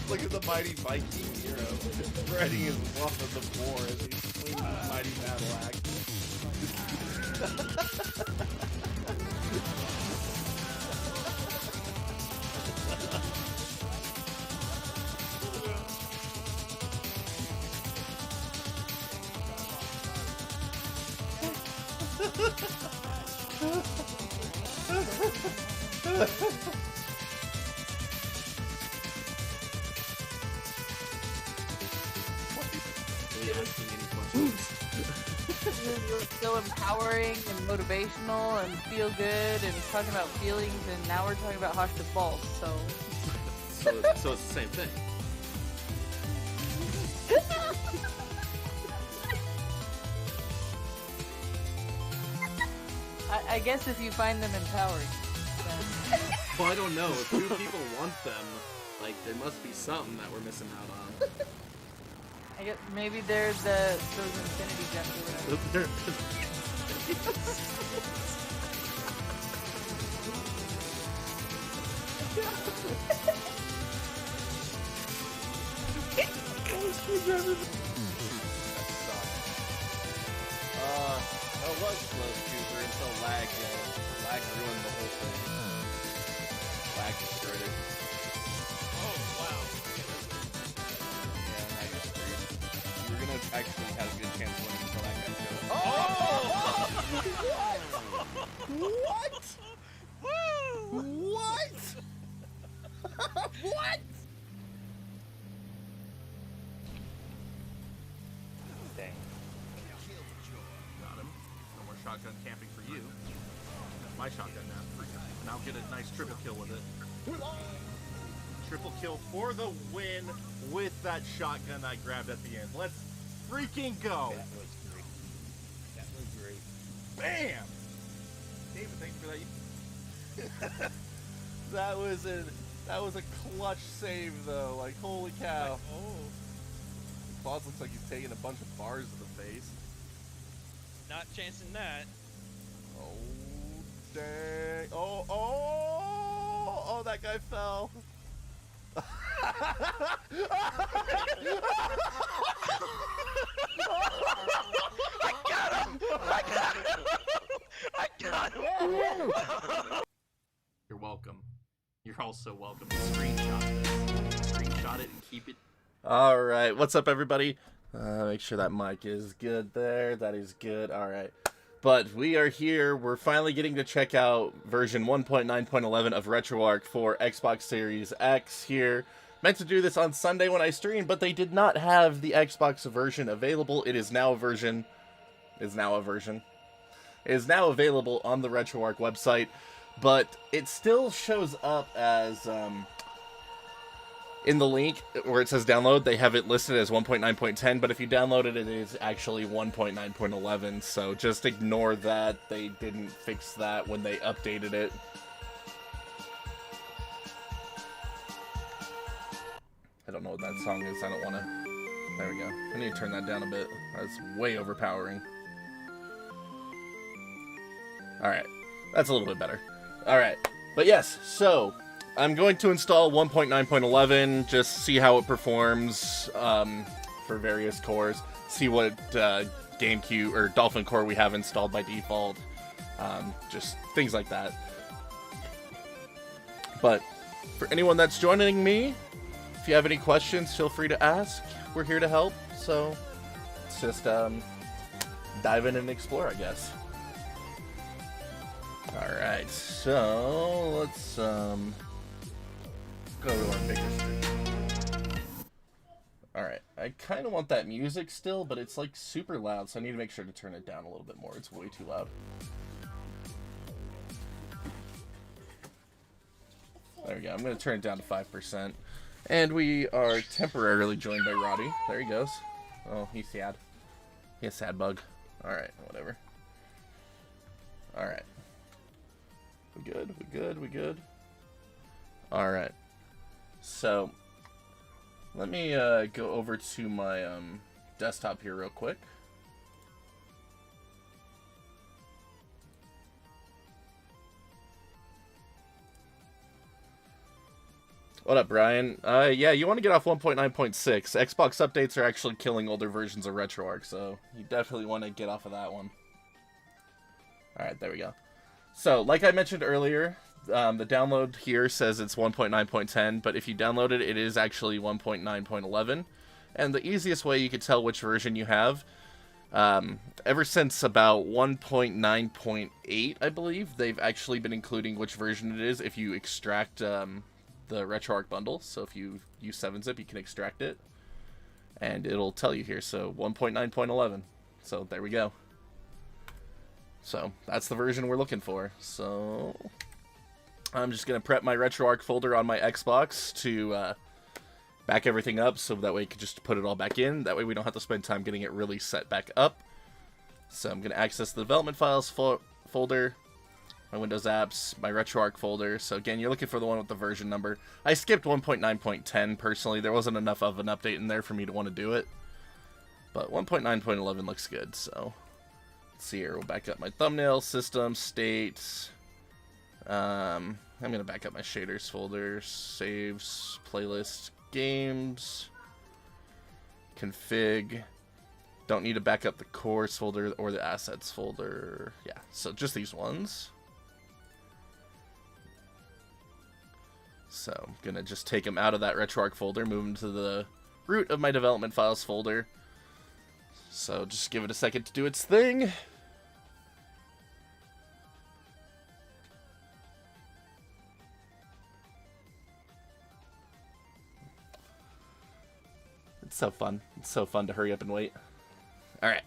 Look at the mighty Viking hero spreading his love of the floor as he swings his mighty battle axe. You're so empowering and motivational and feel good and talking about feelings, and now we're talking about hostage balls, so it's the same thing. I guess if you find them empowering. Then... Well, I don't know. If two people want them, like, there must be something that we're missing out on. I guess maybe they're those infinity gems or whatever. It was close to until lag ruined the whole thing. Lag destroyed it. Oh, wow. Yeah, now you're screwed. You were gonna actually have a good chance of winning until that guy showed up. Oh! What? What? What? Dang. Got him. No more shotgun camping for you. That's my shotgun now. And I'll get a nice triple kill with it. Triple kill for the win with that shotgun I grabbed at the end. Let's freaking go! That was great. That was great. Bam! David, thank you for that. That was a clutch save though. Like, holy cow! Oh, Boss looks like he's taking a bunch of bars to the face. not chancing that. Oh dang! Oh! That guy fell. I got him! I got him! You're welcome. You're also welcome to screenshot this. Screenshot it and keep it. Alright, what's up everybody? Make sure that mic is good there. That is good. Alright. But we are here. We're finally getting to check out version 1.9.11 of Retroarch for Xbox Series X here. Meant to do this on Sunday when I streamed, but they did not have the Xbox version available. It is now a version. It is now available on the Retroarch website, but it still shows up as in the link where it says download, they have it listed as 1.9.10, but if you download it, it is actually 1.9.11, so just ignore that. They didn't fix that when they updated it. I don't know what that song is. I don't want to... There we go. I need to turn that down a bit. That's way overpowering. Alright. That's a little bit better. Alright. But yes, so... I'm going to install 1.9.11, just see how it performs for various cores, see what GameCube or Dolphin core we have installed by default, just things like that. But for anyone that's joining me, if you have any questions, feel free to ask. We're here to help, so let's just dive in and explore, I guess. Alright, so let's go to our bigger screen. Alright, I kind of want that music still, but it's like super loud, so I need to make sure to turn it down a little bit more. It's way too loud. There we go. I'm going to turn it down to 5%. And we are temporarily joined by Roddy. There he goes. Oh, he's sad. He has sad bug. Alright, whatever. Alright. We good? We good? We good? Alright. So, let me go over to my desktop here real quick. What up, Brian? Yeah, you want to get off 1.9.6. Xbox updates are actually killing older versions of Retroarch, so you definitely want to get off of that one. Alright, there we go. So, like I mentioned earlier, the download here says it's 1.9.10, but if you download it, it is actually 1.9.11. And the easiest way you could tell which version you have, ever since about 1.9.8, I believe, they've actually been including which version it is if you extract the RetroArch bundle. So if you use 7-zip, you can extract it, and it'll tell you here. So 1.9.11. So there we go. So that's the version we're looking for. So I'm just going to prep my RetroArch folder on my Xbox to back everything up, so that way you can just put it all back in. That way we don't have to spend time getting it really set back up. So I'm going to access the development files folder, my Windows apps, my RetroArch folder. So again, you're looking for the one with the version number. I skipped 1.9.10 personally. There wasn't enough of an update in there for me to want to do it. But 1.9.11 looks good, so... Let's see here, we'll back up my thumbnail, system, state. I'm going to back up my shaders folder, saves, playlist, games, config. Don't need to back up the course folder or the assets folder. Yeah, so just these ones. So I'm going to just take them out of that RetroArch folder, move them to the root of my development files folder. So just give it a second to do its thing. It's so fun. It's so fun to hurry up and wait. Alright.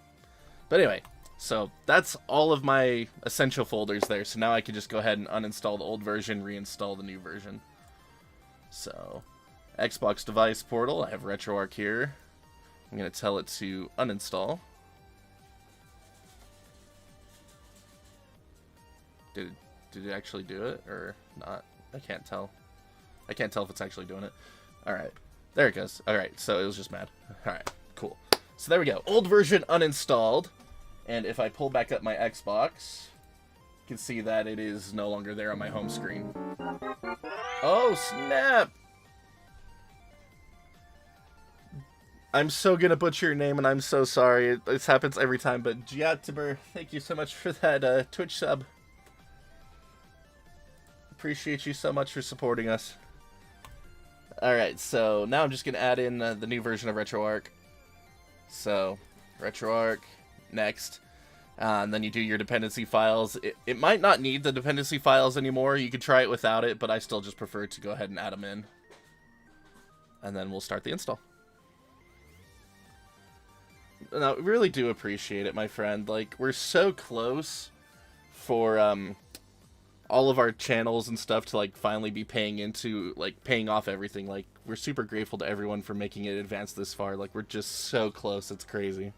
But anyway, so that's all of my essential folders there. So now I can just go ahead and uninstall the old version, reinstall the new version. So, Xbox device portal, I have RetroArch here. I'm going to tell it to uninstall. Did it actually do it or not? I can't tell. I can't tell if it's actually doing it. Alright. There it goes. Alright, so it was just mad. Alright, cool. So there we go. Old version uninstalled. And if I pull back up my Xbox, you can see that it is no longer there on my home screen. Oh, snap! I'm so gonna butcher your name, and I'm so sorry. This happens every time, but Giatiber, thank you so much for that Twitch sub. Appreciate you so much for supporting us. Alright, so now I'm just gonna add in the new version of RetroArch. So, RetroArch, next. And then you do your dependency files. It might not need the dependency files anymore. You could try it without it, but I still just prefer to go ahead and add them in. And then we'll start the install. No, really do appreciate it, my friend. Like, we're so close for all of our channels and stuff to like finally be paying off everything. Like, we're super grateful to everyone for making it advance this far. Like, we're just so close, it's crazy.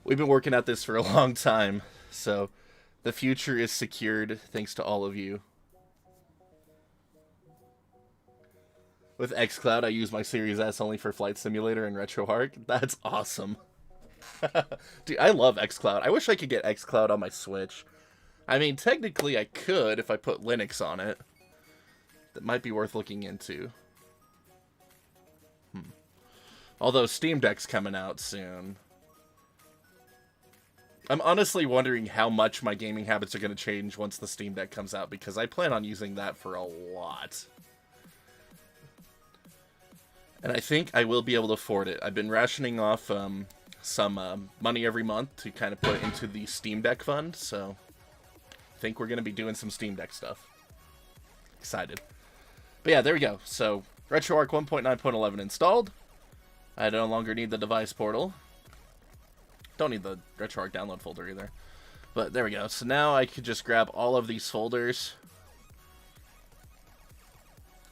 We've been working at this for a long time, so the future is secured thanks to all of you. With xCloud, I use my Series S only for Flight Simulator and RetroArch. That's awesome. Dude, I love xCloud. I wish I could get xCloud on my Switch. I mean, technically I could if I put Linux on it. That might be worth looking into. Although Steam Deck's coming out soon. I'm honestly wondering how much my gaming habits are going to change once the Steam Deck comes out, because I plan on using that for a lot. And I think I will be able to afford it. I've been rationing off some money every month to kind of put into the Steam Deck fund, so I think we're going to be doing some Steam Deck stuff. Excited. But yeah, there we go. So, RetroArch 1.9.11 installed. I no longer need the device portal. Don't need the RetroArch download folder either. But there we go. So now I could just grab all of these folders.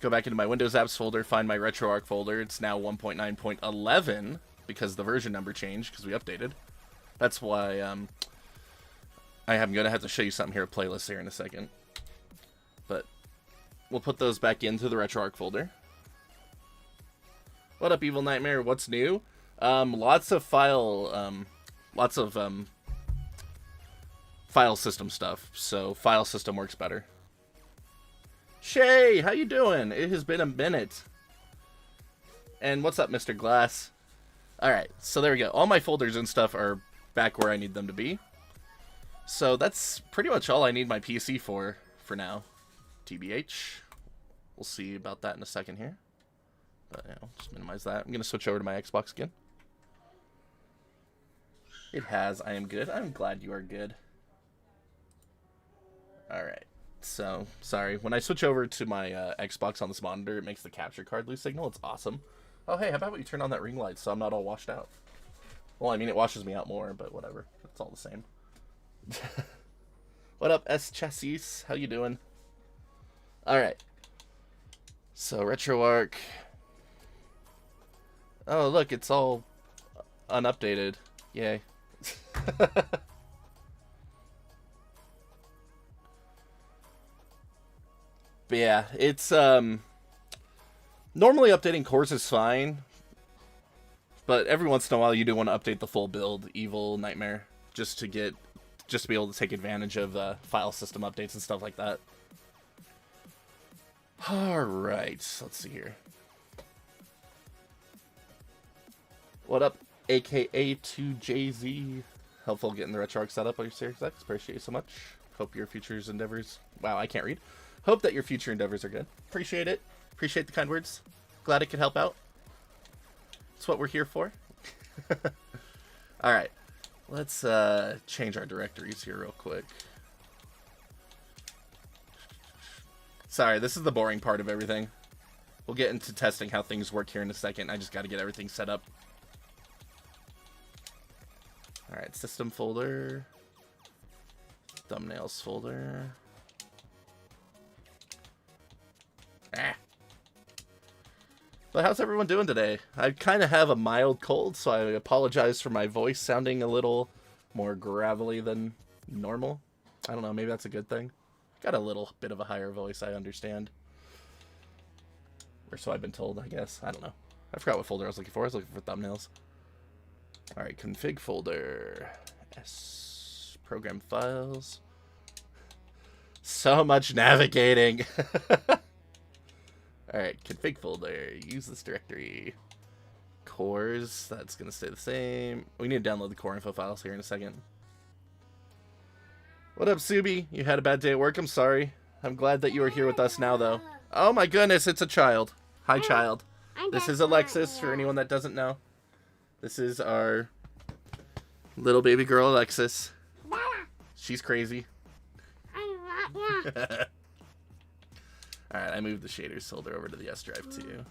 Go back into my Windows Apps folder, find my RetroArch folder. It's now 1.9.11 because the version number changed because we updated. That's why I'm going to have to show you something here, a playlist here in a second. But we'll put those back into the RetroArch folder. What up, Evil Nightmare? What's new? Lots of file system stuff. So file system works better. Shay, how you doing? It has been a minute. And what's up, Mr. Glass? Alright, so there we go. All my folders and stuff are back where I need them to be. So that's pretty much all I need my PC for now. TBH. We'll see about that in a second here. But, you know, just minimize that. I'm going to switch over to my Xbox again. It has. I am good. I'm glad you are good. Alright. So, sorry. When I switch over to my Xbox on this monitor, it makes the capture card lose signal. It's awesome. Oh, hey, how about you turn on that ring light so I'm not all washed out? Well, I mean, it washes me out more, but whatever. It's all the same. What up, S. Chassis? How you doing? Alright. So, Retroarch. Oh, look, it's all unupdated. Yay. But yeah, it's, normally updating cores is fine, but every once in a while you do want to update the full build, Evil, Nightmare, just to be able to take advantage of file system updates and stuff like that. Alright, let's see here. What up, AKA2JZ? Helpful getting the Retroarch set up on your Series X. Appreciate you so much. Hope your future endeavors... Wow, I can't read. Hope that your future endeavors are good. Appreciate it. Appreciate the kind words. Glad it could help out. That's what we're here for. Alright. Let's change our directories here real quick. Sorry, this is the boring part of everything. We'll get into testing how things work here in a second. I just got to get everything set up. Alright, system folder. Thumbnails folder. But how's everyone doing today? I kind of have a mild cold, so I apologize for my voice sounding a little more gravelly than normal. I don't know, maybe that's a good thing. Got a little bit of a higher voice, I understand. Or so I've been told, I guess. I don't know. I forgot what folder I was looking for. I was looking for thumbnails. Alright, config folder. S. Program files. So much navigating. Alright, config folder. Use this directory. Cores. That's going to stay the same. We need to download the core info files here in a second. What up, Subi? You had a bad day at work? I'm sorry. I'm glad that you are here with us now, though. Oh my goodness, it's a child. Hi, child. This is Alexis, for anyone that doesn't know. This is our little baby girl, Alexis. She's crazy. Alright, I moved the shaders folder over to the S drive, too.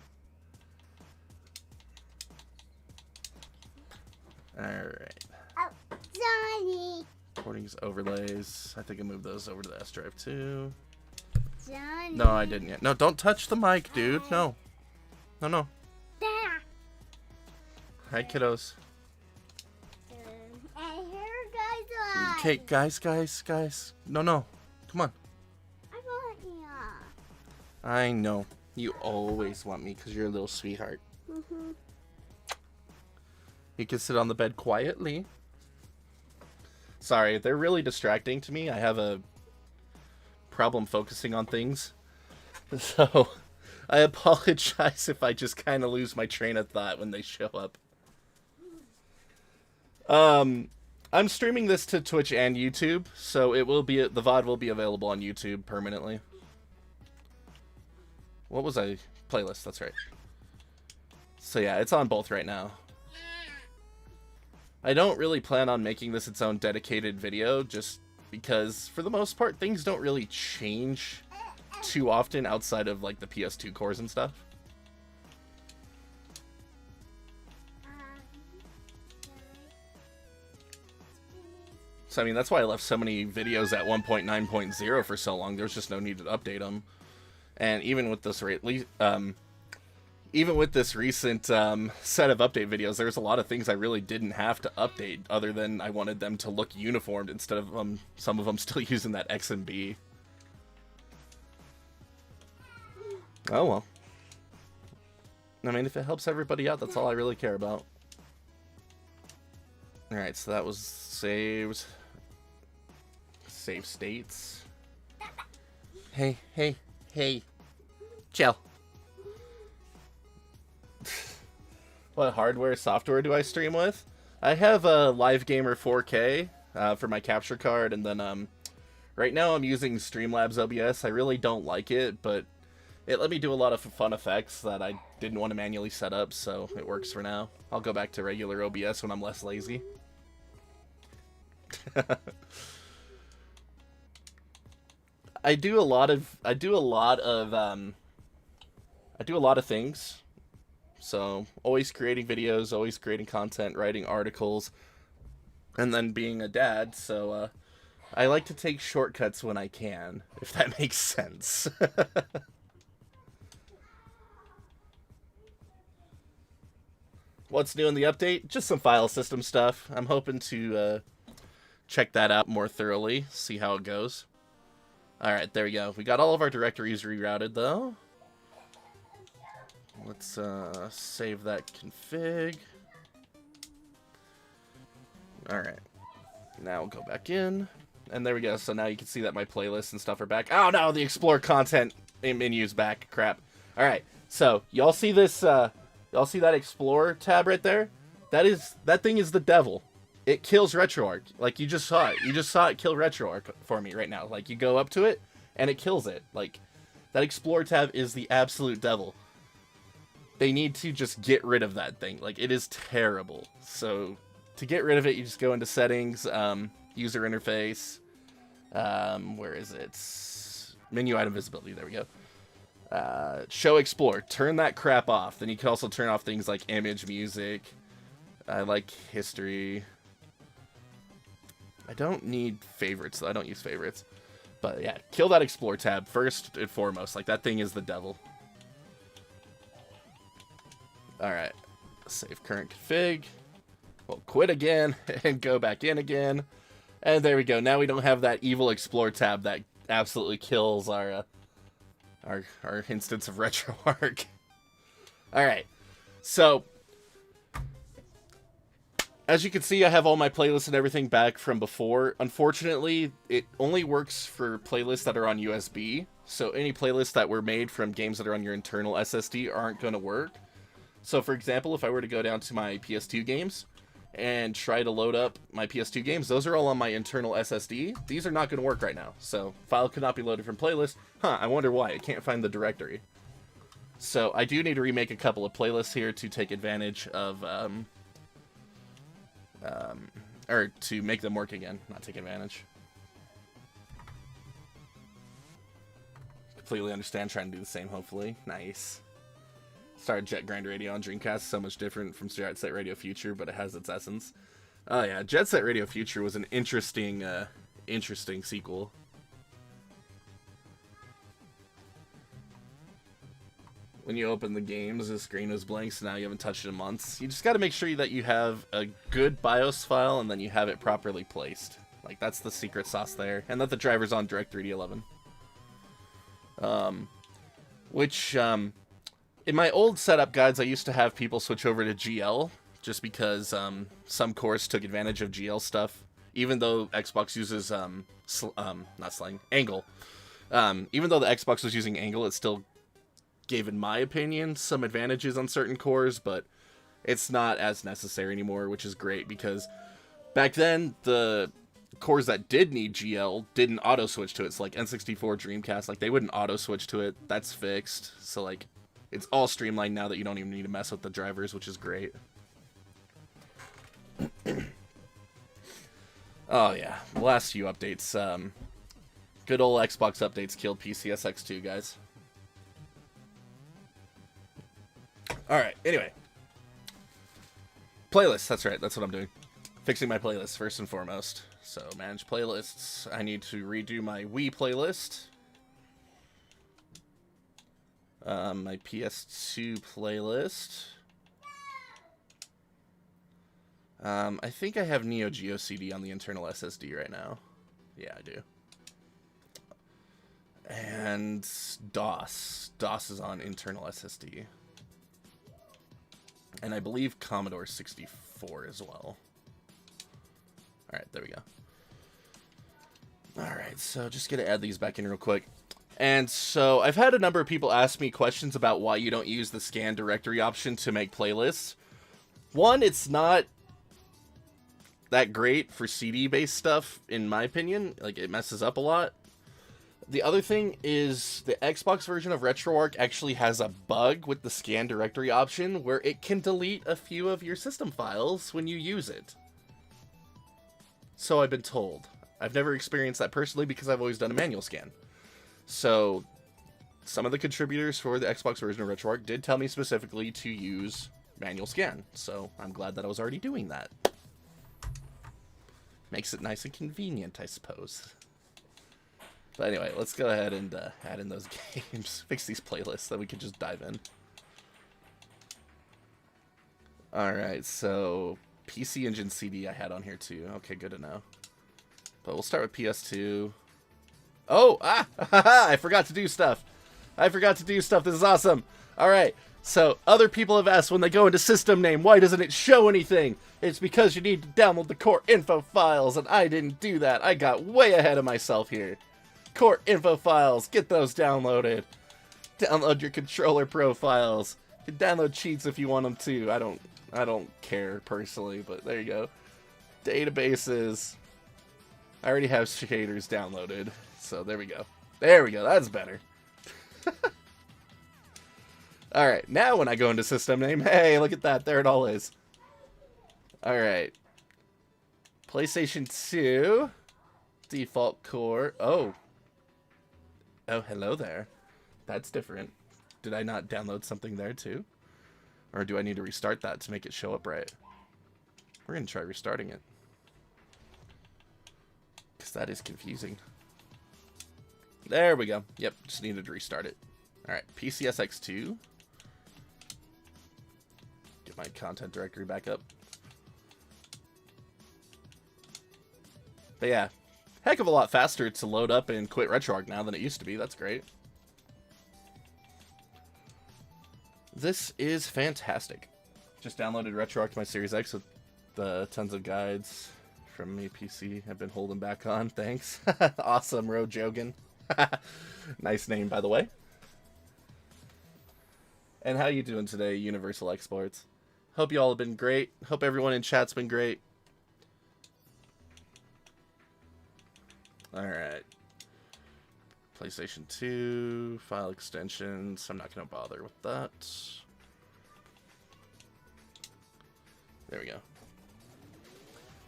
Alright. Oh, Johnny. Recordings, overlays. I think I moved those over to the S drive, too. Johnny. No, I didn't yet. No, don't touch the mic, dude. No. No, no. Hi, kiddos. Okay, guys. No, no. Come on. I want you. I know. You always want me because you're a little sweetheart. Mm-hmm. You can sit on the bed quietly. Sorry, they're really distracting to me. I have a problem focusing on things. So, I apologize if I just kind of lose my train of thought when they show up. I'm streaming this to Twitch and YouTube, so it will be the VOD will be available on YouTube permanently. What was I? Playlist, that's right. So yeah, it's on both right now. I don't really plan on making this its own dedicated video, just because, for the most part, things don't really change too often outside of, like, the PS2 cores and stuff. So, I mean, that's why I left so many videos at 1.9.0 for so long. There's just no need to update them. And even with this recent set of update videos, there's a lot of things I really didn't have to update, other than I wanted them to look uniformed instead of some of them still using that XMB. Oh well. I mean, if it helps everybody out, that's all I really care about. Alright, so that was saved. Save states. Hey, Hey. Chill. What hardware, software do I stream with? I have a LiveGamer 4K for my capture card, and then right now I'm using Streamlabs OBS. I really don't like it, but it let me do a lot of fun effects that I didn't want to manually set up, so it works for now. I'll go back to regular OBS when I'm less lazy. I do a lot of things. So, always creating videos, always creating content, writing articles, and then being a dad, so I like to take shortcuts when I can, if that makes sense. What's new in the update? Just some file system stuff. I'm hoping to check that out more thoroughly, see how it goes. Alright, there we go. We got all of our directories rerouted, though. Let's save that config. Alright. Now we'll go back in. And there we go. So now you can see that my playlists and stuff are back. Oh no, the Explore content menu's back. Crap. Alright, so y'all see this, y'all see that Explore tab right there? That thing is the devil. It kills Retroarch. Like, you just saw it. You just saw it kill Retroarch for me right now. Like, you go up to it, and it kills it. Like, that Explore tab is the absolute devil. They need to just get rid of that thing. Like, it is terrible. So, to get rid of it, you just go into Settings, User Interface, where is it? Menu Item Visibility, there we go. Show Explore. Turn that crap off. Then you can also turn off things like Image, Music. I like History. I don't need favorites, though. I don't use favorites. But yeah, kill that Explore tab first and foremost. Like, that thing is the devil. Alright. Save current config. We'll quit again and go back in again. And there we go. Now we don't have that evil Explore tab that absolutely kills our instance of Retroarch. Alright. So, as you can see, I have all my playlists and everything back from before. Unfortunately, it only works for playlists that are on USB. So any playlists that were made from games that are on your internal SSD aren't going to work. So for example, if I were to go down to my PS2 games and try to load up my PS2 games, those are all on my internal SSD. These are not going to work right now. So file could not be loaded from playlist. I wonder why. I can't find the directory. So I do need to remake a couple of playlists here to take advantage of... or to make them work again, not take advantage. Completely understand, trying to do the same, hopefully. Nice. Started Jet Grind Radio on Dreamcast, so much different from Jet Set Radio Future, but it has its essence. Oh yeah, Jet Set Radio Future was an interesting sequel. When you open the games, the screen was blank, so now you haven't touched it in months. You just got to make sure that you have a good BIOS file, and then you have it properly placed. Like, that's the secret sauce there. And that the driver's on DirectX 11. In my old setup guides, I used to have people switch over to GL, just because some cores took advantage of GL stuff. Even though Xbox uses, not slang, Angle. Even though the Xbox was using Angle, it still gave, in my opinion, some advantages on certain cores, but it's not as necessary anymore, which is great, because back then, the cores that did need GL didn't auto-switch to it. So, like, N64, Dreamcast, like, they wouldn't auto-switch to it. That's fixed. So, like, it's all streamlined now that you don't even need to mess with the drivers, which is great. Oh, yeah. The last few updates. Good old Xbox updates killed PCSX2, guys. Alright, anyway. Playlists, that's right, that's what I'm doing. Fixing my playlists first and foremost. So, manage playlists. I need to redo my Wii playlist. My PS2 playlist. I think I have Neo Geo CD on the internal SSD right now. Yeah, I do. And DOS. DOS is on internal SSD. And I believe Commodore 64 as well. Alright, there we go. Alright, so just gonna add these back in real quick. And so I've had a number of people ask me questions about why you don't use the scan directory option to make playlists. One, it's not that great for CD-based stuff, in my opinion. Like, it messes up a lot. The other thing is the Xbox version of Retroarch actually has a bug with the scan directory option where it can delete a few of your system files when you use it. So I've been told. I've never experienced that personally because I've always done a manual scan. So some of the contributors for the Xbox version of Retroarch did tell me specifically to use manual scan. So I'm glad that I was already doing that. Makes it nice and convenient, I suppose. But anyway, let's go ahead and add in those games. Fix these playlists so we can just dive in. Alright, so PC Engine CD I had on here too. Okay, good to know. But we'll start with PS2. Oh! I forgot to do stuff. This is awesome. Alright, so other people have asked when they go into system name, why doesn't it show anything? It's because you need to download the core info files, and I didn't do that. I got way ahead of myself here. Core info files, get those downloaded. Download your controller profiles. You can download cheats if you want them to. I don't care personally, but there you go. Databases. I already have shaders downloaded, so there we go. There we go, that's better. Alright, now when I go into system name, hey, look at that, there it all is. Alright. PlayStation 2. Default core. Oh, hello there. That's different. Did I not download something there too? Or do I need to restart that to make it show up right? We're going to try restarting it. Because that is confusing. There we go. Yep, just needed to restart it. Alright, PCSX2. Get my content directory back up. But yeah, heck of a lot faster to load up and quit Retroarch now than it used to be. That's great. This is fantastic. Just downloaded Retroarch to my Series X with tons of guides from me PC. I've been holding back on. Thanks. Awesome, Road Jogan. Nice name, by the way. And how you doing today, Universal Exports? Hope you all have been great. Hope everyone in chat's been great. Alright. PlayStation 2, file extensions. I'm not going to bother with that. There we go.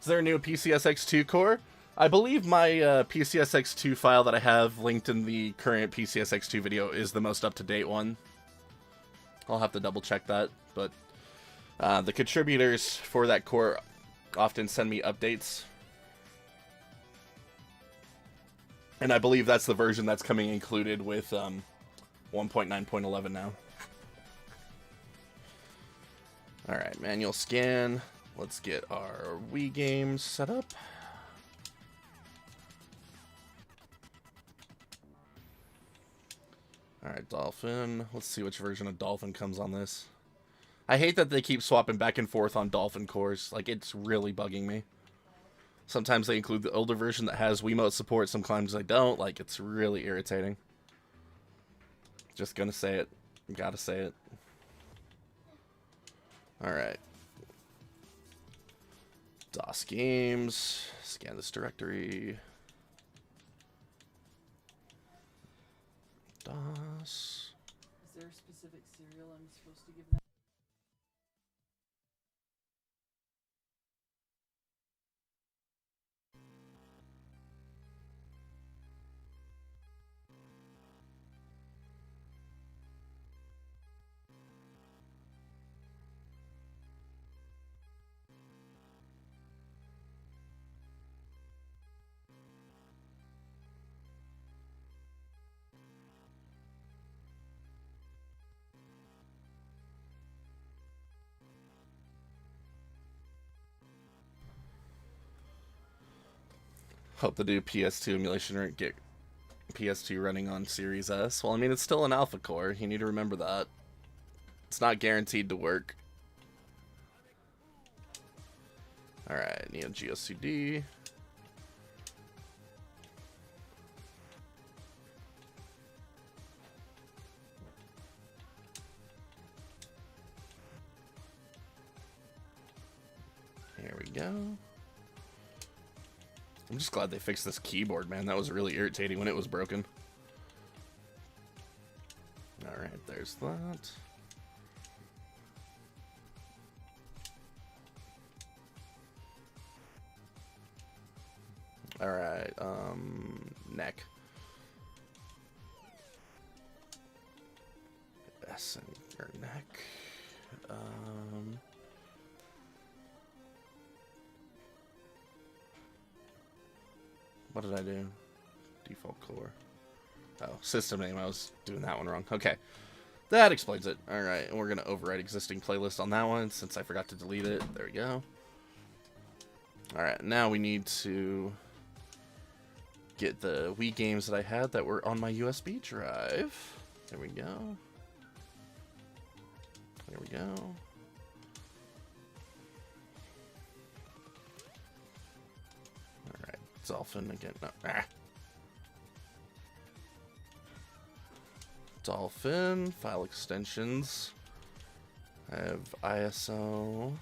Is there a new PCSX2 core? I believe my PCSX2 file that I have linked in the current PCSX2 video is the most up-to-date one. I'll have to double-check that, but the contributors for that core often send me updates. And I believe that's the version that's coming included with 1.9.11 now. Alright, manual scan. Let's get our Wii games set up. Alright, Dolphin. Let's see which version of Dolphin comes on this. I hate that they keep swapping back and forth on Dolphin cores. Like, it's really bugging me. Sometimes they include the older version that has Wiimote support, sometimes they don't. Like, it's really irritating. Just gonna say it. Gotta say it. Alright. DOS games. Scan this directory. DOS. Is there a specific serial I'm supposed to give that? Hope the new PS2 emulation or get PS2 running on Series S. Well, I mean, it's still an alpha core. You need to remember that. It's not guaranteed to work. Alright, Neo Geo CD. we go. I'm just glad they fixed this keyboard, man. That was really irritating when it was broken. Alright, there's that. Alright, neck. S and your neck. What did I do? Default core. Oh, system name. I was doing that one wrong. Okay. That explains it. Alright, and we're going to overwrite existing playlist on that one since I forgot to delete it. There we go. Alright, now we need to get the Wii games that I had that were on my USB drive. There we go. There we go. Alright, Dolphin again. No. Ah. Dolphin, file extensions. I have ISO.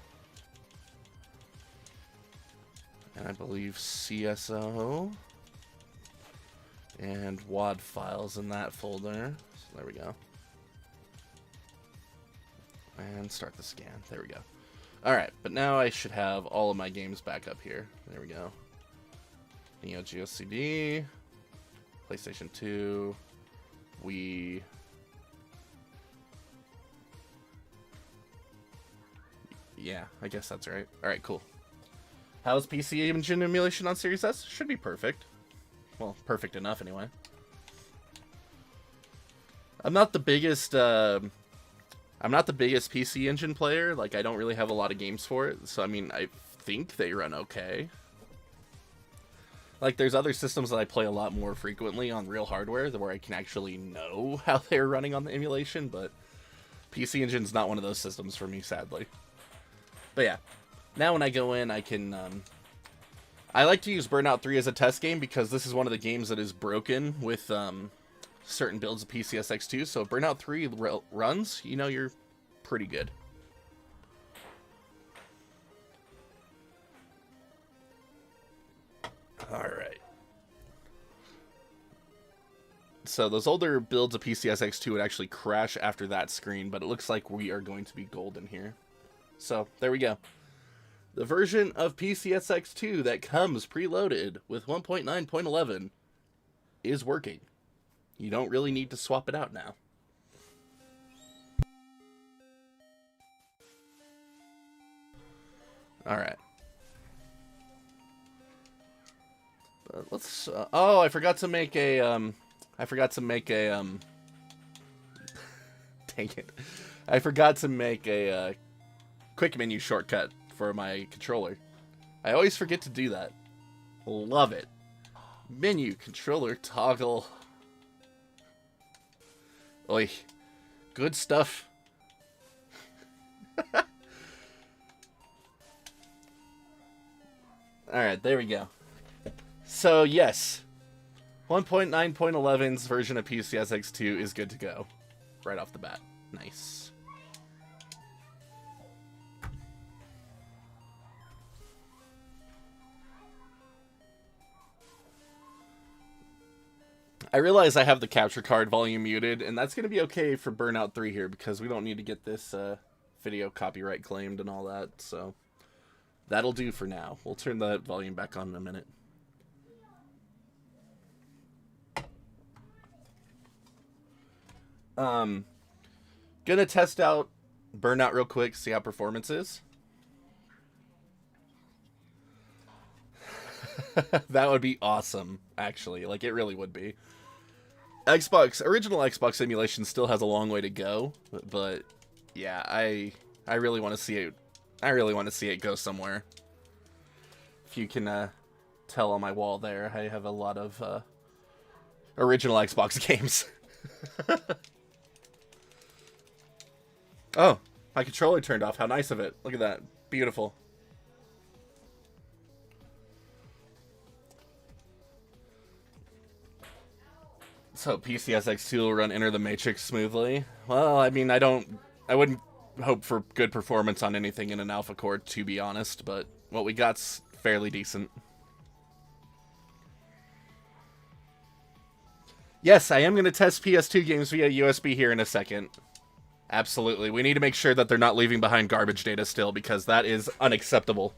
And I believe CSO. And WAD files in that folder. So there we go. And start the scan. There we go. Alright, but now I should have all of my games back up here. There we go. Neo Geo CD, PlayStation 2, Wii. Yeah, I guess that's right. Alright, cool. How's PC Engine emulation on Series S? Should be perfect. Well, perfect enough anyway. I'm not the biggest PC Engine player. Like, I don't really have a lot of games for it. So, I mean, I think they run okay. Like, there's other systems that I play a lot more frequently on real hardware where I can actually know how they're running on the emulation, but PC Engine's not one of those systems for me, sadly. But yeah, now when I go in, I can, I like to use Burnout 3 as a test game because this is one of the games that is broken with, certain builds of PCSX2, so if Burnout 3 runs, you know you're pretty good. Alright. So those older builds of PCSX2 would actually crash after that screen, but it looks like we are going to be golden here. So, there we go. The version of PCSX2 that comes preloaded with 1.9.11 is working. You don't really need to swap it out now. Alright. But let's, oh, I forgot to make a, dang it. I forgot to make a, quick menu shortcut for my controller. I always forget to do that. Love it. Menu, controller, toggle. Oi. Good stuff. Alright, there we go. So, yes. 1.9.11's version of PCSX2 is good to go. Right off the bat. Nice. I realize I have the capture card volume muted, and that's going to be okay for Burnout 3 here, because we don't need to get this video copyright claimed and all that, so that'll do for now. We'll turn the volume back on in a minute. Gonna test out Burnout real quick, see how performance is. That would be awesome, actually. Like, it really would be. Original Xbox emulation still has a long way to go, but yeah, I really want to see it. I really want to see it go somewhere. If you can tell on my wall there, I have a lot of original Xbox games. Oh, my controller turned off. How nice of it. Look at that. Beautiful. So PCSX2 will run Enter the Matrix smoothly. Well, I mean, I wouldn't hope for good performance on anything in an alpha core, to be honest, but what we got's fairly decent. Yes, I am going to test PS2 games via USB here in a second. Absolutely. We need to make sure that they're not leaving behind garbage data still, because that is unacceptable.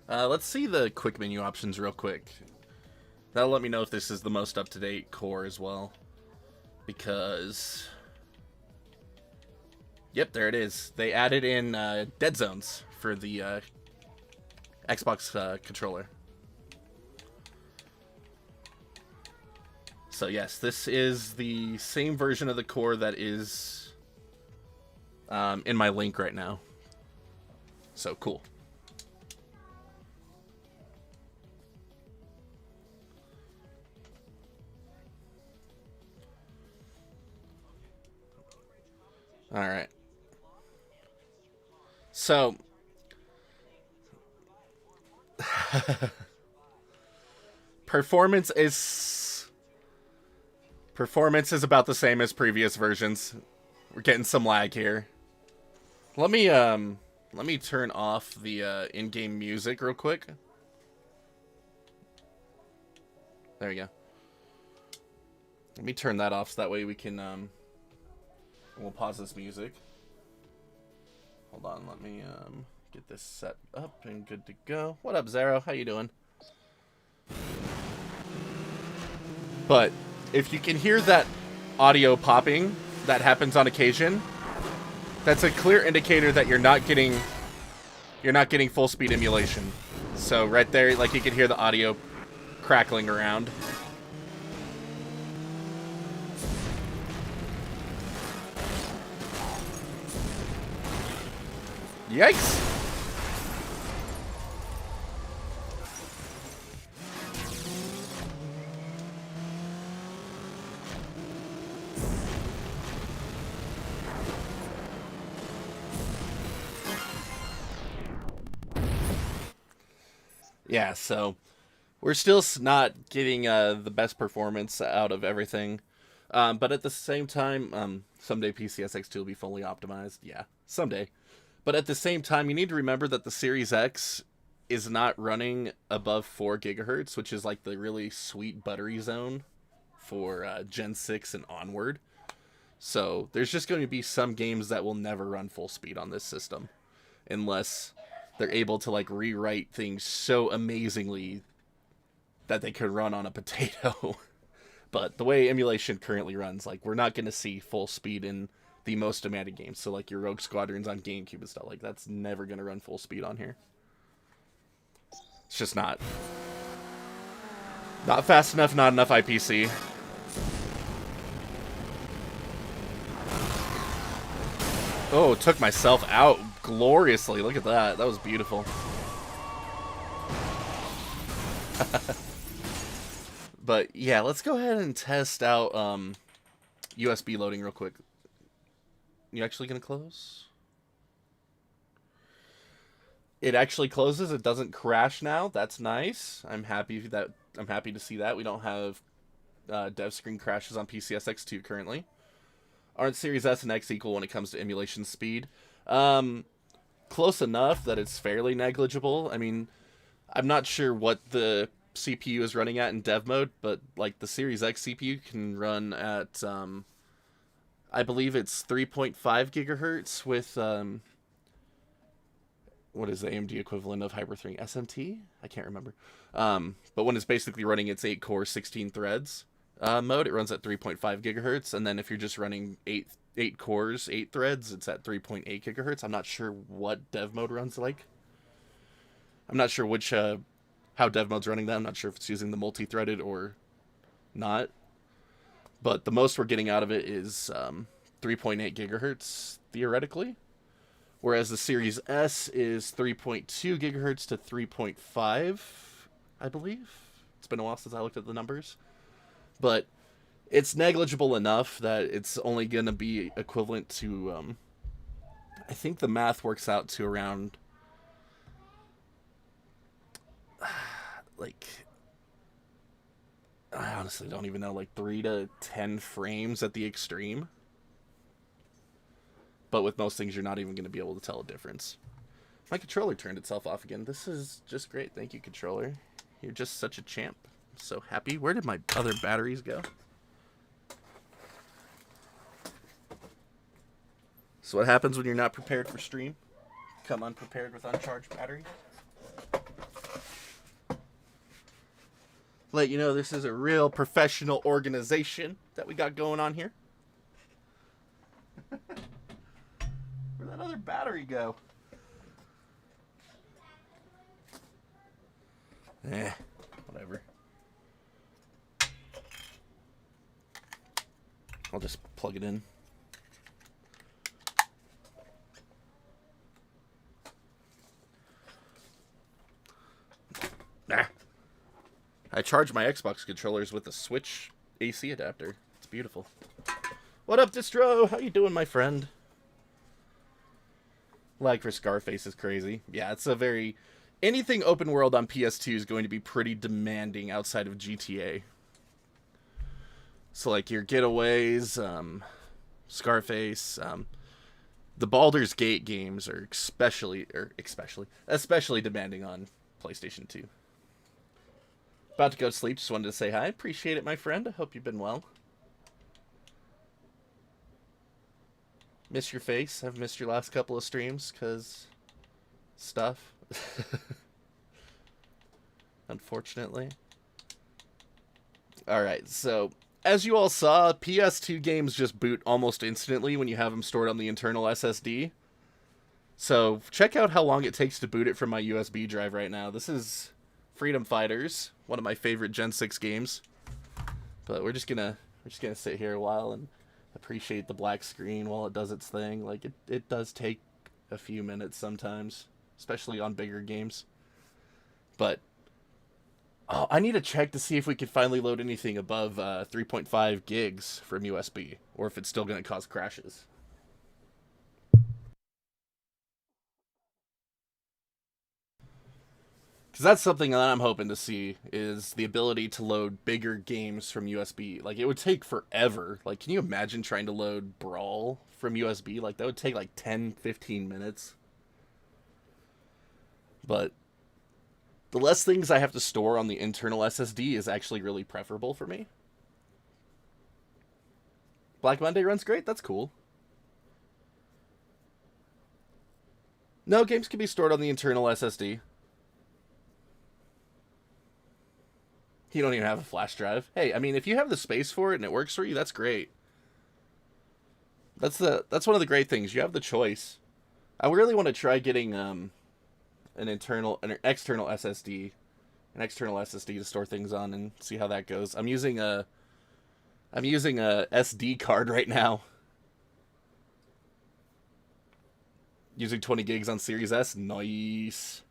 Let's see the quick menu options real quick. That'll let me know if this is the most up-to-date core as well. Because... Yep, there it is. They added in dead zones for the Xbox controller. So yes, this is the same version of the core that is in my link right now. So cool. All right. So, performance is about the same as previous versions. We're getting some lag here. Let me turn off the in-game music real quick. There we go. Let me turn that off so that way we can we'll pause this music. Hold on, let me get this set up and good to go. What up, Zero? How you doing? But if you can hear that audio popping that happens on occasion, that's a clear indicator that you're not getting full speed emulation. So right there, like, you can hear the audio crackling around. Yikes! Yeah, so we're still not getting the best performance out of everything. But at the same time, someday PCSX2 will be fully optimized. Yeah, someday. But at the same time, you need to remember that the Series X is not running above 4 gigahertz, which is like the really sweet buttery zone for Gen 6 and onward. So there's just going to be some games that will never run full speed on this system, unless they're able to like rewrite things so amazingly that they could run on a potato. But the way emulation currently runs, like, we're not going to see full speed in the most demanding games. So like your Rogue Squadrons on GameCube and stuff, like, that's never going to run full speed on here. It's just not fast enough, not enough IPC. Oh, took myself out gloriously. Look at that. That was beautiful. But yeah, let's go ahead and test out USB loading real quick. You actually gonna close? It actually closes. It doesn't crash now. That's nice. I'm happy to see that. We don't have dev screen crashes on PCSX2 currently. Aren't Series S and X equal when it comes to emulation speed? Close enough that it's fairly negligible. I mean, I'm not sure what the CPU is running at in dev mode, but like the Series X CPU can run at I believe it's 3.5 gigahertz with what is the AMD equivalent of Hyper-3 SMT? I can't remember. But when it's basically running its 8 core 16 threads mode, it runs at 3.5 gigahertz, and then if you're just running 8 cores, 8 threads, it's at 3.8 gigahertz. I'm not sure what dev mode runs like. I'm not sure which how dev mode's running that. I'm not sure if it's using the multi-threaded or not. But the most we're getting out of it is 3.8 gigahertz, theoretically. Whereas the Series S is 3.2 gigahertz to 3.5, I believe. It's been a while since I looked at the numbers. But it's negligible enough that it's only going to be equivalent to... I think the math works out to around... like I honestly don't even know, like 3 to 10 frames at the extreme. But with most things, you're not even going to be able to tell a difference. My controller turned itself off again. This is just great. Thank you, controller. You're just such a champ. I'm so happy. Where did my other batteries go? So what happens when you're not prepared for stream? Come unprepared with uncharged batteries. Let you know this is a real professional organization that we got going on here. Where'd that other battery go? Whatever. I'll just plug it in. I charge my Xbox controllers with a Switch AC adapter. It's beautiful. What up, Distro? How you doing, my friend? Like for Scarface is crazy. Yeah, it's a very... Anything open world on PS2 is going to be pretty demanding outside of GTA. So, like, your Getaways, Scarface, the Baldur's Gate games are especially demanding on PlayStation 2. About to go to sleep, just wanted to say hi. Appreciate it, my friend. I hope you've been well. Miss your face. I've missed your last couple of streams, because... stuff. Unfortunately. Alright, so... As you all saw, PS2 games just boot almost instantly when you have them stored on the internal SSD. So, check out how long it takes to boot it from my USB drive right now. This is Freedom Fighters, one of my favorite Gen 6 games. But we're just gonna sit here a while and appreciate the black screen while it does its thing. Like, it does take a few minutes sometimes, especially on bigger games. But oh, I need to check to see if we can finally load anything above 3.5 gigs from USB, or if it's still going to cause crashes. Because that's something that I'm hoping to see, is the ability to load bigger games from USB. Like, it would take forever. Like, can you imagine trying to load Brawl from USB? Like, that would take like 10, 15 minutes. But the less things I have to store on the internal SSD is actually really preferable for me. Black Monday runs great. That's cool. No, games can be stored on the internal SSD. You don't even have a flash drive. Hey, I mean, if you have the space for it and it works for you, that's great. That's one of the great things. You have the choice. I really want to try getting an external SSD to store things on and see how that goes. I'm using a SD card right now. Using 20 gigs on Series S. Nice.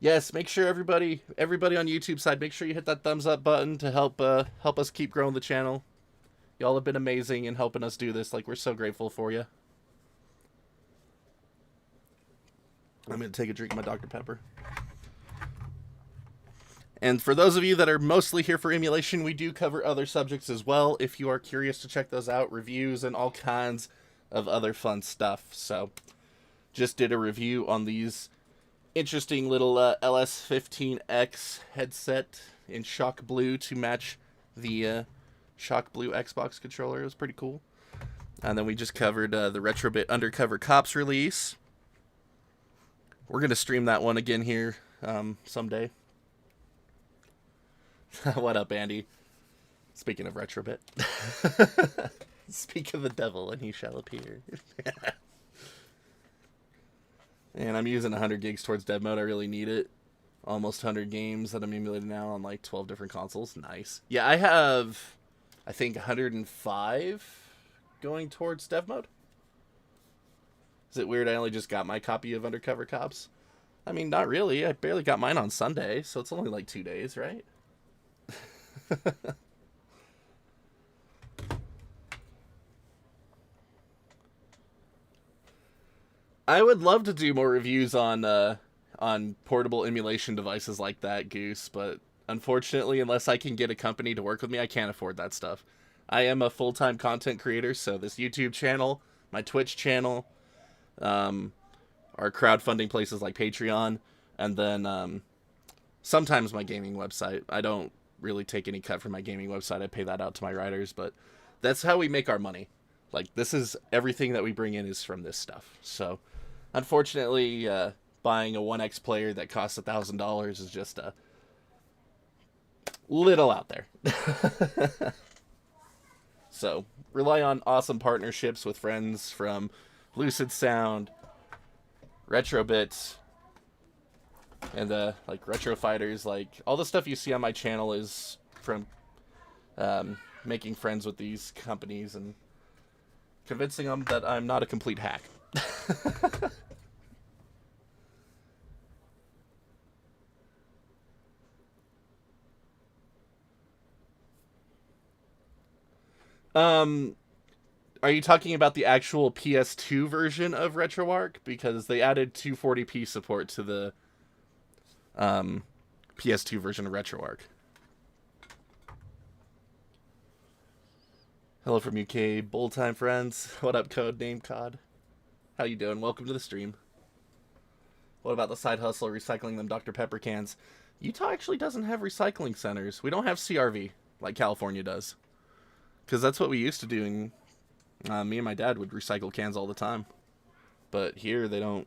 Yes, make sure everybody on YouTube side, make sure you hit that thumbs up button to help us keep growing the channel. Y'all have been amazing in helping us do this. Like, we're so grateful for you. I'm going to take a drink of my Dr. Pepper. And for those of you that are mostly here for emulation, we do cover other subjects as well. If you are curious to check those out, reviews and all kinds of other fun stuff. So, just did a review on these interesting little LS15X headset in shock blue to match the shock blue Xbox controller. It was pretty cool. And then we just covered the RetroBit Undercover Cops release. We're going to stream that one again here someday. What up, Andy? Speaking of RetroBit. Speak of the devil and he shall appear. And I'm using 100 gigs towards dev mode. I really need it. Almost 100 games that I'm emulating now on like 12 different consoles. Nice. Yeah, I have, I think, 105 going towards dev mode. Is it weird I only just got my copy of Undercover Cops? I mean, not really. I barely got mine on Sunday, so it's only like 2 days, right? I would love to do more reviews on on portable emulation devices like that, Goose, but unfortunately, unless I can get a company to work with me, I can't afford that stuff. I am a full-time content creator, so this YouTube channel, my Twitch channel, are crowdfunding places like Patreon, and then sometimes my gaming website. I don't really take any cut from my gaming website. I pay that out to my writers, but that's how we make our money. Like, this is everything that we bring in is from this stuff. So, unfortunately, buying a 1X player that costs $1,000 is just a little out there. So, rely on awesome partnerships with friends from Lucid Sound, RetroBit, and like RetroFighters. Like, all the stuff you see on my channel is from making friends with these companies and convincing them that I'm not a complete hack. Are you talking about the actual PS2 version of Retroarch? Because they added 240p support to the PS2 version of Retroarch. Hello from UK, Bull Time friends. What up, Codename COD? How you doing? Welcome to the stream. What about the side hustle recycling them Dr. Pepper cans? Utah actually doesn't have recycling centers. We don't have CRV like California does. Because that's what we used to do. Me and my dad would recycle cans all the time. But here they don't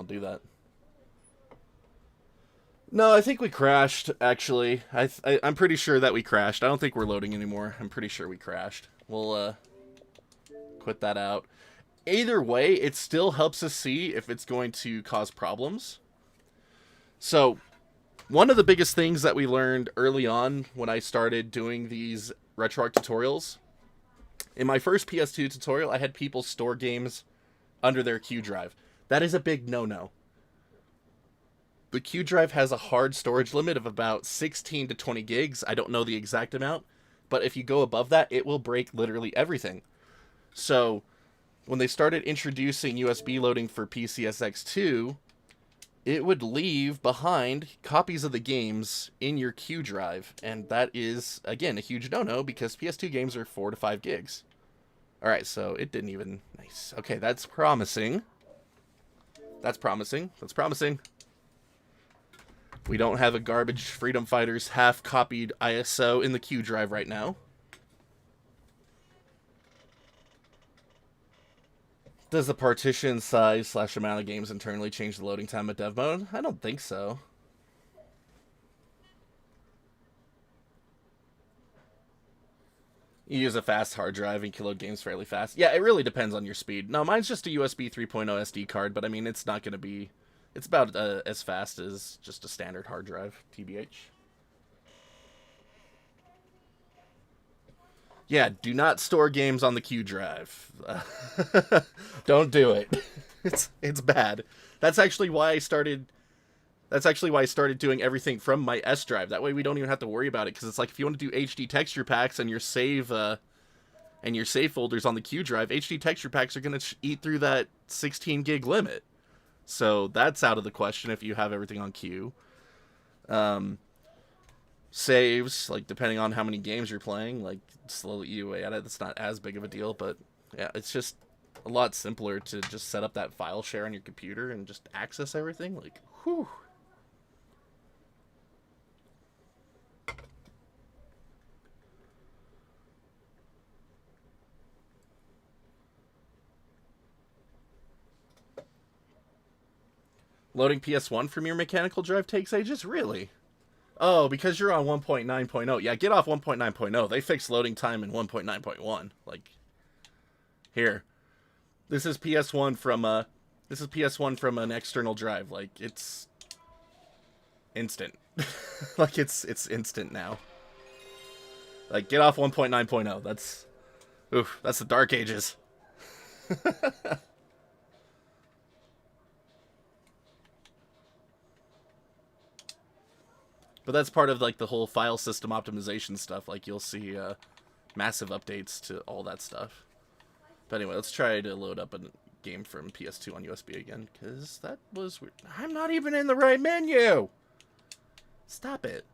do that. No, I think we crashed, actually. I'm pretty sure that we crashed. I don't think we're loading anymore. I'm pretty sure we crashed. We'll quit that out. Either way, it still helps us see if it's going to cause problems. So, one of the biggest things that we learned early on when I started doing these Retroarch tutorials, in my first PS2 tutorial, I had people store games under their Q drive. That is a big no-no. The Q drive has a hard storage limit of about 16 to 20 gigs. I don't know the exact amount, but if you go above that, it will break literally everything. So, when they started introducing USB loading for PCSX2, it would leave behind copies of the games in your Q drive, and that is, again, a huge no-no, because PS2 games are 4 to 5 gigs. Alright, so it didn't even... Nice. Okay, that's promising. That's promising. That's promising. We don't have a garbage Freedom Fighters half-copied ISO in the Q drive right now. Does the partition size / amount of games internally change the loading time of dev mode? I don't think so. You use a fast hard drive and can load games fairly fast. Yeah, it really depends on your speed. No, mine's just a USB 3.0 SD card, but I mean, it's not going to be... It's about as fast as just a standard hard drive, TBH. Yeah, do not store games on the Q drive. Don't do it. It's bad. That's actually why I started doing everything from my S drive. That way we don't even have to worry about it, because it's like if you want to do HD texture packs and your save folders on the Q drive, HD texture packs are going to eat through that 16 gig limit. So that's out of the question if you have everything on Q. Saves, like, depending on how many games you're playing, like, slowly eat away at it. That's not as big of a deal, but yeah, it's just a lot simpler to just set up that file share on your computer and just access everything. Like, whew. Loading PS1 from your mechanical drive takes ages? Really? Oh, because you're on 1.9.0. Yeah, get off 1.9.0. They fixed loading time in 1.9.1. Like, here. This is PS1 from an external drive. Like, it's instant. Like, it's instant now. Like, get off 1.9.0. That's the dark ages. But that's part of, like, the whole file system optimization stuff. Like, you'll see massive updates to all that stuff. But anyway, let's try to load up a game from PS2 on USB again, because that was weird. I'm not even in the right menu! Stop it.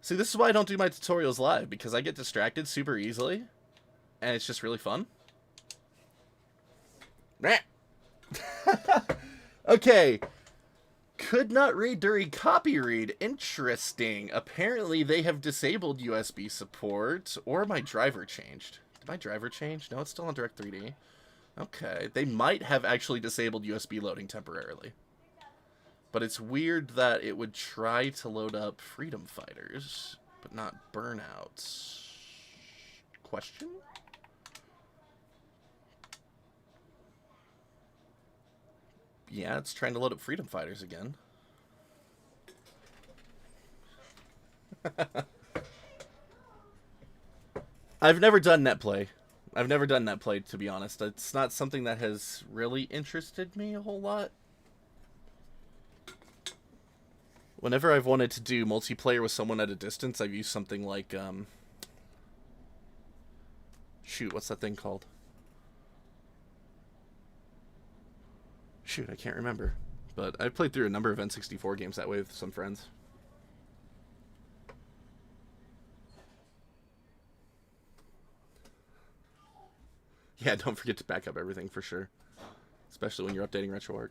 See, this is why I don't do my tutorials live, because I get distracted super easily, and it's just really fun. Okay. Could not read during copy read. Interesting. Apparently they have disabled USB support, or my driver changed. Did my driver change? No, it's still on Direct3D. Okay. They might have actually disabled USB loading temporarily. But it's weird that it would try to load up Freedom Fighters, but not Burnout. Question? Yeah, it's trying to load up Freedom Fighters again. I've never done netplay. I've never done netplay, to be honest. It's not something that has really interested me a whole lot. Whenever I've wanted to do multiplayer with someone at a distance, I've used something like, shoot, what's that thing called? Shoot, I can't remember. But I've played through a number of N64 games that way with some friends. Yeah, don't forget to back up everything for sure. Especially when you're updating Retroarch.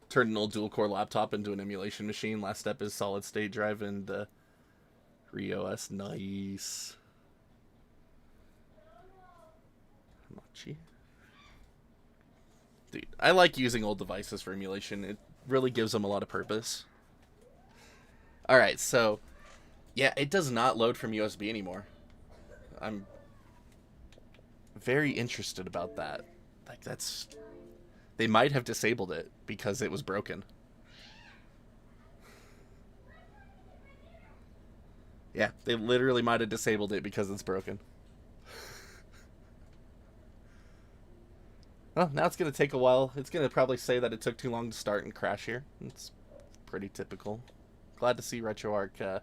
Turn an old dual-core laptop into an emulation machine. Last step is solid-state drive and ReOS. Nice. Machi. Dude, I like using old devices for emulation. It really gives them a lot of purpose. Alright, so... yeah, it does not load from USB anymore. I'm very interested about that. Like, that's... they might have disabled it because it was broken. Yeah, they literally might have disabled it because it's broken. Well, now it's going to take a while. It's going to probably say that it took too long to start and crash here. It's pretty typical. Glad to see Retroarch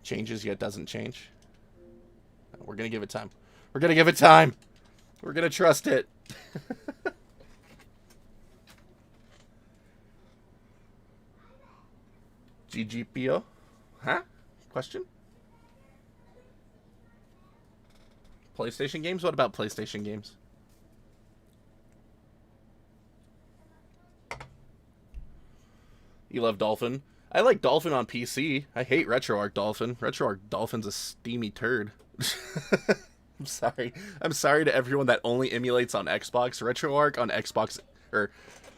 changes yet doesn't change. We're going to give it time. We're going to give it time. We're going to trust it. GGPO? Huh? Question? PlayStation games? What about PlayStation games? You love Dolphin? I like Dolphin on PC. I hate RetroArch Dolphin. RetroArch Dolphin's a steamy turd. I'm sorry. I'm sorry to everyone that only emulates on Xbox. RetroArch on Xbox, or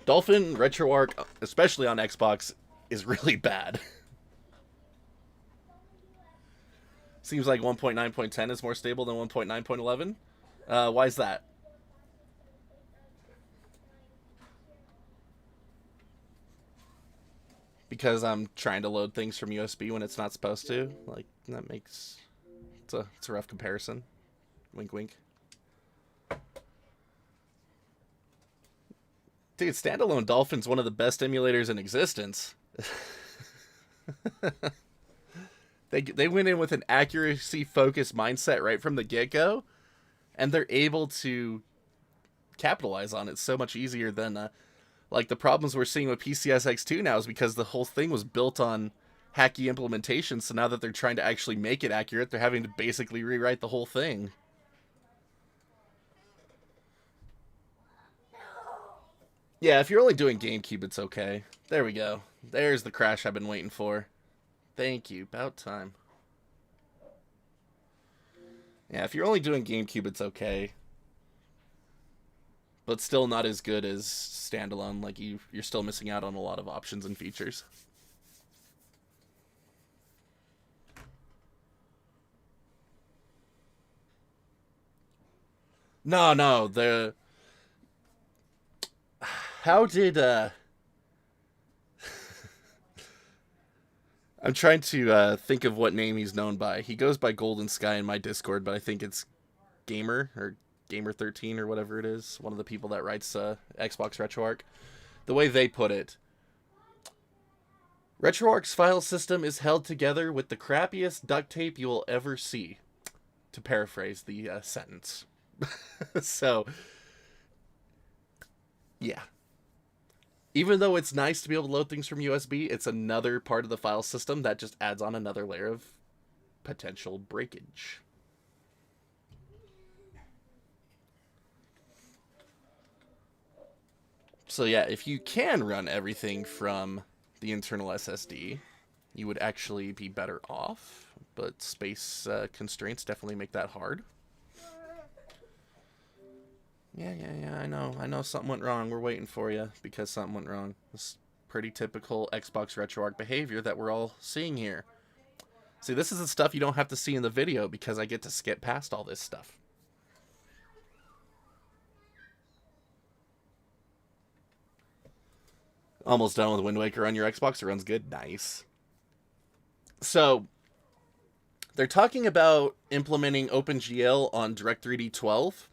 Dolphin, RetroArch, especially on Xbox, is really bad. Seems like 1.9.10 is more stable than 1.9.11. Why is that? Because I'm trying to load things from USB when it's not supposed to. Like, that makes... It's a rough comparison. Wink, wink. Dude, standalone Dolphin's one of the best emulators in existence. They went in with an accuracy-focused mindset right from the get-go, and they're able to capitalize on it so much easier than... like, the problems we're seeing with PCSX2 now is because the whole thing was built on hacky implementation, so now that they're trying to actually make it accurate, they're having to basically rewrite the whole thing. Yeah, if you're only doing GameCube, it's okay. There we go. There's the crash I've been waiting for. Thank you. About time. Yeah, if you're only doing GameCube, it's okay. But still not as good as standalone. Like, you're still missing out on a lot of options and features. No, the... How did, I'm trying to think of what name he's known by. He goes by Golden Sky in my Discord, but I think it's Gamer, or Gamer13 or whatever it is. One of the people that writes Xbox RetroArch. The way they put it, RetroArch's file system is held together with the crappiest duct tape you will ever see. to paraphrase the sentence. So, yeah. Even though it's nice to be able to load things from USB, it's another part of the file system that just adds on another layer of potential breakage. So yeah, if you can run everything from the internal SSD, you would actually be better off, but space constraints definitely make that hard. Yeah, I know something went wrong. We're waiting for you because something went wrong. This pretty typical Xbox Retroarch behavior that we're all seeing here. See, this is the stuff you don't have to see in the video because I get to skip past all this stuff. Almost done with Wind Waker on your Xbox. It runs good. Nice. So, they're talking about implementing OpenGL on DirectX 12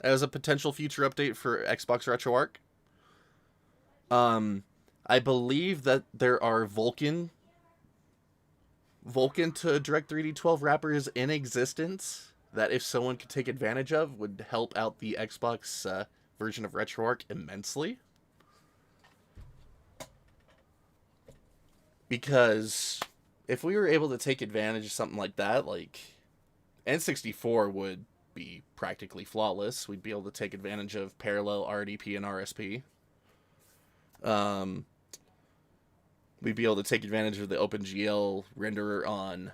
as a potential future update for Xbox RetroArch. I believe that there are Vulkan to DirectX 12 wrappers in existence that if someone could take advantage of would help out the Xbox version of RetroArch immensely. Because if we were able to take advantage of something like that, like N64 would be practically flawless. We'd be able to take advantage of parallel RDP and RSP. We'd be able to take advantage of the OpenGL renderer on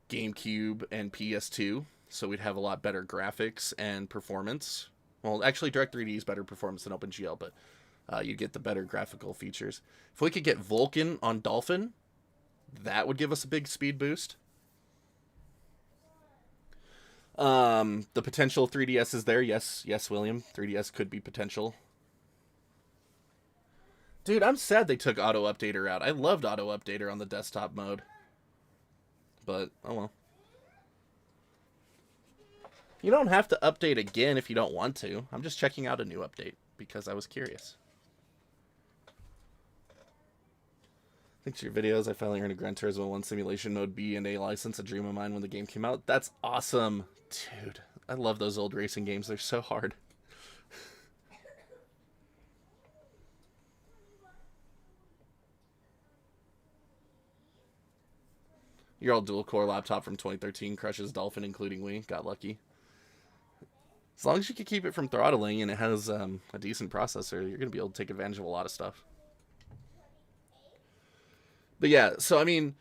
GameCube and PS2, so we'd have a lot better graphics and performance. Well, actually, DirectX is better performance than OpenGL, but you get the better graphical features. If we could get Vulkan on Dolphin, that would give us a big speed boost. The potential 3DS is there. Yes, William. 3DS could be potential. Dude, I'm sad they took Auto Updater out. I loved Auto Updater on the desktop mode. But, oh well. You don't have to update again if you don't want to. I'm just checking out a new update because I was curious. Thanks to your videos, I finally earned a Gran Turismo 1 Simulation Mode B and A license, a dream of mine when the game came out. That's awesome. Dude, I love those old racing games. They're so hard. Your old dual-core laptop from 2013 crushes Dolphin, including Wii. Got lucky. As long as you can keep it from throttling and it has a decent processor, you're going to be able to take advantage of a lot of stuff. But yeah, so I mean,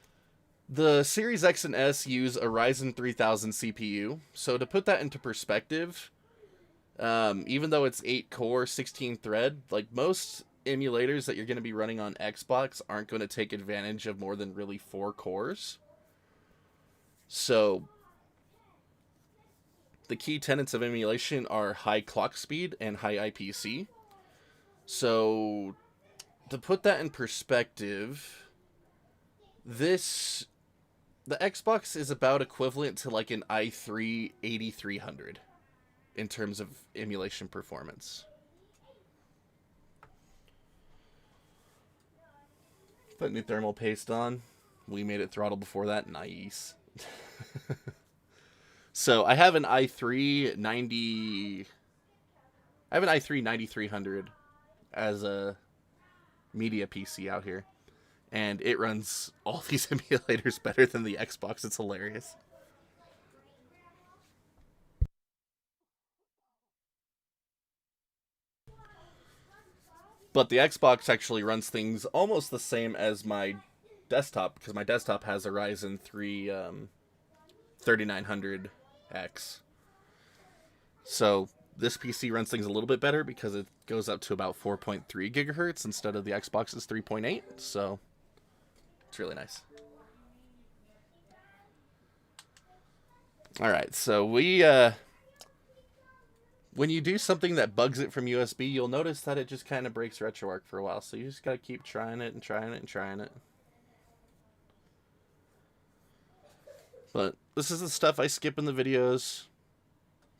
the Series X and S use a Ryzen 3000 CPU. So to put that into perspective, even though it's 8-core, 16-thread, like most emulators that you're going to be running on Xbox aren't going to take advantage of more than really 4 cores. So the key tenets of emulation are high clock speed and high IPC. So to put that in perspective, the Xbox is about equivalent to like an i3 8300 in terms of emulation performance. Put new thermal paste on. We made it throttle before that. Nice. So I have an i3 9300 as a media PC out here. And it runs all these emulators better than the Xbox. It's hilarious. But the Xbox actually runs things almost the same as my desktop, because my desktop has a Ryzen 3 3900X. So this PC runs things a little bit better because it goes up to about 4.3 gigahertz instead of the Xbox's 3.8. So it's really nice. All right, so when you do something that bugs it from USB, you'll notice that it just kind of breaks RetroArch for a while. So you just got to keep trying it and trying it and trying it. But this is the stuff I skip in the videos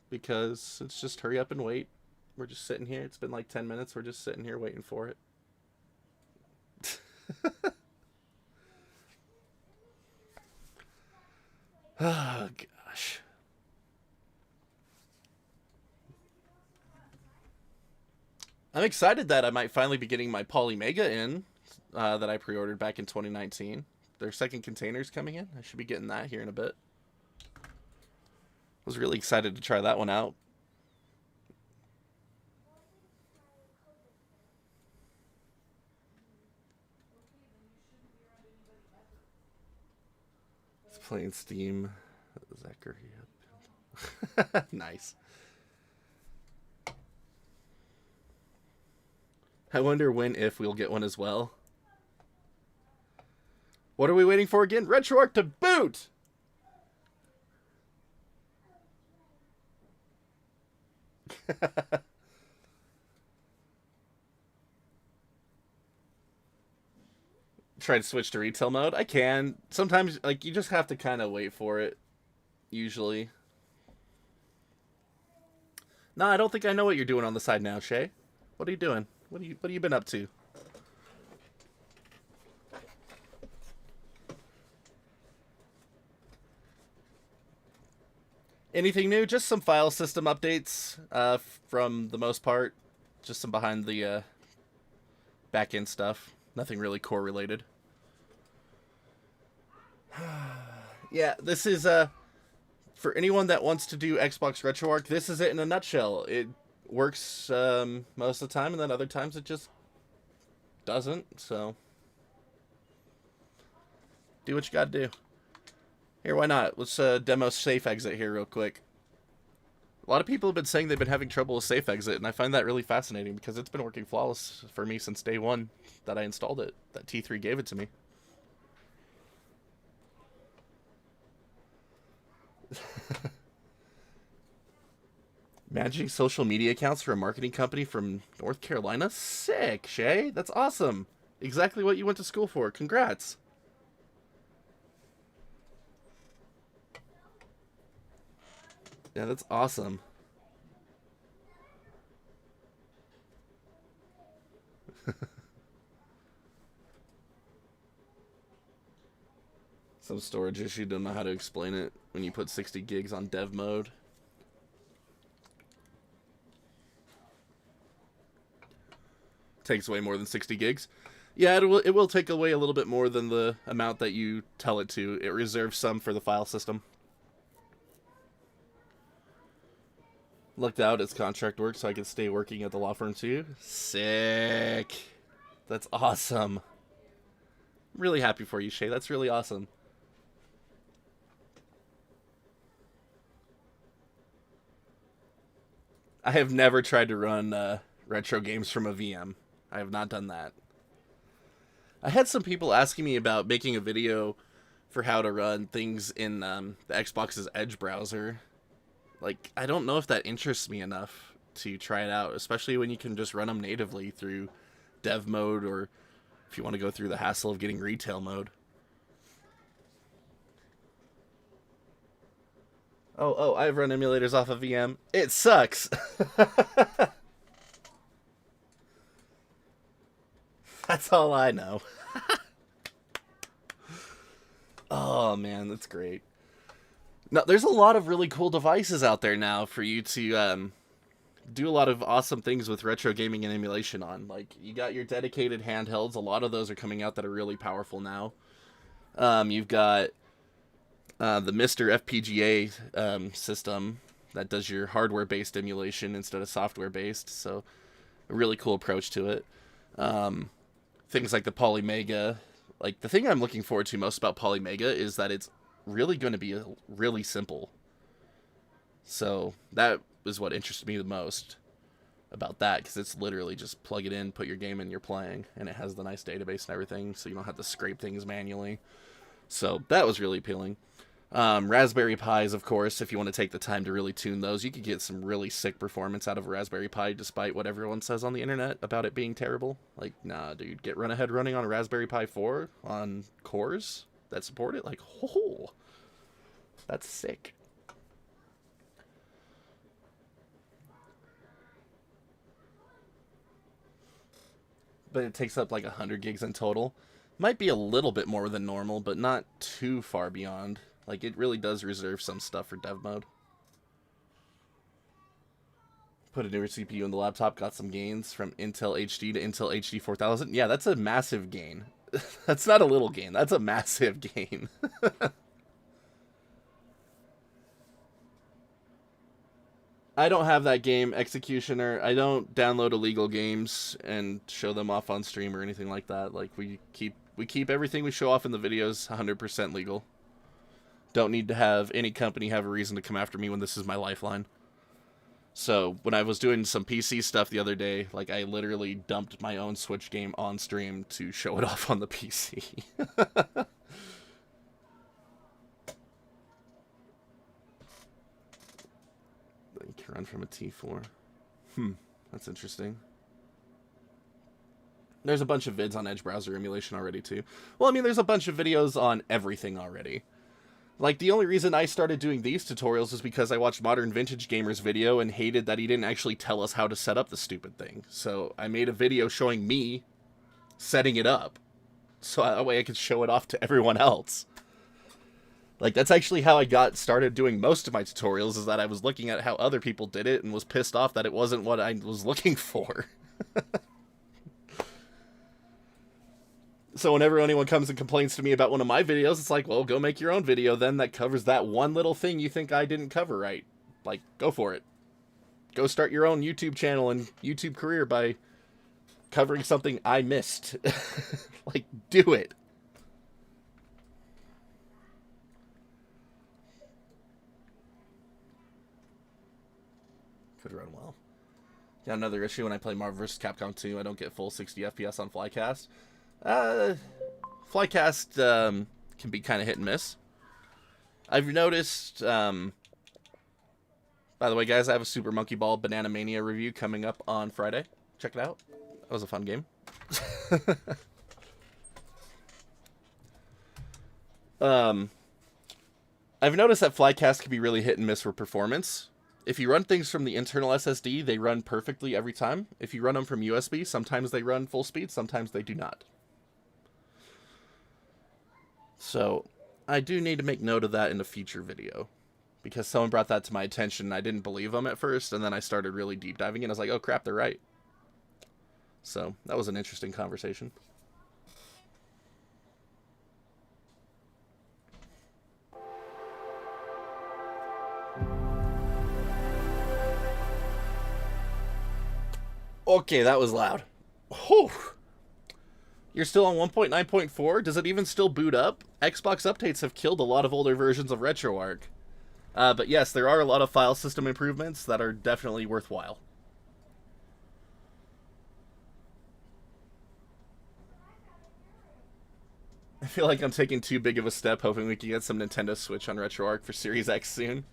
because it's just hurry up and wait. We're just sitting here. It's been like 10 minutes. We're just sitting here waiting for it. Oh, gosh. I'm excited that I might finally be getting my Polymega in that I pre-ordered back in 2019. Their second container's coming in. I should be getting that here in a bit. Was really excited to try that one out. It's playing Steam. Zachary. Nice. I wonder when, if we'll get one as well. What are we waiting for again? Retroarch to boot! Try to switch to retail mode? I can. Sometimes, like, you just have to kind of wait for it. Usually. No, I don't think I know what you're doing on the side now, Shay. What are you doing? What have you been up to? Anything new? Just some file system updates from the most part. Just some behind the back-end stuff. Nothing really core related. Yeah, this is for anyone that wants to do Xbox RetroArch, this is it in a nutshell. It works most of the time, and then other times it just doesn't, so do what you gotta do. Here, why not? Let's demo safe exit here real quick. A lot of people have been saying they've been having trouble with safe exit, and I find that really fascinating because it's been working flawless for me since day one that I installed it. That T3 gave it to me. Managing social media accounts for a marketing company from North Carolina? Sick, Shay. That's awesome. Exactly what you went to school for. Congrats. Yeah, that's awesome. Some storage issue, don't know how to explain it when you put 60 gigs on dev mode. Takes away more than 60 gigs. Yeah, it will take away a little bit more than the amount that you tell it to. It reserves some for the file system. Looked out its contract work so I could stay working at the law firm too. Sick. That's awesome. I'm really happy for you, Shay. That's really awesome. I have never tried to run retro games from a VM. I have not done that. I had some people asking me about making a video for how to run things in the Xbox's Edge browser. Like, I don't know if that interests me enough to try it out, especially when you can just run them natively through dev mode, or if you want to go through the hassle of getting retail mode. Oh, I've run emulators off of VM. It sucks. That's all I know. Oh, man, that's great. No, there's a lot of really cool devices out there now for you to do a lot of awesome things with retro gaming and emulation on. Like, you got your dedicated handhelds. A lot of those are coming out that are really powerful now. You've got the Mr. FPGA system that does your hardware-based emulation instead of software-based. So, a really cool approach to it. Things like the Polymega. Like, the thing I'm looking forward to most about Polymega is that it's really going to be really simple. So that is what interests me the most about that, because it's literally just plug it in, put your game in, you're playing, and it has the nice database and everything, so you don't have to scrape things manually. So that was really appealing. Raspberry Pis, of course, if you want to take the time to really tune those, you could get some really sick performance out of a Raspberry Pi, despite what everyone says on the internet about it being terrible. Like, nah, dude, get Run Ahead running on a Raspberry Pi 4 on cores that support it. Like, oh, that's sick. But it takes up like 100 gigs in total. Might be a little bit more than normal, but not too far beyond. Like, it really does reserve some stuff for dev mode. Put a newer CPU in the laptop, got some gains from Intel HD to Intel HD 4000. Yeah, that's a massive gain. That's not a little gain. That's a massive gain. I don't have that game, Executioner. I don't download illegal games and show them off on stream or anything like that. Like, we keep everything we show off in the videos 100% legal. Don't need to have any company have a reason to come after me when this is my lifeline. So, when I was doing some PC stuff the other day, like, I literally dumped my own Switch game on stream to show it off on the PC. You can run from a T4. That's interesting. There's a bunch of vids on Edge browser emulation already, too. Well, I mean, there's a bunch of videos on everything already. Like, the only reason I started doing these tutorials is because I watched Modern Vintage Gamer's video and hated that he didn't actually tell us how to set up the stupid thing. So I made a video showing me setting it up, so that way I could show it off to everyone else. Like, that's actually how I got started doing most of my tutorials, is that I was looking at how other people did it and was pissed off that it wasn't what I was looking for. So whenever anyone comes and complains to me about one of my videos, it's like, well, go make your own video then that covers that one little thing you think I didn't cover right. Like, go for it. Go start your own YouTube channel and YouTube career by covering something I missed. Like, do it. Could run well. Got another issue when I play Marvel vs. Capcom 2. I don't get full 60 FPS on Flycast. Flycast can be kind of hit and miss. I've noticed, by the way, guys, I have a Super Monkey Ball Banana Mania review coming up on Friday. Check it out. That was a fun game. I've noticed that Flycast can be really hit and miss for performance. If you run things from the internal SSD, they run perfectly every time. If you run them from USB, sometimes they run full speed, sometimes they do not. So, I do need to make note of that in a future video. Because someone brought that to my attention, and I didn't believe them at first, and then I started really deep diving, and I was like, oh crap, they're right. So, that was an interesting conversation. Okay, that was loud. Whew. You're still on 1.9.4? Does it even still boot up? Xbox updates have killed a lot of older versions of RetroArch. But yes, there are a lot of file system improvements that are definitely worthwhile. I feel like I'm taking too big of a step, hoping we can get some Nintendo Switch on RetroArch for Series X soon.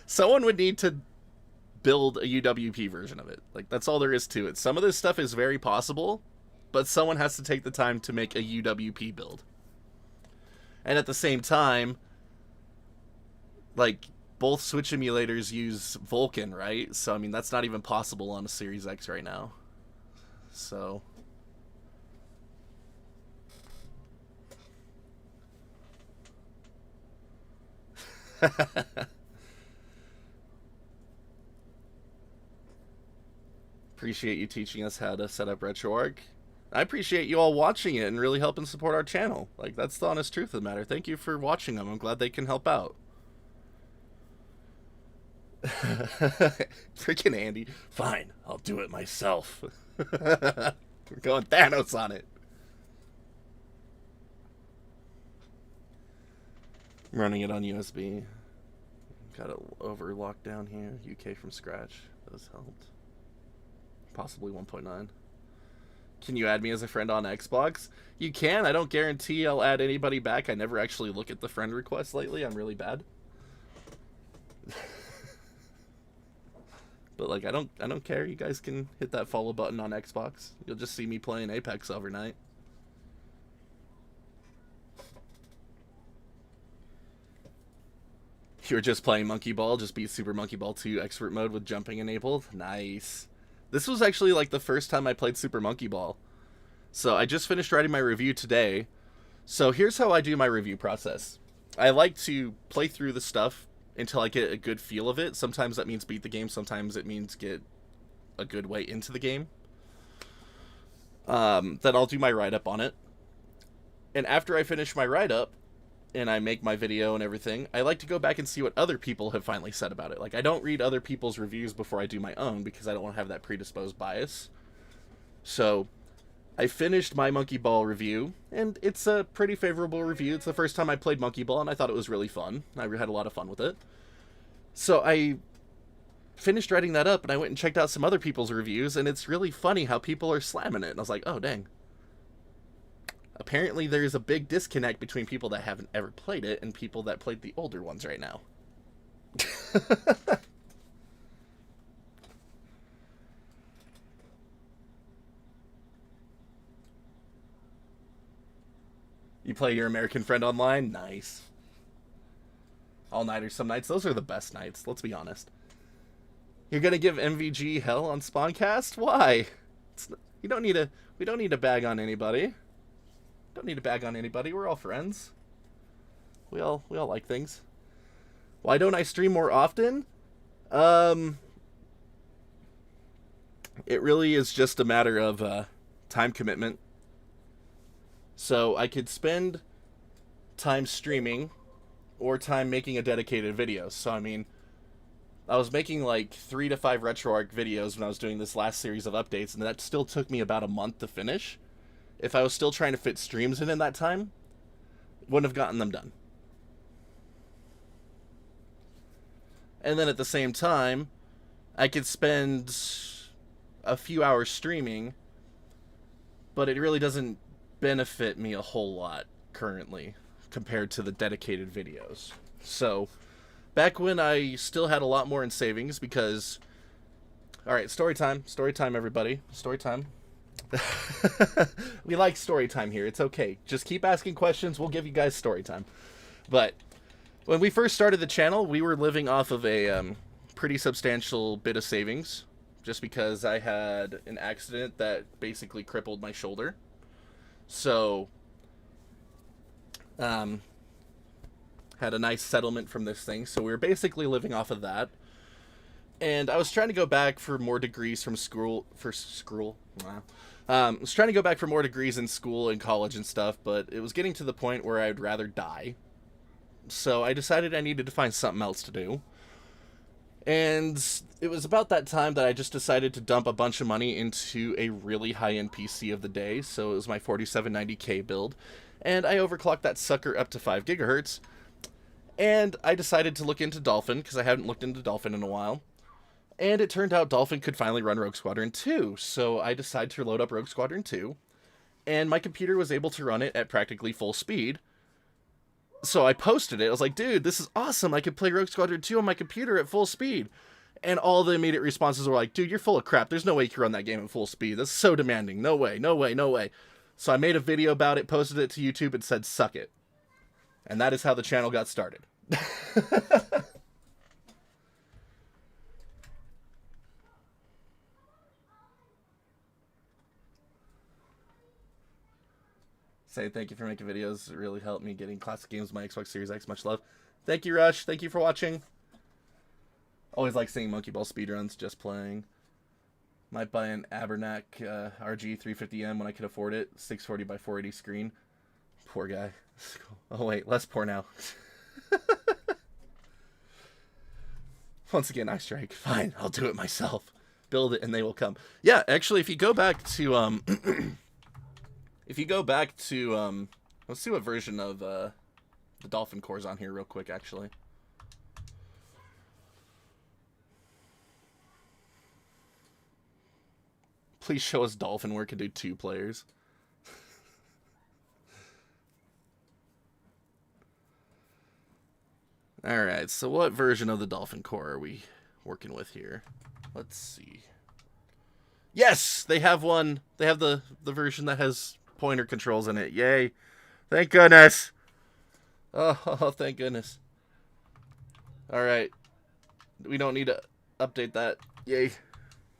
Someone would need to build a UWP version of it. Like, that's all there is to it. Some of this stuff is very possible, but someone has to take the time to make a UWP build. And at the same time, like, both Switch emulators use Vulkan, right? So, I mean, that's not even possible on a Series X right now. So... Appreciate you teaching us how to set up RetroArch. I appreciate you all watching it and really helping support our channel. Like, that's the honest truth of the matter. Thank you for watching them. I'm glad they can help out. Freaking Andy. Fine, I'll do it myself. We're going Thanos on it. I'm running it on USB. Got it over lockdown here. UK from scratch. Those helped. Possibly 1.9. Can you add me as a friend on Xbox? You can. I don't guarantee I'll add anybody back. I never actually look at the friend requests lately. I'm really bad. But like, I don't care. You guys can hit that follow button on Xbox. You'll just see me playing Apex overnight. You're just playing Monkey Ball. Just beat Super Monkey Ball 2 Expert Mode with jumping enabled. Nice. This was actually like the first time I played Super Monkey Ball. So I just finished writing my review today. So here's how I do my review process. I like to play through the stuff until I get a good feel of it. Sometimes that means beat the game. Sometimes it means get a good way into the game. Then I'll do my write-up on it. And after I finish my write-up, and I make my video and everything, I like to go back and see what other people have finally said about it. Like, I don't read other people's reviews before I do my own, because I don't want to have that predisposed bias. So, I finished my Monkey Ball review, and it's a pretty favorable review. It's the first time I played Monkey Ball, and I thought it was really fun. I had a lot of fun with it. So, I finished writing that up, and I went and checked out some other people's reviews, and it's really funny how people are slamming it. And I was like, oh, dang. Apparently, there's a big disconnect between people that haven't ever played it and people that played the older ones right now. You play your American friend online? Nice. All-nighters some nights. Those are the best nights, let's be honest. You're gonna give MVG hell on Spawncast? Why? We don't need to bag on anybody. Don't need to bag on anybody. We're all friends. We all like things. Why don't I stream more often? It really is just a matter of time commitment. So I could spend time streaming or time making a dedicated video. So I mean, I was making like 3 to 5 Retroarch videos when I was doing this last series of updates, and that still took me about a month to finish. If I was still trying to fit streams in that time, wouldn't have gotten them done. And then at the same time, I could spend a few hours streaming, but it really doesn't benefit me a whole lot currently compared to the dedicated videos. So, back when I still had a lot more in savings because... Alright, story time. Story time, everybody. Story time. We like story time here. It's okay. Just keep asking questions. We'll give you guys story time. But when we first started the channel, we were living off of a pretty substantial bit of savings, just because I had an accident that basically crippled my shoulder. So, had a nice settlement from this thing. So we were basically living off of that. And I was trying to go back for more degrees from school. Wow. I was trying to go back for more degrees in school and college and stuff, but it was getting to the point where I'd rather die. So I decided I needed to find something else to do. And it was about that time that I just decided to dump a bunch of money into a really high-end PC of the day. So it was my 4790K build. And I overclocked that sucker up to 5 gigahertz. And I decided to look into Dolphin, because I hadn't looked into Dolphin in a while. And it turned out Dolphin could finally run Rogue Squadron 2, so I decided to load up Rogue Squadron 2, and my computer was able to run it at practically full speed. So I posted it. I was like, dude, this is awesome. I could play Rogue Squadron 2 on my computer at full speed. And all the immediate responses were like, dude, you're full of crap. There's no way you can run that game at full speed. That's so demanding. No way, no way, no way. So I made a video about it, posted it to YouTube, and said, suck it. And that is how the channel got started. Say thank you for making videos. It really helped me getting classic games with my Xbox Series X. Much love. Thank you, Rush. Thank you for watching. Always like seeing Monkey Ball speedruns, just playing. Might buy an Abernac RG 350M when I could afford it. 640 by 480 screen. Poor guy. Oh wait, less poor now. Once again, I strike. Fine, I'll do it myself. Build it and they will come. Yeah, actually, if you go back to let's see what version of the Dolphin Core is on here real quick, actually. Please show us Dolphin where it can do 2 players. Alright, so what version of the Dolphin Core are we working with here? Let's see. Yes! They have one. They have the version that has pointer controls in it. Yay. Thank goodness. Oh, thank goodness. Alright. We don't need to update that. Yay.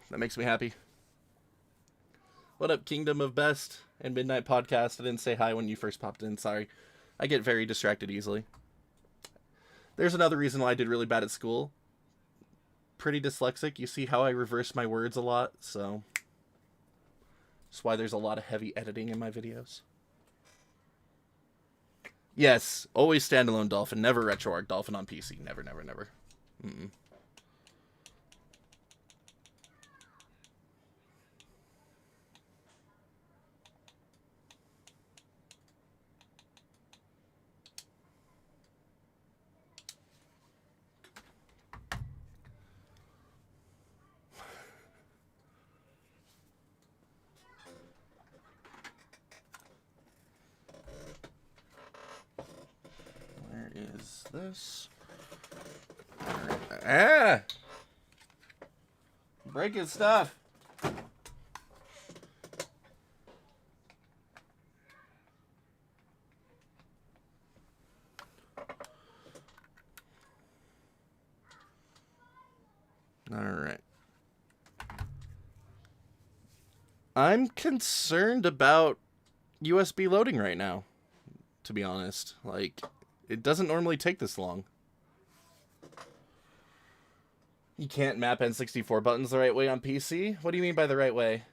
That makes me happy. What up, Kingdom of Best and Midnight Podcast? I didn't say hi when you first popped in. Sorry. I get very distracted easily. There's another reason why I did really bad at school. Pretty dyslexic. You see how I reverse my words a lot, so that's why there's a lot of heavy editing in my videos. Yes, always standalone Dolphin, never Retroarch Dolphin on PC. Never, never, never. Mm-mm. Is this? Ah! Breaking stuff. All right. I'm concerned about USB loading right now, to be honest. Like, it doesn't normally take this long. You can't map N64 buttons the right way on PC? What do you mean by the right way?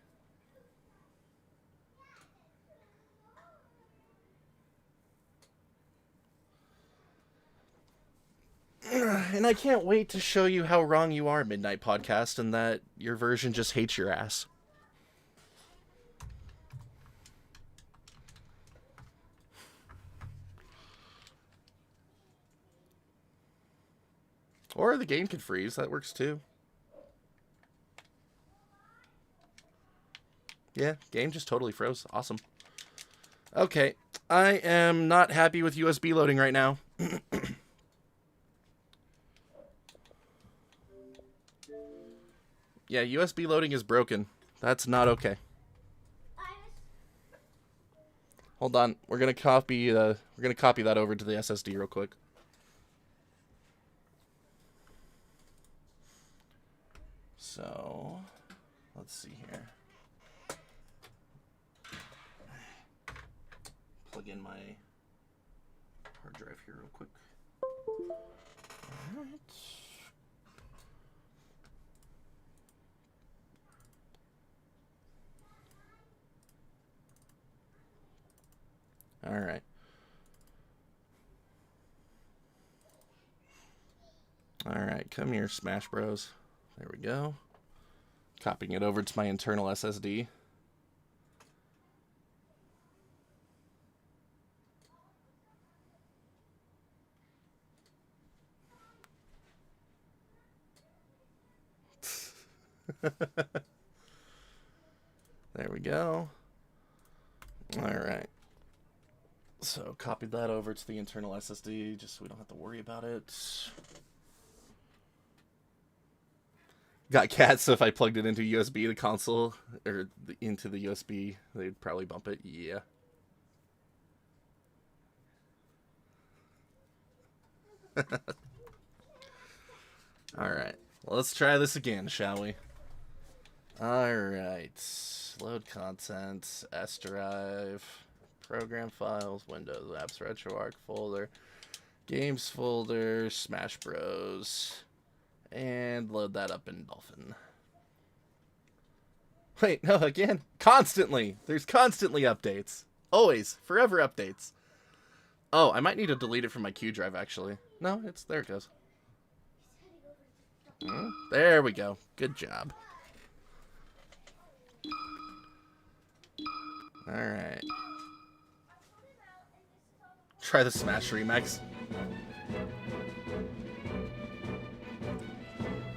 And I can't wait to show you how wrong you are, Midnight Podcast, and that your version just hates your ass. Or the game could freeze. That works too. Yeah, game just totally froze. Awesome. Okay. I am not happy with USB loading right now. Yeah, USB loading is broken. That's not okay. Hold on. We're gonna copy that over to the SSD real quick. So, let's see here. Plug in my hard drive here real quick. Alright. Alright. Alright, come here, Smash Bros. There we go. Copying it over to my internal SSD. There we go. Alright. So, copied that over to the internal SSD, just so we don't have to worry about it. Got cats, so if I plugged it into USB, the console, or into the USB, they'd probably bump it. Yeah. Alright. Well, let's try this again, shall we? Alright. Load content, S drive, program files, Windows apps, RetroArch folder, games folder, Smash Bros. And load that up in Dolphin. Wait, no, again. Constantly. There's constantly updates. Always. Forever updates. Oh, I might need to delete it from my Q drive, actually. No, there it goes. There we go. Good job. Alright. Try the Smash Remix.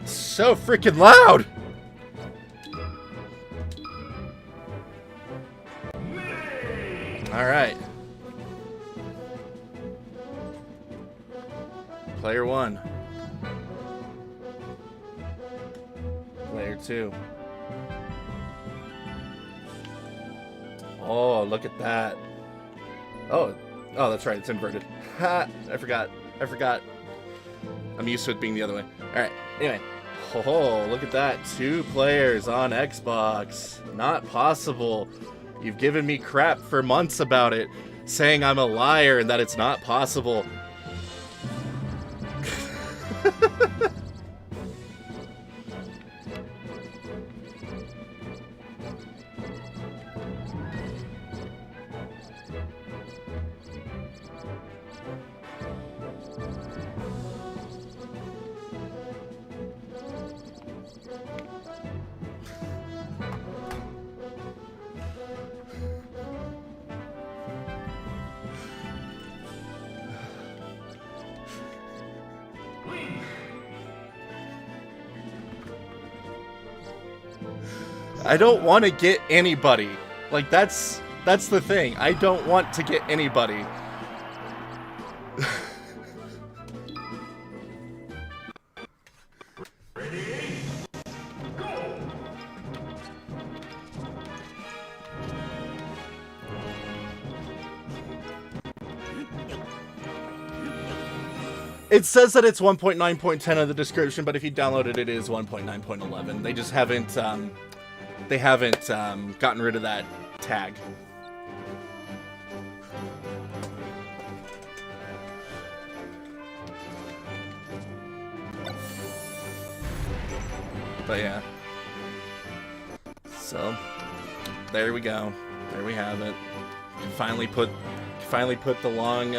So freaking loud! Alright. Player 1. Player 2. Oh, look at that. Oh, that's right, it's inverted. Ha! I forgot. I'm used to it being the other way. Alright, anyway. Oh, look at that. 2 players on Xbox. Not possible. You've given me crap for months about it, saying I'm a liar and that it's not possible. I don't want to get anybody. Like, that's the thing. I don't want to get anybody. It says that it's 1.9.10 of the description, but if you download it, it is 1.9.11. They just haven't, gotten rid of that tag. But yeah. So, there we go. There we have it. You finally put the long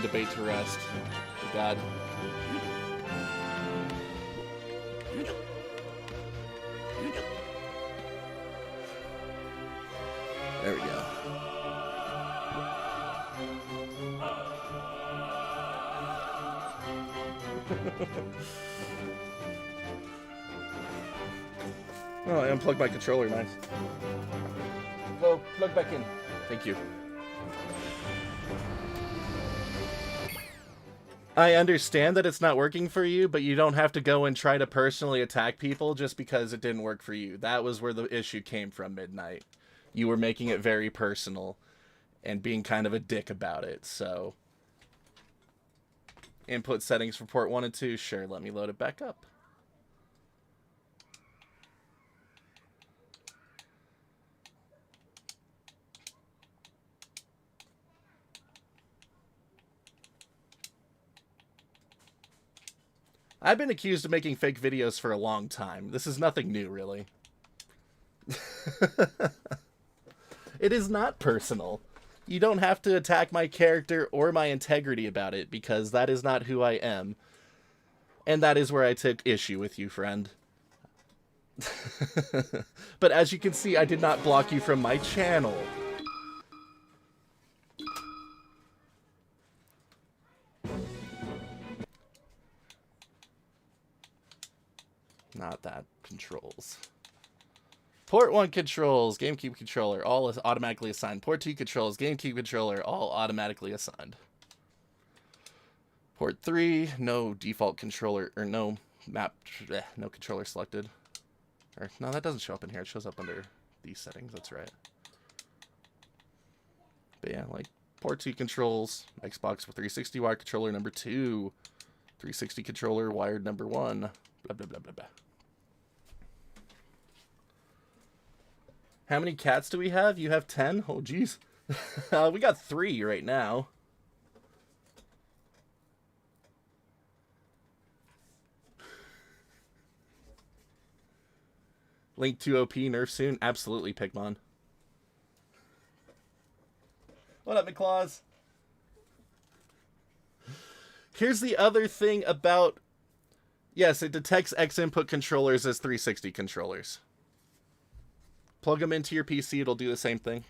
debate to rest. Thank God. There we go. Oh, I unplugged my controller, nice. Go, plug back in. Thank you. I understand that it's not working for you, but you don't have to go and try to personally attack people just because it didn't work for you. That was where the issue came from, Midnight. You were making it very personal and being kind of a dick about it, so... Input settings for port 1 and 2, sure, let me load it back up. I've been accused of making fake videos for a long time. This is nothing new, really. It is not personal. You don't have to attack my character or my integrity about it, because that is not who I am. And that is where I took issue with you, friend. But as you can see, I did not block you from my channel. Not that. Controls. Port 1 controls, GameCube controller, all is automatically assigned. Port 2 controls, GameCube controller, all automatically assigned. Port 3, no default controller, or no map, no controller selected. Or, no, that doesn't show up in here. It shows up under these settings, that's right. But yeah, like, Port 2 controls, Xbox with 360 wired controller number 2, 360 controller wired number 1, blah, blah, blah, blah, blah. How many cats do we have? You have 10? Oh, jeez. We got 3 right now. Link to OP nerf soon? Absolutely, Pigmon. What up, McClaws? Here's the other thing about... Yes, it detects X input controllers as 360 controllers. Plug them into your PC, it'll do the same thing.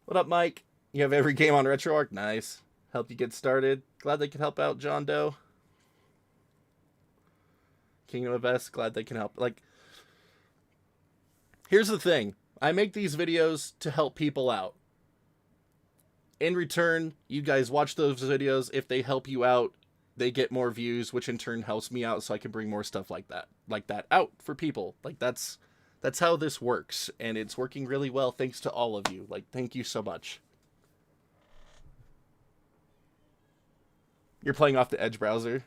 What up, Mike? You have every game on Retroarch? Nice. Help you get started. Glad they can help out, John Doe. Kingdom of S, glad they can help. Like, here's the thing. I make these videos to help people out. In return, you guys watch those videos. If they help you out, they get more views, which in turn helps me out so I can bring more stuff like that out for people. Like, that's how this works, and it's working really well thanks to all of you. Like, thank you so much. You're playing off the Edge browser?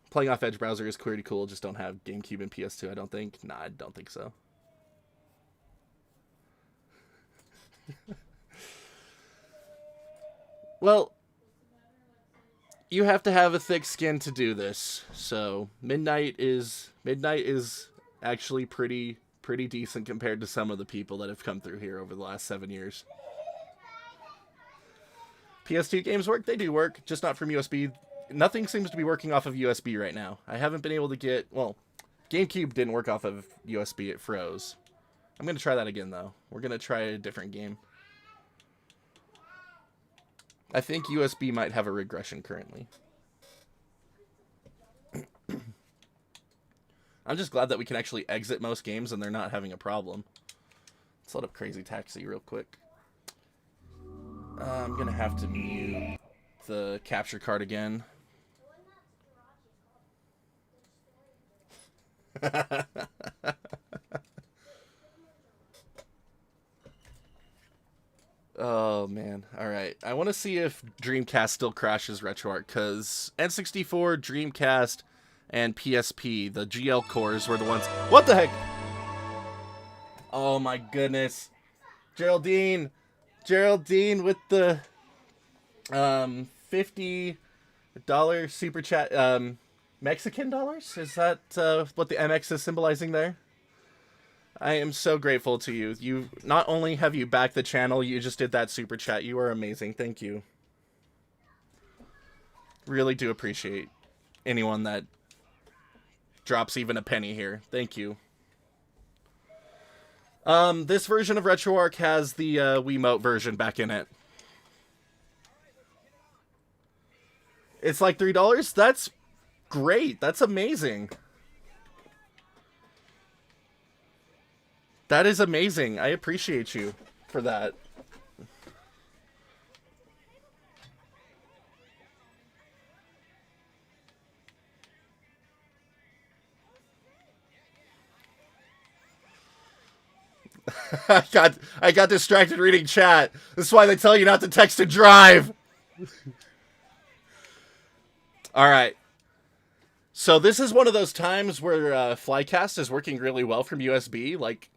Playing off Edge browser is pretty cool, just don't have GameCube and PS2, I don't think. Nah, I don't think so. Well, you have to have a thick skin to do this. So Midnight is actually pretty decent compared to some of the people that have come through here over the last 7 years. PS2 games work? They do work, just not from USB. Nothing seems to be working off of USB right now. I haven't been able to get... Well, GameCube didn't work off of USB. It froze. I'm going to try that again, though. We're going to try a different game. I think USB might have a regression currently. I'm just glad that we can actually exit most games and they're not having a problem. Let's load up Crazy Taxi real quick. I'm gonna have to mute the capture card again. Oh man, alright. I want to see if Dreamcast still crashes RetroArch, because N64, Dreamcast, and PSP, the GL cores were the ones... What the heck? Oh my goodness. Geraldine with the $50 super chat. Mexican dollars? Is that what the MX is symbolizing there? I am so grateful to you. You not only have you backed the channel, you just did that super chat. You are amazing. Thank you. Really do appreciate anyone that drops even a penny here. Thank you. This version of RetroArch has the Wiimote version back in it. It's like $3? That's great. That's amazing. That is amazing. I appreciate you for that. I got distracted reading chat. This is why they tell you not to text and drive. All right. So this is one of those times where Flycast is working really well from USB. Like,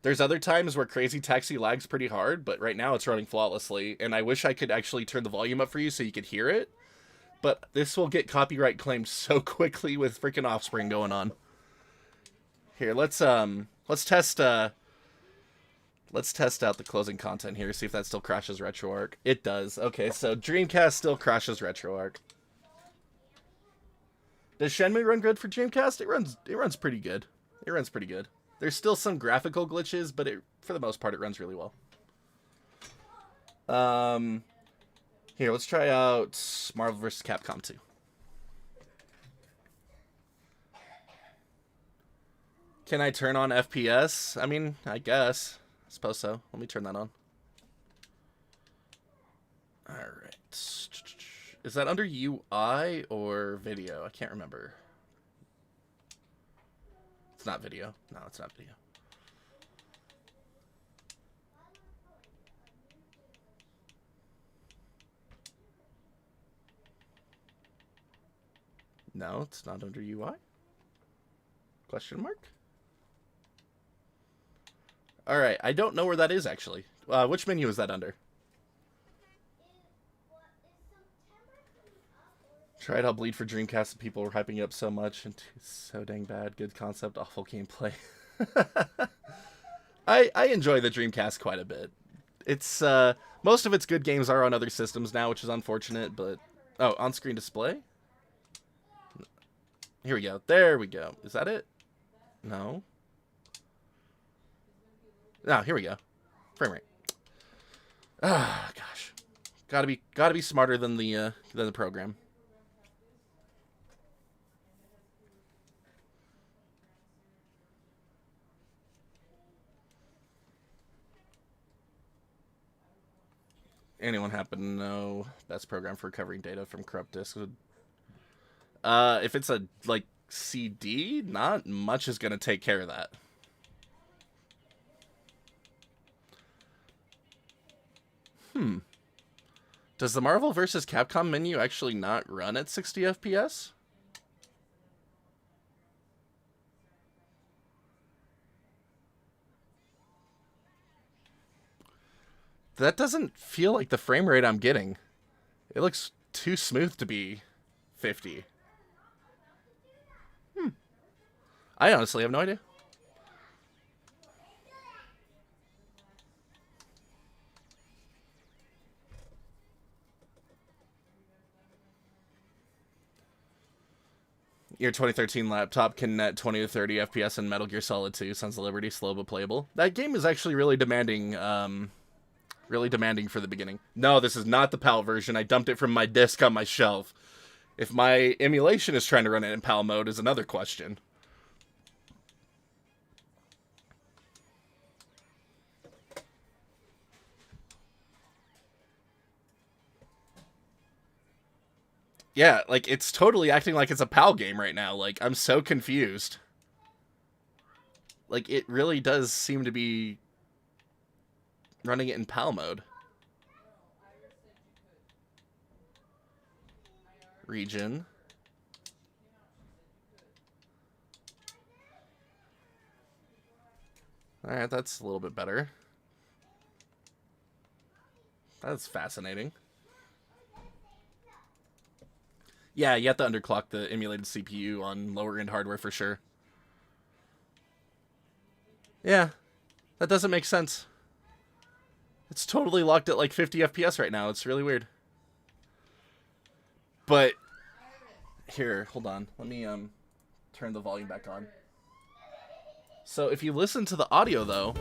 there's other times where Crazy Taxi lags pretty hard, but right now it's running flawlessly. And I wish I could actually turn the volume up for you so you could hear it. But this will get copyright claimed so quickly with freaking Offspring going on. Here, let's test out the closing content here, see if that still crashes RetroArch. It does. Okay, so Dreamcast still crashes RetroArch. Does Shenmue run good for Dreamcast? It runs pretty good. It runs pretty good. There's still some graphical glitches, but for the most part, it runs really well. Here, let's try out Marvel vs. Capcom 2. Can I turn on FPS? I mean, I guess. I suppose so. Let me turn that on. Alright. Is that under UI or video? I can't remember. It's not video. No, it's not video. No, it's not under UI? Question mark? Alright, I don't know where that is, actually. Which menu is that under? Tried I'll bleed for Dreamcast and people were hyping it up so much and it's so dang bad. Good concept, awful gameplay. I enjoy the Dreamcast quite a bit. It's most of its good games are on other systems now, which is unfortunate, but oh, on-screen display? Here we go. There we go. Is that it? No. Oh, here we go. Frame rate. Ah, gosh. Gotta be smarter than the program. Anyone happen to know best program for recovering data from corrupt disks? If it's a like CD, not much is gonna take care of that. Does the Marvel vs. Capcom menu actually not run at 60 FPS? That doesn't feel like the frame rate I'm getting. It looks too smooth to be 50. I honestly have no idea. Your 2013 laptop can net 20 to 30 FPS in MetalGearSolid 2. Sons of Liberty, slow but playable. That game is actually really demanding. Really demanding for the beginning. No, this is not the PAL version. I dumped it from my disc on my shelf. If my emulation is trying to run it in PAL mode is another question. Yeah, like, it's totally acting like it's a PAL game right now. Like, I'm so confused. Like, it really does seem to be running it in PAL mode. Region. Alright, that's a little bit better. That's fascinating. Yeah, you have to underclock the emulated CPU on lower-end hardware for sure. Yeah, that doesn't make sense. It's totally locked at like 50 FPS right now. It's really weird. But, here, hold on. Let me turn the volume back on. So if you listen to the audio, though,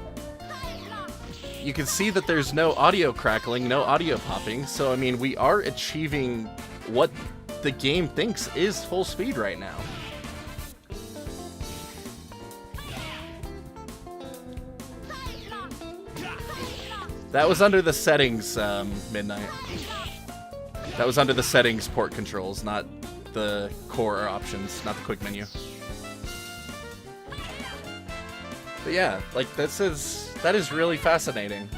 you can see that there's no audio crackling, no audio popping. So, I mean, we are achieving what the game thinks is full speed right now. That was under the settings, Midnight. That was under the settings port controls, not the core options, not the quick menu. But yeah, like, that is really fascinating.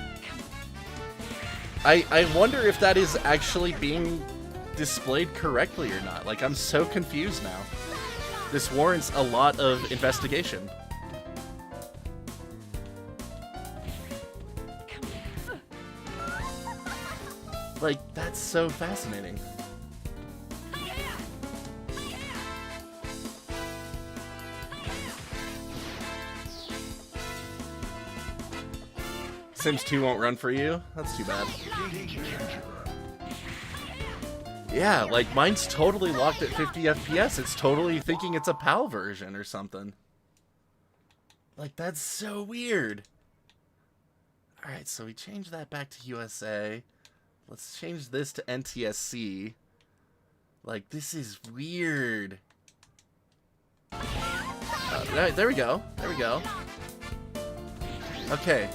I wonder if that is actually being displayed correctly or not. Like, I'm so confused now. This warrants a lot of investigation. Like, that's so fascinating. Sims 2 won't run for you? That's too bad. Yeah, like, mine's totally locked at 50 FPS. It's totally thinking it's a PAL version or something. Like, that's so weird. Alright, so we changed that back to USA. Let's change this to NTSC. Like, this is weird. There we go. There we go. Okay.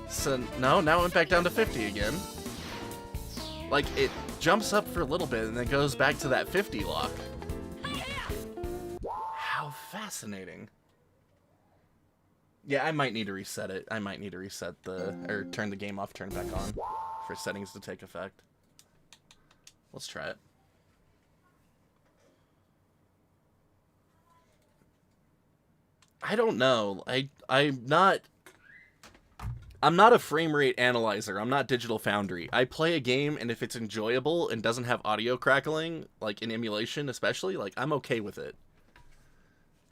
So, no, now it went back down to 50 again. Like, it jumps up for a little bit and then goes back to that 50 lock. How fascinating. Yeah, I might need to reset it. I might need to reset or turn the game off, turn it back on for settings to take effect. Let's try it. I don't know. I'm not a frame rate analyzer. I'm not Digital Foundry. I play a game, and if it's enjoyable and doesn't have audio crackling, like in emulation especially, like, I'm okay with it.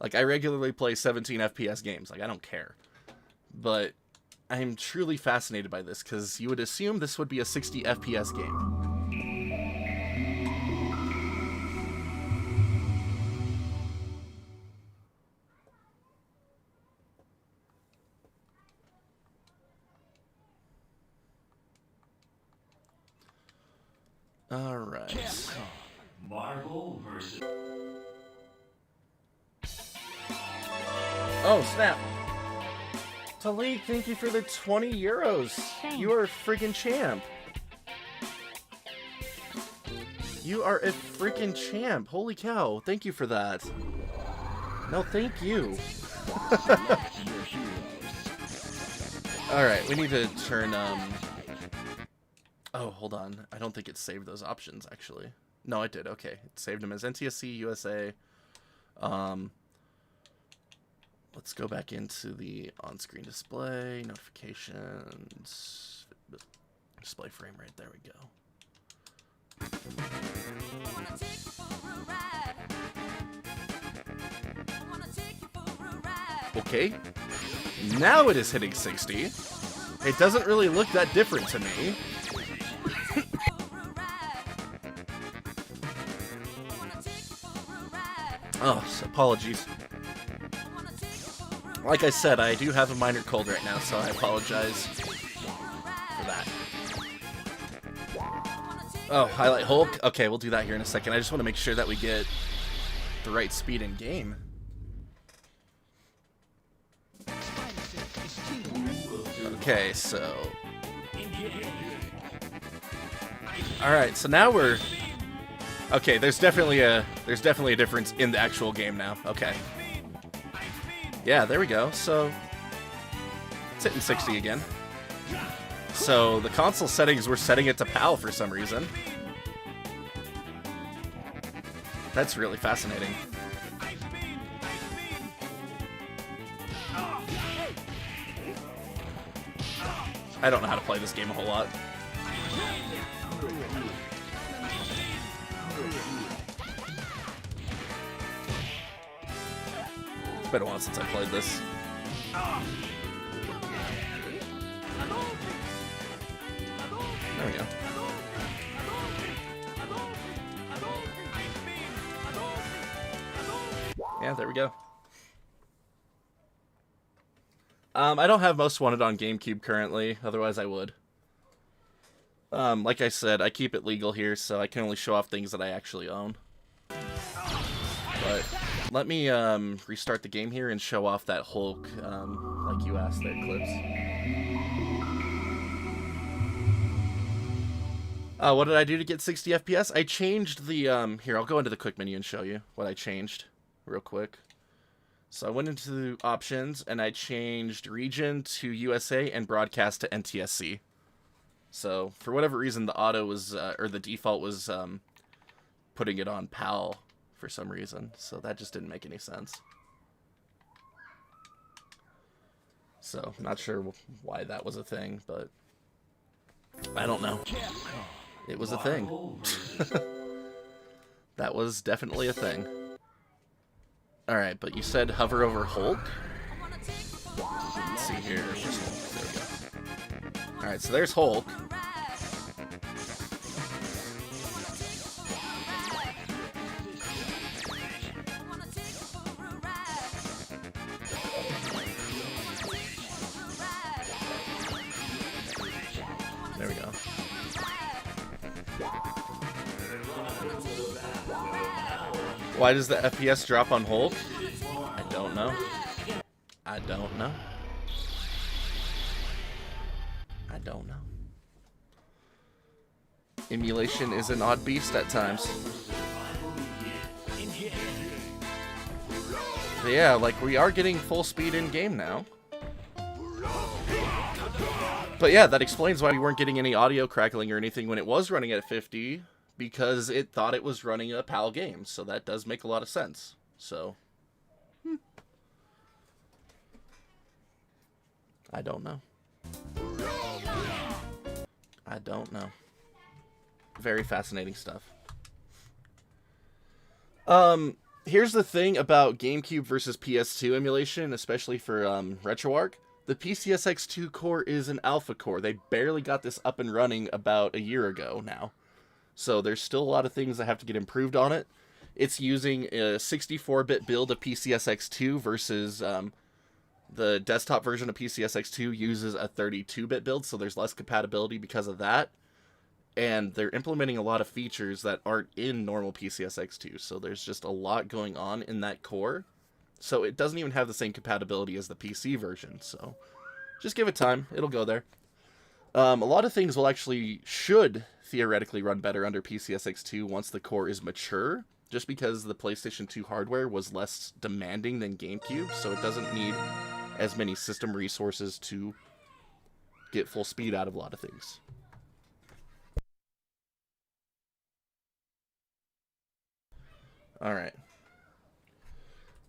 Like, I regularly play 17 FPS games. Like, I don't care. But I'm truly fascinated by this, because you would assume this would be a 60 FPS game. Alright. Marvel versus... Oh, snap. Talik, thank you for the 20 euros. Thanks. You are a freaking champ. You are a freaking champ. Holy cow. Thank you for that. No, thank you. Alright, we need to turn, Oh, hold on. I don't think it saved those options, actually. No, it did. Okay. It saved them as NTSC, USA. Let's go back into the on-screen display, notifications, display frame rate. There we go. Okay. Now it is hitting 60. It doesn't really look that different to me. Oh, apologies. Like I said, I do have a minor cold right now, so I apologize for that. Oh, highlight Hulk? Okay, we'll do that here in a second. I just want to make sure that we get the right speed in game. Okay, so... Alright, so now we're Okay, there's definitely a difference in the actual game now. Okay. Yeah, there we go. So it's hitting 60 again. So the console settings, we're setting it to PAL for some reason. That's really fascinating. I don't know how to play this game a whole lot. It's been a while since I played this. There we go. Yeah, there we go. I don't have Most Wanted on GameCube currently, otherwise I would. Like I said, I keep it legal here, so I can only show off things that I actually own. But let me restart the game here and show off that Hulk, like you asked there, Clips. What did I do to get 60 FPS? I changed the, here, I'll go into the quick menu and show you what I changed real quick. So I went into the options and I changed region to USA and broadcast to NTSC. So for whatever reason, the auto was, or the default was putting it on PAL for some reason. So that just didn't make any sense. So I'm not sure why that was a thing, but I don't know. It was a thing. That was definitely a thing. Alright, but you said hover over Hulk? Let's see here. Where's Hulk? There we go. Alright, so there's Hulk. There we go. Why does the FPS drop on Hulk? I don't know. I don't know. I don't know. Emulation is an odd beast at times. But yeah, like we are getting full speed in game now. But yeah, that explains why we weren't getting any audio crackling or anything when it was running at 50. Because it thought it was running a PAL game, so that does make a lot of sense. So, I don't know. I don't know. Very fascinating stuff. Here's the thing about GameCube versus PS2 emulation, especially for Retroarch. The PCSX2 core is an alpha core. They barely got this up and running about a year ago now. So there's still a lot of things that have to get improved on it. It's using a 64-bit build of PCSX2 versus the desktop version of PCSX2 uses a 32-bit build, so there's less compatibility because of that. And they're implementing a lot of features that aren't in normal PCSX2, so there's just a lot going on in that core. So it doesn't even have the same compatibility as the PC version, so just give it time. It'll go there. A lot of things should theoretically run better under PCSX2 once the core is mature, just because the PlayStation 2 hardware was less demanding than GameCube, so it doesn't need as many system resources to get full speed out of a lot of things. Alright.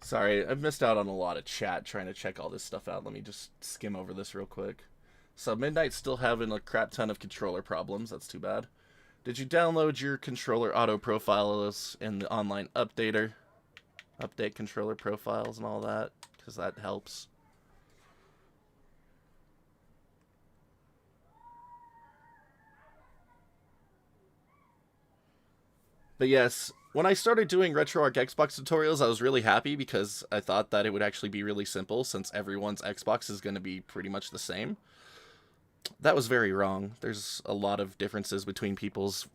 Sorry, I've missed out on a lot of chat trying to check all this stuff out. Let me just skim over this real quick. So Midnight's still having a crap ton of controller problems. That's too bad. Did you download your controller auto profiles in the online updater? Update controller profiles and all that, because that helps. But yes, when I started doing Retroarch Xbox tutorials, I was really happy because I thought that it would actually be really simple since everyone's Xbox is going to be pretty much the same. That was very wrong. There's a lot of differences between people's,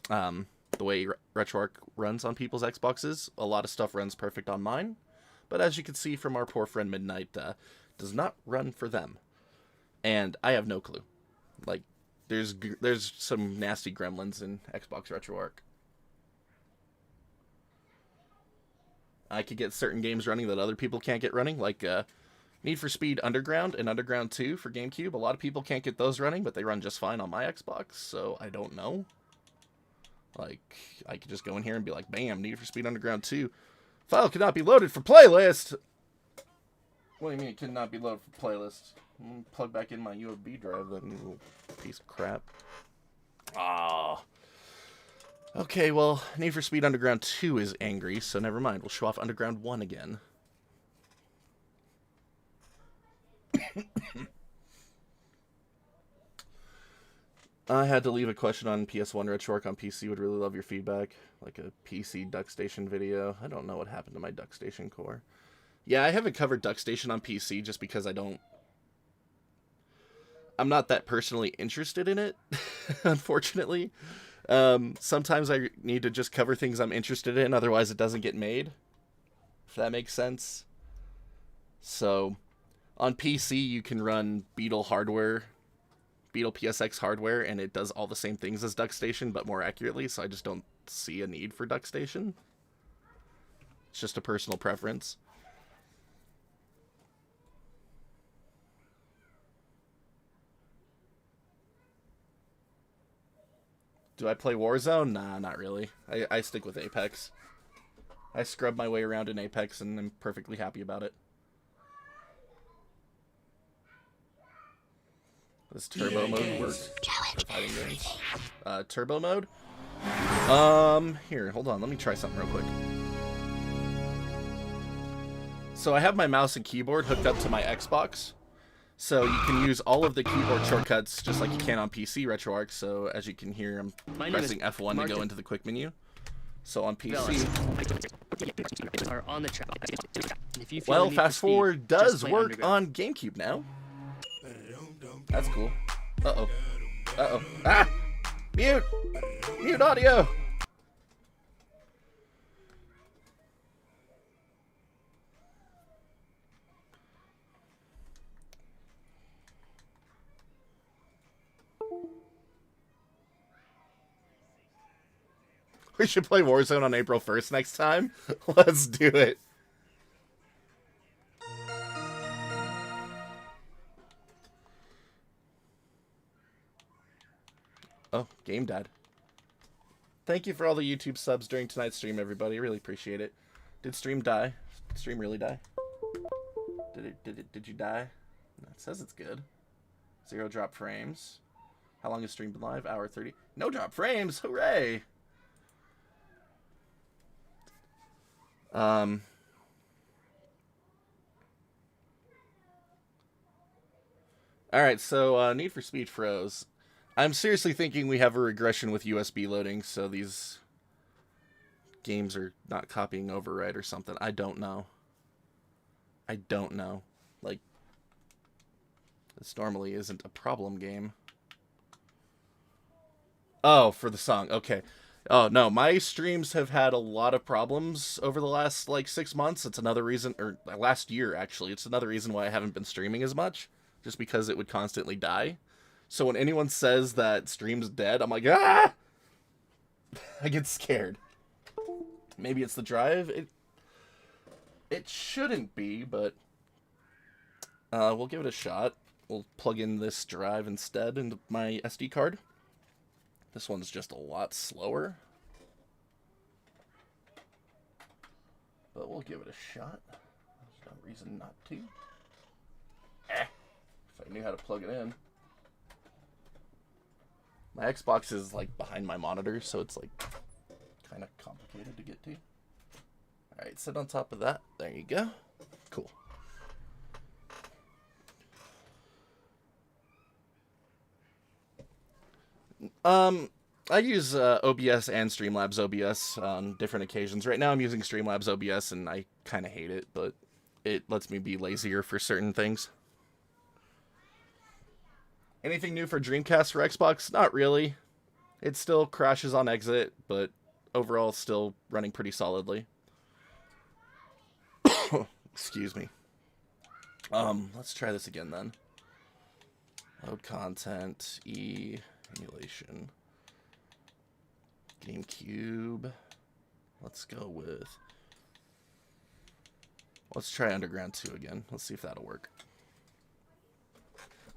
the way Retroarch runs on people's Xboxes. A lot of stuff runs perfect on mine, but as you can see from our poor friend Midnight, does not run for them. And I have no clue. Like, there's some nasty gremlins in Xbox Retroarch. I could get certain games running that other people can't get running, like Need for Speed Underground and Underground 2 for GameCube. A lot of people can't get those running, but they run just fine on my Xbox, so I don't know. Like, I could just go in here and be like, bam, Need for Speed Underground 2. File cannot be loaded for playlist! What do you mean it cannot be loaded for playlist? Plug back in my USB drive, then, you little piece of crap. Ah. Okay, well, Need for Speed Underground 2 is angry, so never mind. We'll show off Underground 1 again. I had to leave a question on PS1 Retroarch on PC. Would really love your feedback. Like a PC DuckStation video. I don't know what happened to my DuckStation core. Yeah, I haven't covered DuckStation on PC just because I'm not that personally interested in it, unfortunately. Sometimes I need to just cover things I'm interested in, otherwise it doesn't get made. If that makes sense. So, on PC you can run Beetle hardware, Beetle PSX hardware, and it does all the same things as DuckStation, but more accurately, so I just don't see a need for DuckStation. It's just a personal preference. Do I play Warzone? Nah, not really. I stick with Apex. I scrub my way around in Apex, and I'm perfectly happy about it. Does turbo mode work for fighting games? Turbo mode? Here, hold on. Let me try something real quick. So I have my mouse and keyboard hooked up to my Xbox. So you can use all of the keyboard shortcuts just like you can on PC Retroarch. So as you can hear, I'm pressing F1 to go into the quick menu. So on PC... Well, Fast Forward does work on GameCube now. That's cool. Uh-oh. Uh-oh. Ah! Mute! Mute audio! We should play Warzone on April 1st next time. Let's do it. Oh, game died. Thank you for all the YouTube subs during tonight's stream, everybody. Really appreciate it. Did stream die? Did stream really die? Did you die? It says it's good. 0 drop frames. How long has stream been live? Hour 30. No drop frames! Hooray! Alright, so Need for Speed froze. I'm seriously thinking we have a regression with USB loading, so these games are not copying override or something. I don't know. I don't know. Like, this normally isn't a problem game. Oh, for the song. Okay. Oh, no. My streams have had a lot of problems over the last, like, 6 months. It's another reason, or last year, actually. It's another reason why I haven't been streaming as much. Just because it would constantly die. So when anyone says that stream's dead, I'm like, ah! I get scared. Maybe it's the drive. It shouldn't be, but we'll give it a shot. We'll plug in this drive instead into my SD card. This one's just a lot slower. But we'll give it a shot. There's no reason not to. If I knew how to plug it in. My Xbox is like behind my monitor, so it's like kind of complicated to get to. Alright, sit on top of that. There you go. Cool. I use OBS and Streamlabs OBS on different occasions. Right now I'm using Streamlabs OBS and I kind of hate it, but it lets me be lazier for certain things. Anything new for Dreamcast for Xbox? Not really. It still crashes on exit, but overall still running pretty solidly. Excuse me. Let's try this again then. Load content, emulation. GameCube. Let's go with Let's try Underground 2 again. Let's see if that'll work.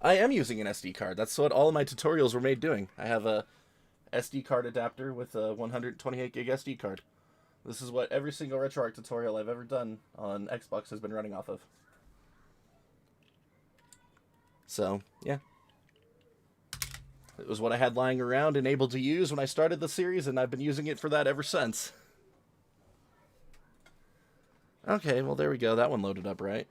I am using an SD card. That's what all of my tutorials were made doing. I have a SD card adapter with a 128 gig SD card. This is what every single Retroarch tutorial I've ever done on Xbox has been running off of. So, yeah. It was what I had lying around and able to use when I started the series, and I've been using it for that ever since. Okay, well, there we go. That one loaded up right.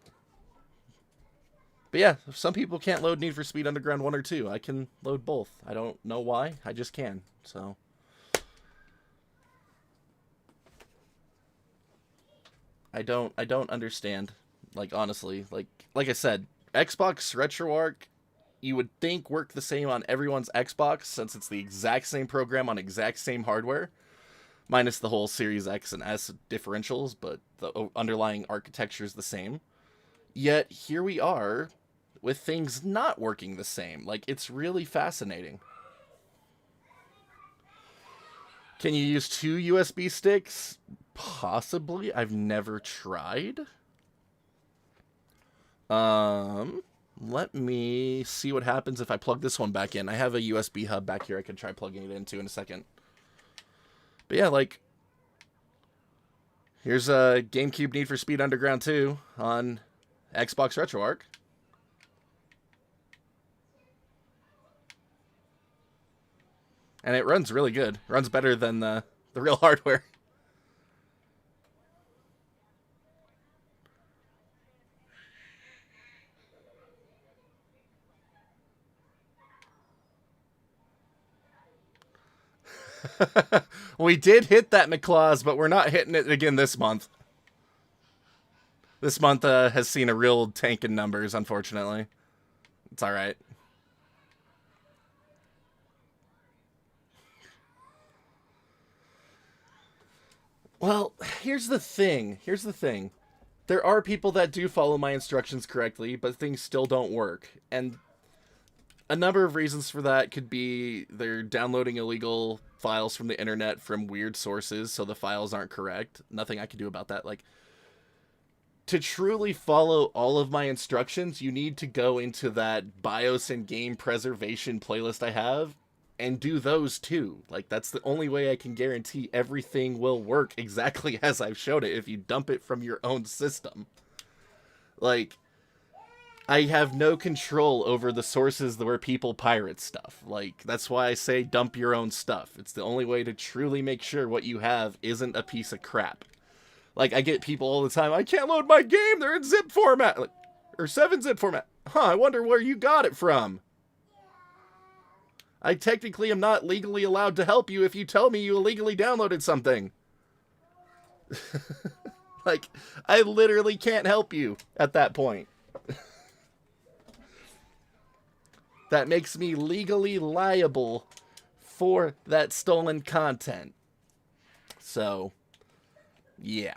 But yeah, some people can't load Need for Speed Underground 1 or 2. I can load both. I don't know why. I just can. So I don't understand. Like, honestly, like I said, Xbox Retroarch, you would think worked the same on everyone's Xbox since it's the exact same program on exact same hardware, minus the whole Series X and S differentials, but the underlying architecture is the same. Yet here we are with things not working the same. Like, it's really fascinating. Can you use 2 USB sticks? Possibly. I've never tried. Let me see what happens if I plug this one back in. I have a USB hub back here I can try plugging it into in a second. But yeah, like, here's a GameCube Need for Speed Underground 2 on Xbox Retroarch. And it runs really good. It runs better than the real hardware. We did hit that McClaws, but we're not hitting it again this month. This month has seen a real tank in numbers, unfortunately. It's alright. Well, here's the thing. There are people that do follow my instructions correctly, but things still don't work. And a number of reasons for that could be they're downloading illegal files from the internet from weird sources, so the files aren't correct. Nothing I can do about that. Like, to truly follow all of my instructions, you need to go into that BIOS and game preservation playlist I have and do those too. Like, that's the only way I can guarantee everything will work exactly as I've showed it if you dump it from your own system. Like, I have no control over the sources where people pirate stuff. Like, that's why I say dump your own stuff. It's the only way to truly make sure what you have isn't a piece of crap. Like, I get people all the time, I can't load my game, they're in zip format. Like, or 7-zip format. Huh, I wonder where you got it from. I technically am not legally allowed to help you if you tell me you illegally downloaded something. Like, I literally can't help you at that point. That makes me legally liable for that stolen content. So, yeah.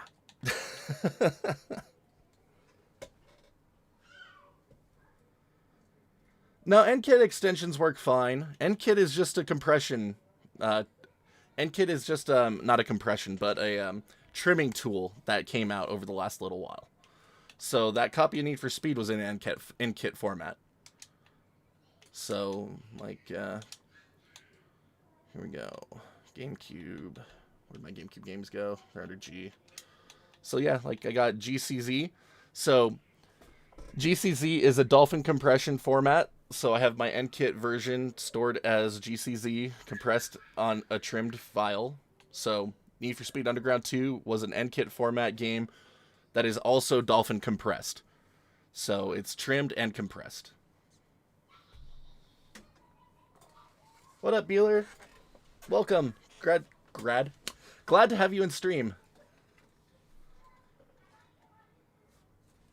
No, NKit extensions work fine. NKit is just a compression. NKit is just not a compression, but a trimming tool that came out over the last little while. So that copy of Need for Speed was in NKit format. So, like, here we go. GameCube. Where'd my GameCube games go? They're under G. So yeah, like, I got GCZ. So GCZ is a dolphin compression format. So I have my NKit version stored as GCZ compressed on a trimmed file. So Need for Speed Underground 2 was an NKit format game that is also dolphin compressed. So it's trimmed and compressed. What up, Beeler? Welcome. Glad to have you in stream.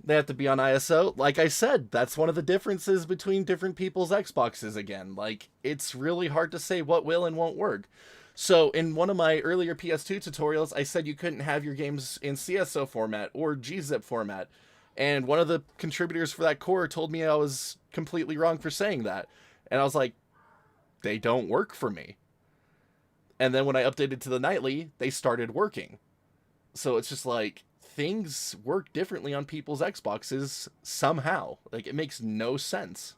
They have to be on ISO. Like I said, that's one of the differences between different people's Xboxes again. Like, it's really hard to say what will and won't work. So, in one of my earlier PS2 tutorials, I said you couldn't have your games in CSO format or gzip format. And one of the contributors for that core told me I was completely wrong for saying that. And I was like, they don't work for me. And then when I updated to the nightly, they started working. So it's just like, things work differently on people's Xboxes somehow. Like, it makes no sense.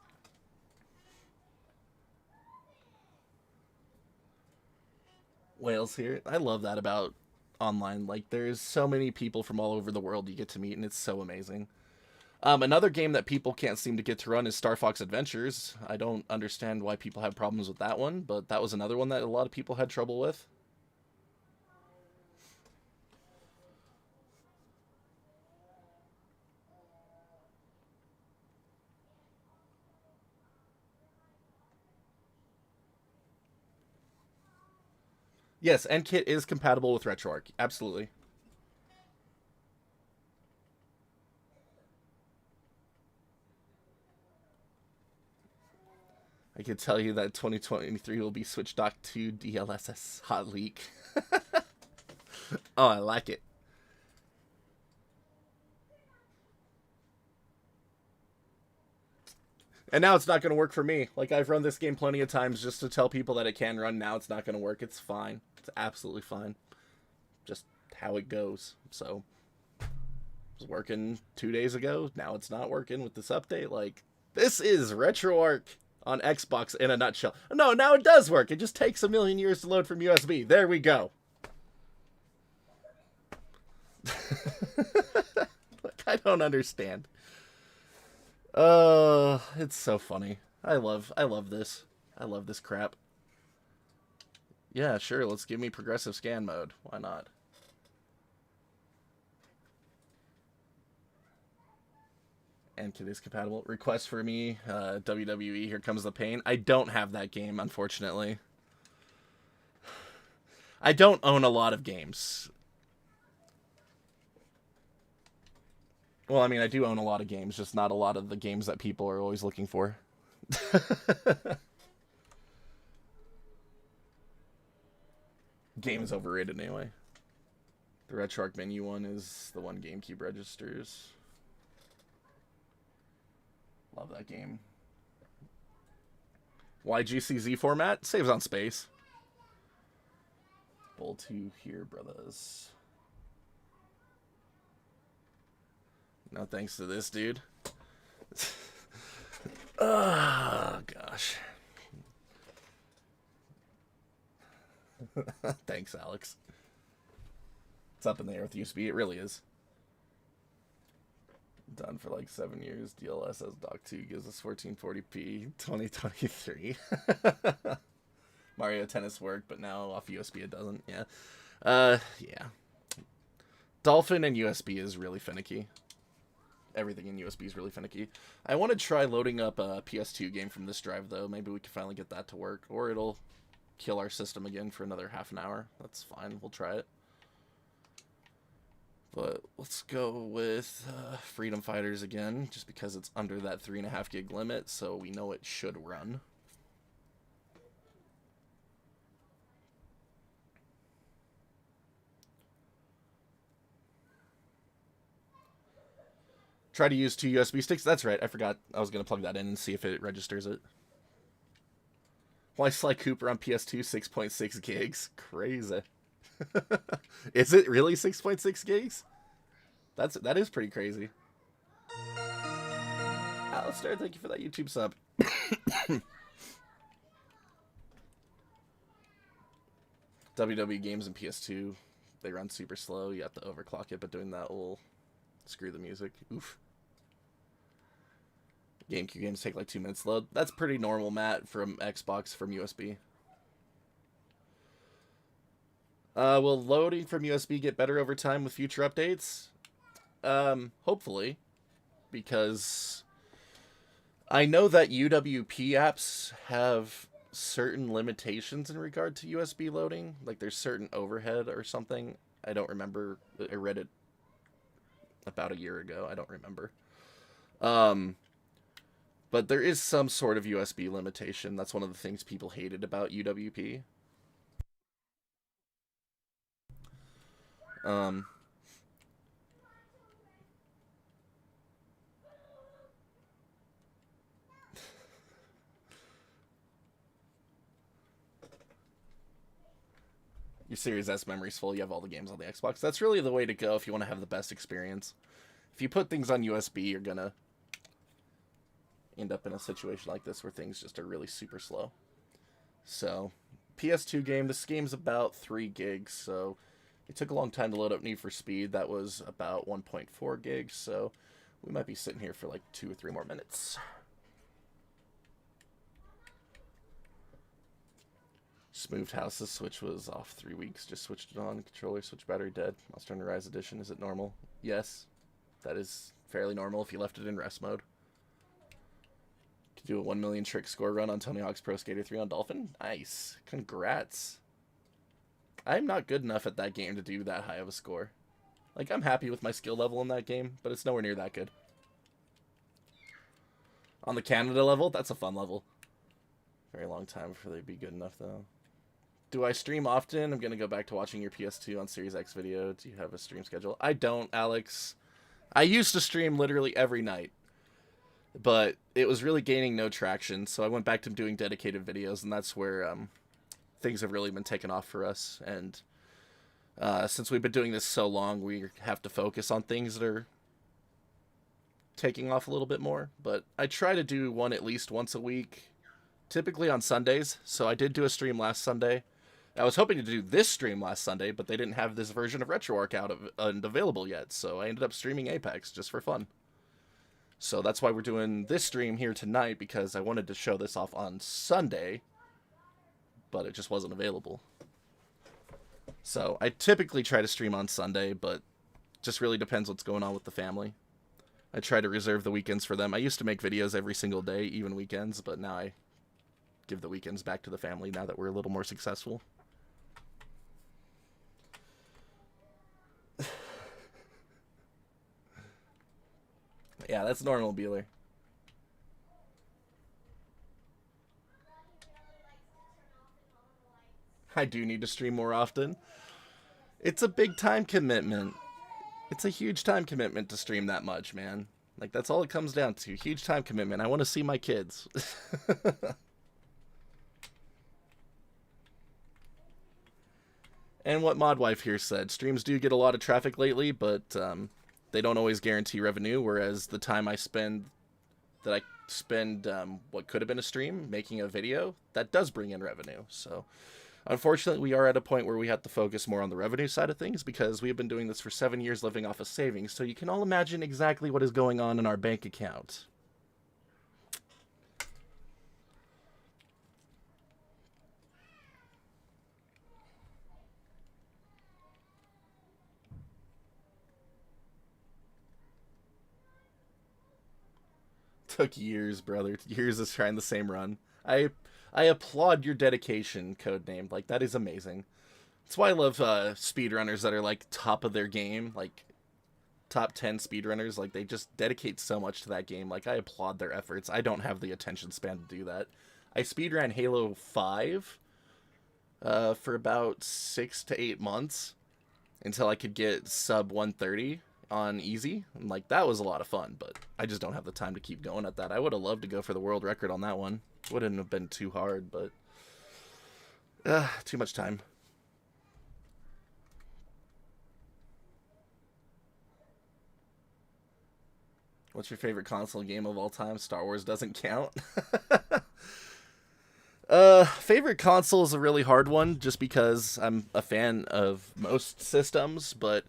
Whales here. I love that about online. Like, there's so many people from all over the world you get to meet, and it's so amazing. Another game that people can't seem to get to run is Star Fox Adventures. I don't understand why people have problems with that one, but that was another one that a lot of people had trouble with. Yes, NKit is compatible with RetroArch. Absolutely. I can tell you that 2023 will be Switch Dock 2 DLSS hot leak. Oh, I like it. And now it's not going to work for me. Like, I've run this game plenty of times just to tell people that it can run. Now it's not going to work. It's fine. It's absolutely fine. Just how it goes. So, it was working 2 days ago. Now it's not working with this update. Like, this is RetroArch on Xbox in a nutshell. No, now it does work. It just takes a million years to load from USB. There we go. Like, I don't understand. It's so funny. I love this. I love this crap. Yeah, sure, let's give me progressive scan mode. Why not? NKit is compatible. Request for me, WWE, Here Comes the Pain. I don't have that game, unfortunately. I don't own a lot of games. Well, I mean, I do own a lot of games, just not a lot of the games that people are always looking for. Game is overrated anyway. The RetroArch menu one is the one GameCube registers. Love that game. Why GCZ format? Saves on space. Bowl 2 here, brothers. No thanks to this dude. Oh, gosh. Thanks, Alex. It's up in the air with USB. It really is. Done for like 7 years. DLSS Dock 2 gives us 1440p 2023. Mario Tennis worked, but now off USB it doesn't. Yeah. Yeah. Dolphin and USB is really finicky. Everything in USB is really finicky. I want to try loading up a PS2 game from this drive, though. Maybe we can finally get that to work. Or it'll kill our system again for another half an hour. That's fine. We'll try it. But let's go with Freedom Fighters again, just because it's under that 3.5 gig limit, so we know it should run. Try to use 2 USB sticks. That's right. I forgot. I was going to plug that in and see if it registers it. Why Sly Cooper on PS2 6.6 gigs? Crazy. Is it really 6.6 gigs? That is pretty crazy. Alistair, thank you for that YouTube sub. WWE games and PS2, they run super slow. You have to overclock it, but doing that will screw the music. Oof. GameCube games take like 2 minutes to load. That's pretty normal, Matt, from Xbox from USB. Will loading from USB get better over time with future updates? Hopefully. Because I know that UWP apps have certain limitations in regard to USB loading. Like there's certain overhead or something. I don't remember. I read it about a year ago. I don't remember. But there is some sort of USB limitation. That's one of the things people hated about UWP. your Series S memory's full, you have all the games on the Xbox. That's really the way to go if you want to have the best experience. If you put things on USB, you're gonna end up in a situation like this where things just are really super slow. So, PS2 game, this game's about 3 gigs, so it took a long time to load up Need for Speed. That was about 1.4 gigs, so we might be sitting here for like 2 or 3 more minutes. Just moved house. The Switch was off 3 weeks. Just switched it on. Controller, Switch battery dead. Monster Hunter Rise Edition. Is it normal? Yes. That is fairly normal if you left it in rest mode. To do a 1 million trick score run on Tony Hawk's Pro Skater 3 on Dolphin? Nice. Congrats. I'm not good enough at that game to do that high of a score. Like, I'm happy with my skill level in that game, but it's nowhere near that good. On the Canada level, that's a fun level. Very long time before they'd be good enough, though. Do I stream often? I'm going to go back to watching your PS2 on Series X video. Do you have a stream schedule? I don't, Alex. I used to stream literally every night, but it was really gaining no traction, so I went back to doing dedicated videos, and that's where things have really been taken off for us. And since we've been doing this so long, we have to focus on things that are taking off a little bit more. But I try to do one at least once a week, typically on Sundays. So I did do a stream last Sunday. I was hoping to do this stream last Sunday, but they didn't have this version of Retroarch out and available yet, so I ended up streaming Apex just for fun. So that's why we're doing this stream here tonight, because I wanted to show this off on Sunday, but it just wasn't available. So I typically try to stream on Sunday, but just really depends what's going on with the family. I try to reserve the weekends for them. I used to make videos every single day, even weekends, but now I give the weekends back to the family now that we're a little more successful. Yeah, that's normal, Beeler. I do need to stream more often. It's a big time commitment. It's a huge time commitment to stream that much, man. Like, that's all it comes down to. Huge time commitment. I want to see my kids. And what Modwife here said, streams do get a lot of traffic lately, but they don't always guarantee revenue, whereas the time I spend, what could have been a stream, making a video, that does bring in revenue. So, unfortunately, we are at a point where we have to focus more on the revenue side of things, because we have been doing this for 7 years living off of savings, so you can all imagine exactly what is going on in our bank account. Took years, brother. Years of trying the same run. I applaud your dedication, Codename. Like, that is amazing. That's why I love speedrunners that are, like, top of their game. Like, top 10 speedrunners. Like, they just dedicate so much to that game. Like, I applaud their efforts. I don't have the attention span to do that. I speedran Halo 5 for about 6 to 8 months until I could get sub 130 on easy, and like, that was a lot of fun, but I just don't have the time to keep going at that. I would have loved to go for the world record on that one. Wouldn't have been too hard, but too much time. What's your favorite console game of all time? Star Wars doesn't count. Favorite console is a really hard one, just because I'm a fan of most systems, but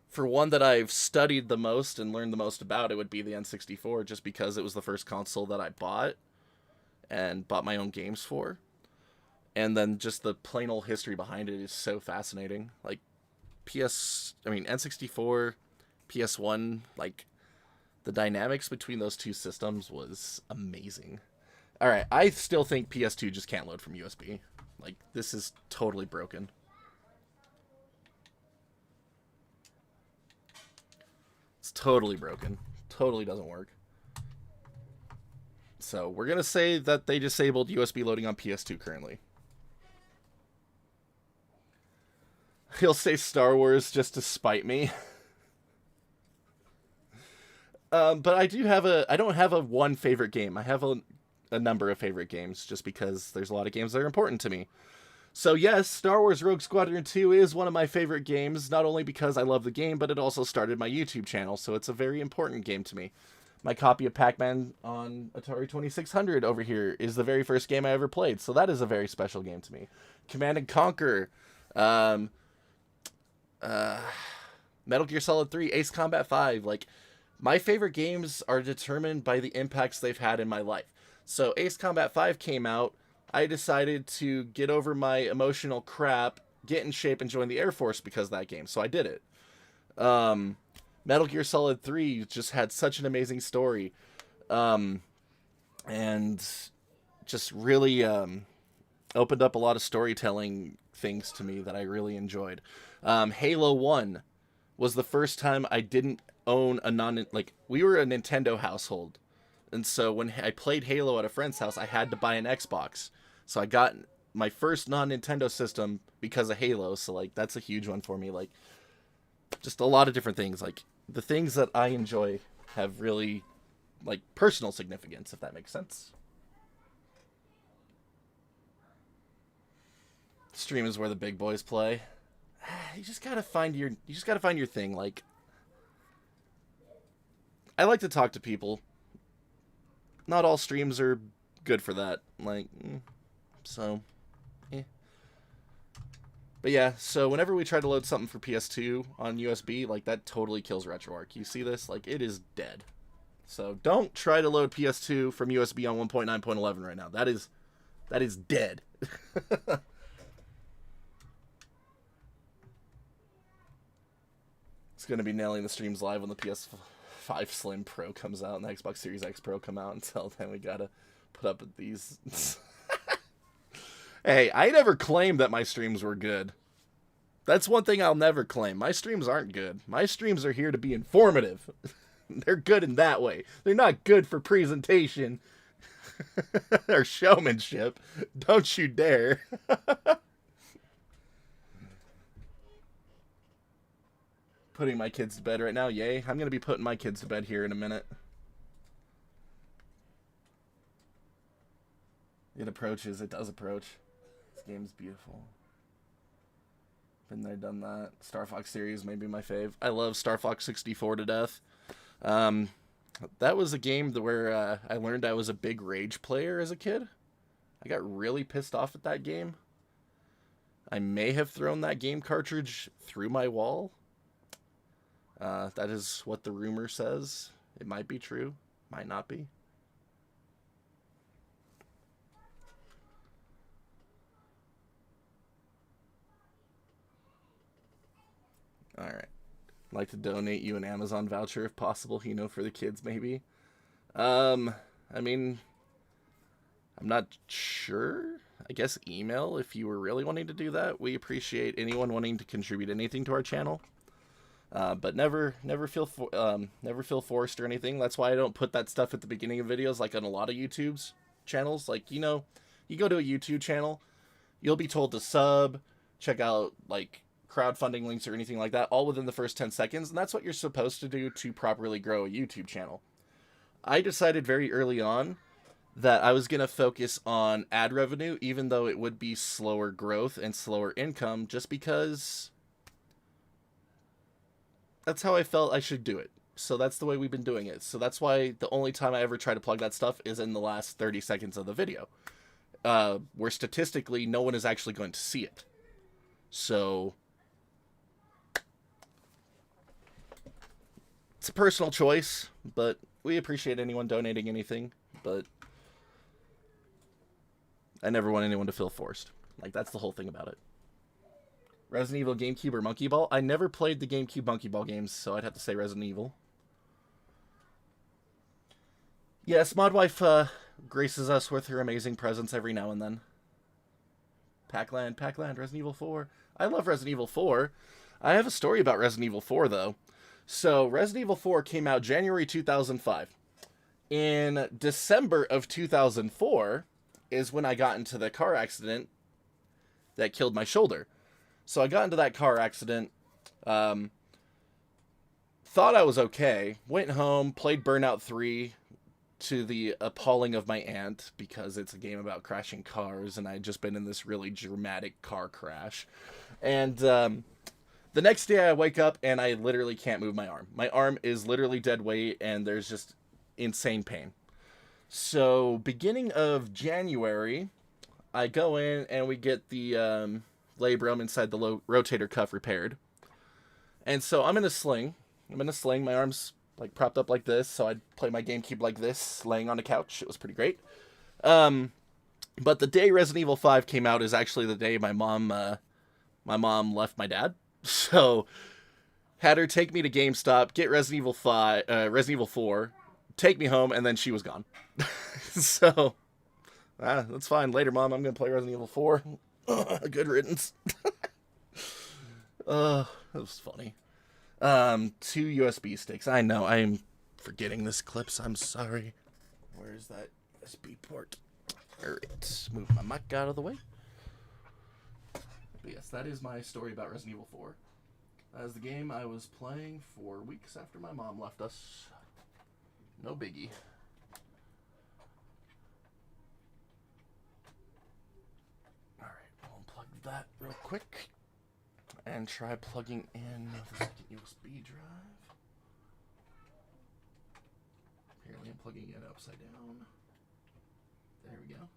for one that I've studied the most and learned the most about, it would be the N64, just because it was the first console that I bought and bought my own games for. And then just the plain old history behind it is so fascinating. Like, N64, PS1, like, the dynamics between those two systems was amazing. Alright, I still think PS2 just can't load from USB. Like, this is totally broken. It's totally broken. Totally doesn't work. So, we're going to say that they disabled USB loading on PS2 currently. He'll say Star Wars just to spite me. But I don't have a one favorite game. I have a number of favorite games, just because there's a lot of games that are important to me. So yes, Star Wars Rogue Squadron 2 is one of my favorite games, not only because I love the game, but it also started my YouTube channel, so it's a very important game to me. My copy of Pac-Man on Atari 2600 over here is the very first game I ever played, so that is a very special game to me. Command and Conquer, Metal Gear Solid 3, Ace Combat 5, like, my favorite games are determined by the impacts they've had in my life. So Ace Combat 5 came out, I decided to get over my emotional crap, get in shape, and join the Air Force because of that game, so I did it. Metal Gear Solid 3 just had such an amazing story, and just really opened up a lot of storytelling things to me that I really enjoyed. Halo 1 was the first time I didn't own we were a Nintendo household, and so when I played Halo at a friend's house, I had to buy an Xbox. So I got my first non-Nintendo system because of Halo, so, like, that's a huge one for me. Like, just a lot of different things. Like, the things that I enjoy have really, like, personal significance, if that makes sense. Stream is where the big boys play. You just gotta find your thing. Like, I like to talk to people. Not all streams are good for that. Like, so, eh. But yeah, so whenever we try to load something for PS2 on USB, like, that totally kills RetroArch. You see this? Like, it is dead. So don't try to load PS2 from USB on 1.9.11 right now. That is dead. It's going to be nailing the streams live when the PS5 Slim Pro comes out and the Xbox Series X Pro come out. Until then, we got to put up with these. Hey, I never claimed that my streams were good. That's one thing I'll never claim. My streams aren't good. My streams are here to be informative. They're good in that way. They're not good for presentation or showmanship. Don't you dare. Putting my kids to bed right now. Yay. I'm going to be putting my kids to bed here in a minute. It approaches. It does approach. This game's beautiful. Been there, done that. Star Fox series may be my fave. I love Star Fox 64 to death. That was a game where I learned I was a big Rage player as a kid. I got really pissed off at that game. I may have thrown that game cartridge through my wall. That is what the rumor says. It might be true. Might not be. Alright. I'd like to donate you an Amazon voucher if possible, you know, for the kids maybe. I mean, I'm not sure. I guess email if you were really wanting to do that. We appreciate anyone wanting to contribute anything to our channel. But never feel forced or anything. That's why I don't put that stuff at the beginning of videos, like on a lot of YouTube's channels. Like, you know, you go to a YouTube channel, you'll be told to sub, check out, like, crowdfunding links or anything like that, all within the first 10 seconds, and that's what you're supposed to do to properly grow a YouTube channel. I decided very early on that I was going to focus on ad revenue, even though it would be slower growth and slower income, just because that's how I felt I should do it. So that's the way we've been doing it. So that's why the only time I ever try to plug that stuff is in the last 30 seconds of the video, where statistically no one is actually going to see it. So it's a personal choice, but we appreciate anyone donating anything, but I never want anyone to feel forced. Like, that's the whole thing about it. Resident Evil GameCube or Monkey Ball? I never played the GameCube Monkey Ball games, so I'd have to say Resident Evil. Yes, Modwife graces us with her amazing presence every now and then. Pac-Land, Resident Evil 4. I love Resident Evil 4. I have a story about Resident Evil 4, though. So, Resident Evil 4 came out January 2005. In December of 2004 is when I got into the car accident that killed my shoulder. So I got into that car accident, thought I was okay, went home, played Burnout 3, to the appalling of my aunt, because it's a game about crashing cars, and I had just been in this really dramatic car crash. And the next day I wake up and I literally can't move my arm. My arm is literally dead weight, and there's just insane pain. So beginning of January, I go in and we get the labrum inside the rotator cuff repaired. And so I'm in a sling. My arm's like propped up like this, so I'd play my GameCube like this, laying on a couch. It was pretty great. But the day Resident Evil 5 came out is actually the day my mom left my dad. So had her take me to GameStop, get Resident Evil 4, take me home, and then she was gone. So that's fine. Later, Mom, I'm gonna play Resident Evil 4. Good riddance. That was funny. 2 USB sticks. I know, I'm forgetting this clips. I'm sorry. Where's that USB port? Alright, move my mic out of the way. But yes, that is my story about Resident Evil 4. That is the game I was playing for weeks after my mom left us. No biggie. Alright, we'll unplug that real quick. And try plugging in the second USB drive. Apparently I'm plugging it upside down. There we go.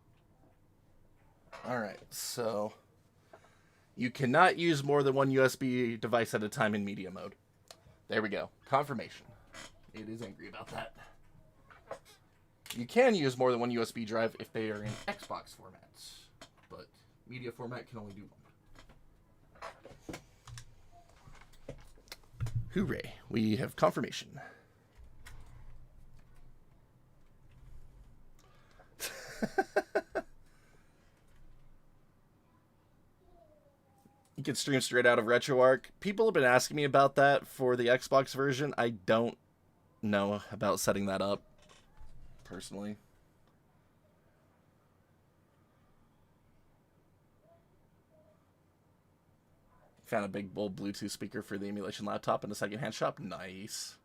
Alright, so you cannot use more than one USB device at a time in media mode. There we go. Confirmation. It is angry about that. You can use more than one USB drive if they are in Xbox formats, but media format can only do one. Hooray, we have confirmation. You can stream straight out of Retroarch. People have been asking me about that for the Xbox version. I don't know about setting that up, personally. Found a big, bold Bluetooth speaker for the emulation laptop in a secondhand shop. Nice.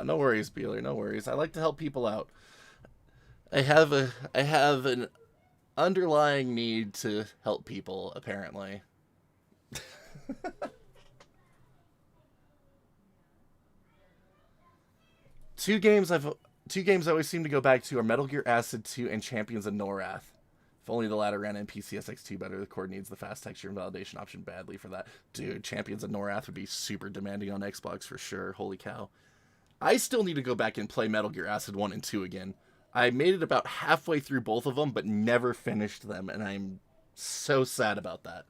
No worries, Beeler. No worries. I like to help people out. I have an underlying need to help people, apparently. Two games I always seem to go back to are Metal Gear Acid 2 and Champions of Norath. If only the latter ran in PCSX2 better. The cord needs the fast texture and validation option badly for that. Dude, Champions of Norath would be super demanding on Xbox for sure. Holy cow. I still need to go back and play Metal Gear Acid 1 and 2 again. I made it about halfway through both of them, but never finished them, and I'm so sad about that.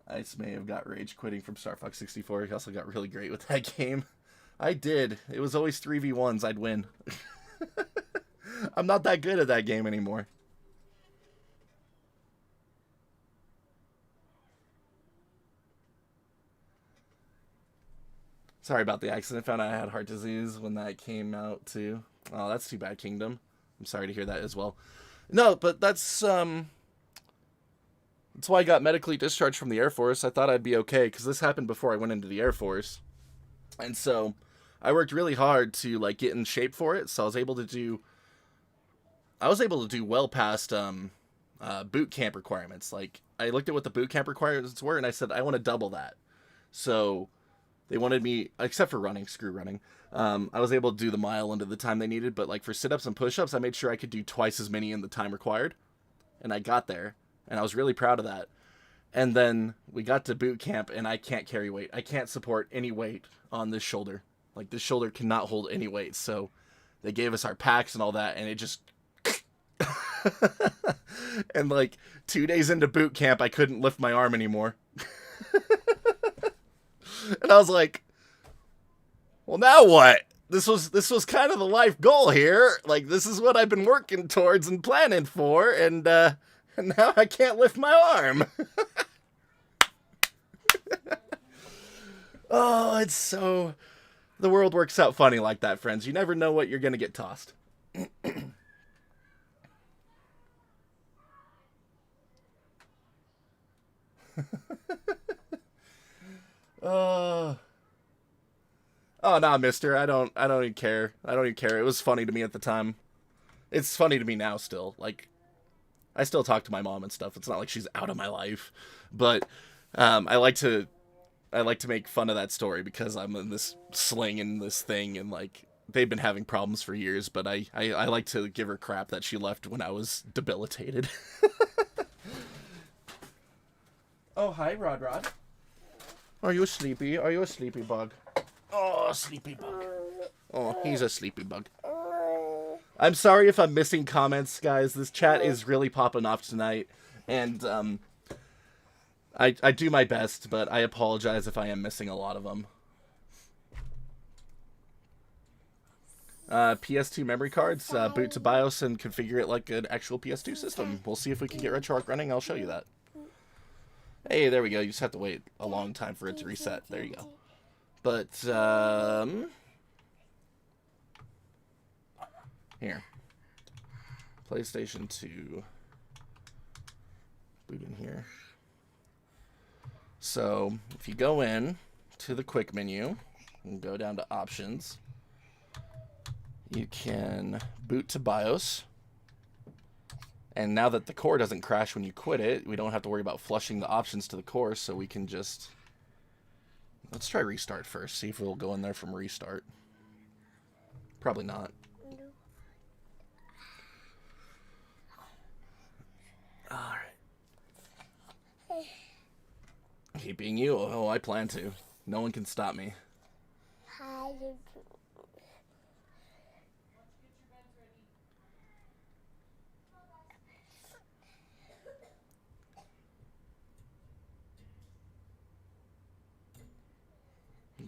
Ice may have got rage quitting from Star Fox 64. He also got really great with that game. I did. It was always 3v1s. I'd win. I'm not that good at that game anymore. Sorry about the accident. Found out I had heart disease when that came out too. Oh, that's too bad, Kingdom. I'm sorry to hear that as well. No, but that's why I got medically discharged from the Air Force. I thought I'd be okay because this happened before I went into the Air Force. And so I worked really hard to like get in shape for it. So I was able to do well past boot camp requirements. Like I looked at what the boot camp requirements were and I said, I want to double that. So they wanted me, except for running, screw running. I was able to do the mile under the time they needed, but like for sit-ups and push-ups, I made sure I could do twice as many in the time required. And I got there, and I was really proud of that. And then we got to boot camp, and I can't carry weight. I can't support any weight on this shoulder. Like, this shoulder cannot hold any weight. So they gave us our packs and all that, and it just... And like 2 days into boot camp, I couldn't lift my arm anymore. And I was like, well, now what? This was kind of the life goal here. Like, this is what I've been working towards and planning for, and now I can't lift my arm. Oh, it's so... The world works out funny like that, friends. You never know what you're going to get tossed. Oh, nah, mister. I don't even care. I don't even care. It was funny to me at the time. It's funny to me now still. Like, I still talk to my mom and stuff. It's not like she's out of my life. But I like to make fun of that story because I'm in this sling and this thing, and like they've been having problems for years, but I like to give her crap that she left when I was debilitated. Oh, hi, Rod. Are you sleepy? Are you a sleepy bug? Oh, sleepy bug. Oh, he's a sleepy bug. I'm sorry if I'm missing comments, guys. This chat is really popping off tonight, and I do my best, but I apologize if I am missing a lot of them. PS2 memory cards, boot to BIOS and configure it like an actual PS2 system. We'll see if we can get Retroarch running. I'll show you that. Hey, there we go. You just have to wait a long time for it to reset. There you go. But, here. PlayStation 2. Boot in here. So, if you go in to the quick menu and go down to options, you can boot to BIOS. And now that the core doesn't crash when you quit it, we don't have to worry about flushing the options to the core, so we can just... Let's try restart first, see if we'll go in there from restart. Probably not. Alright. Keep being you? Oh, I plan to. No one can stop me.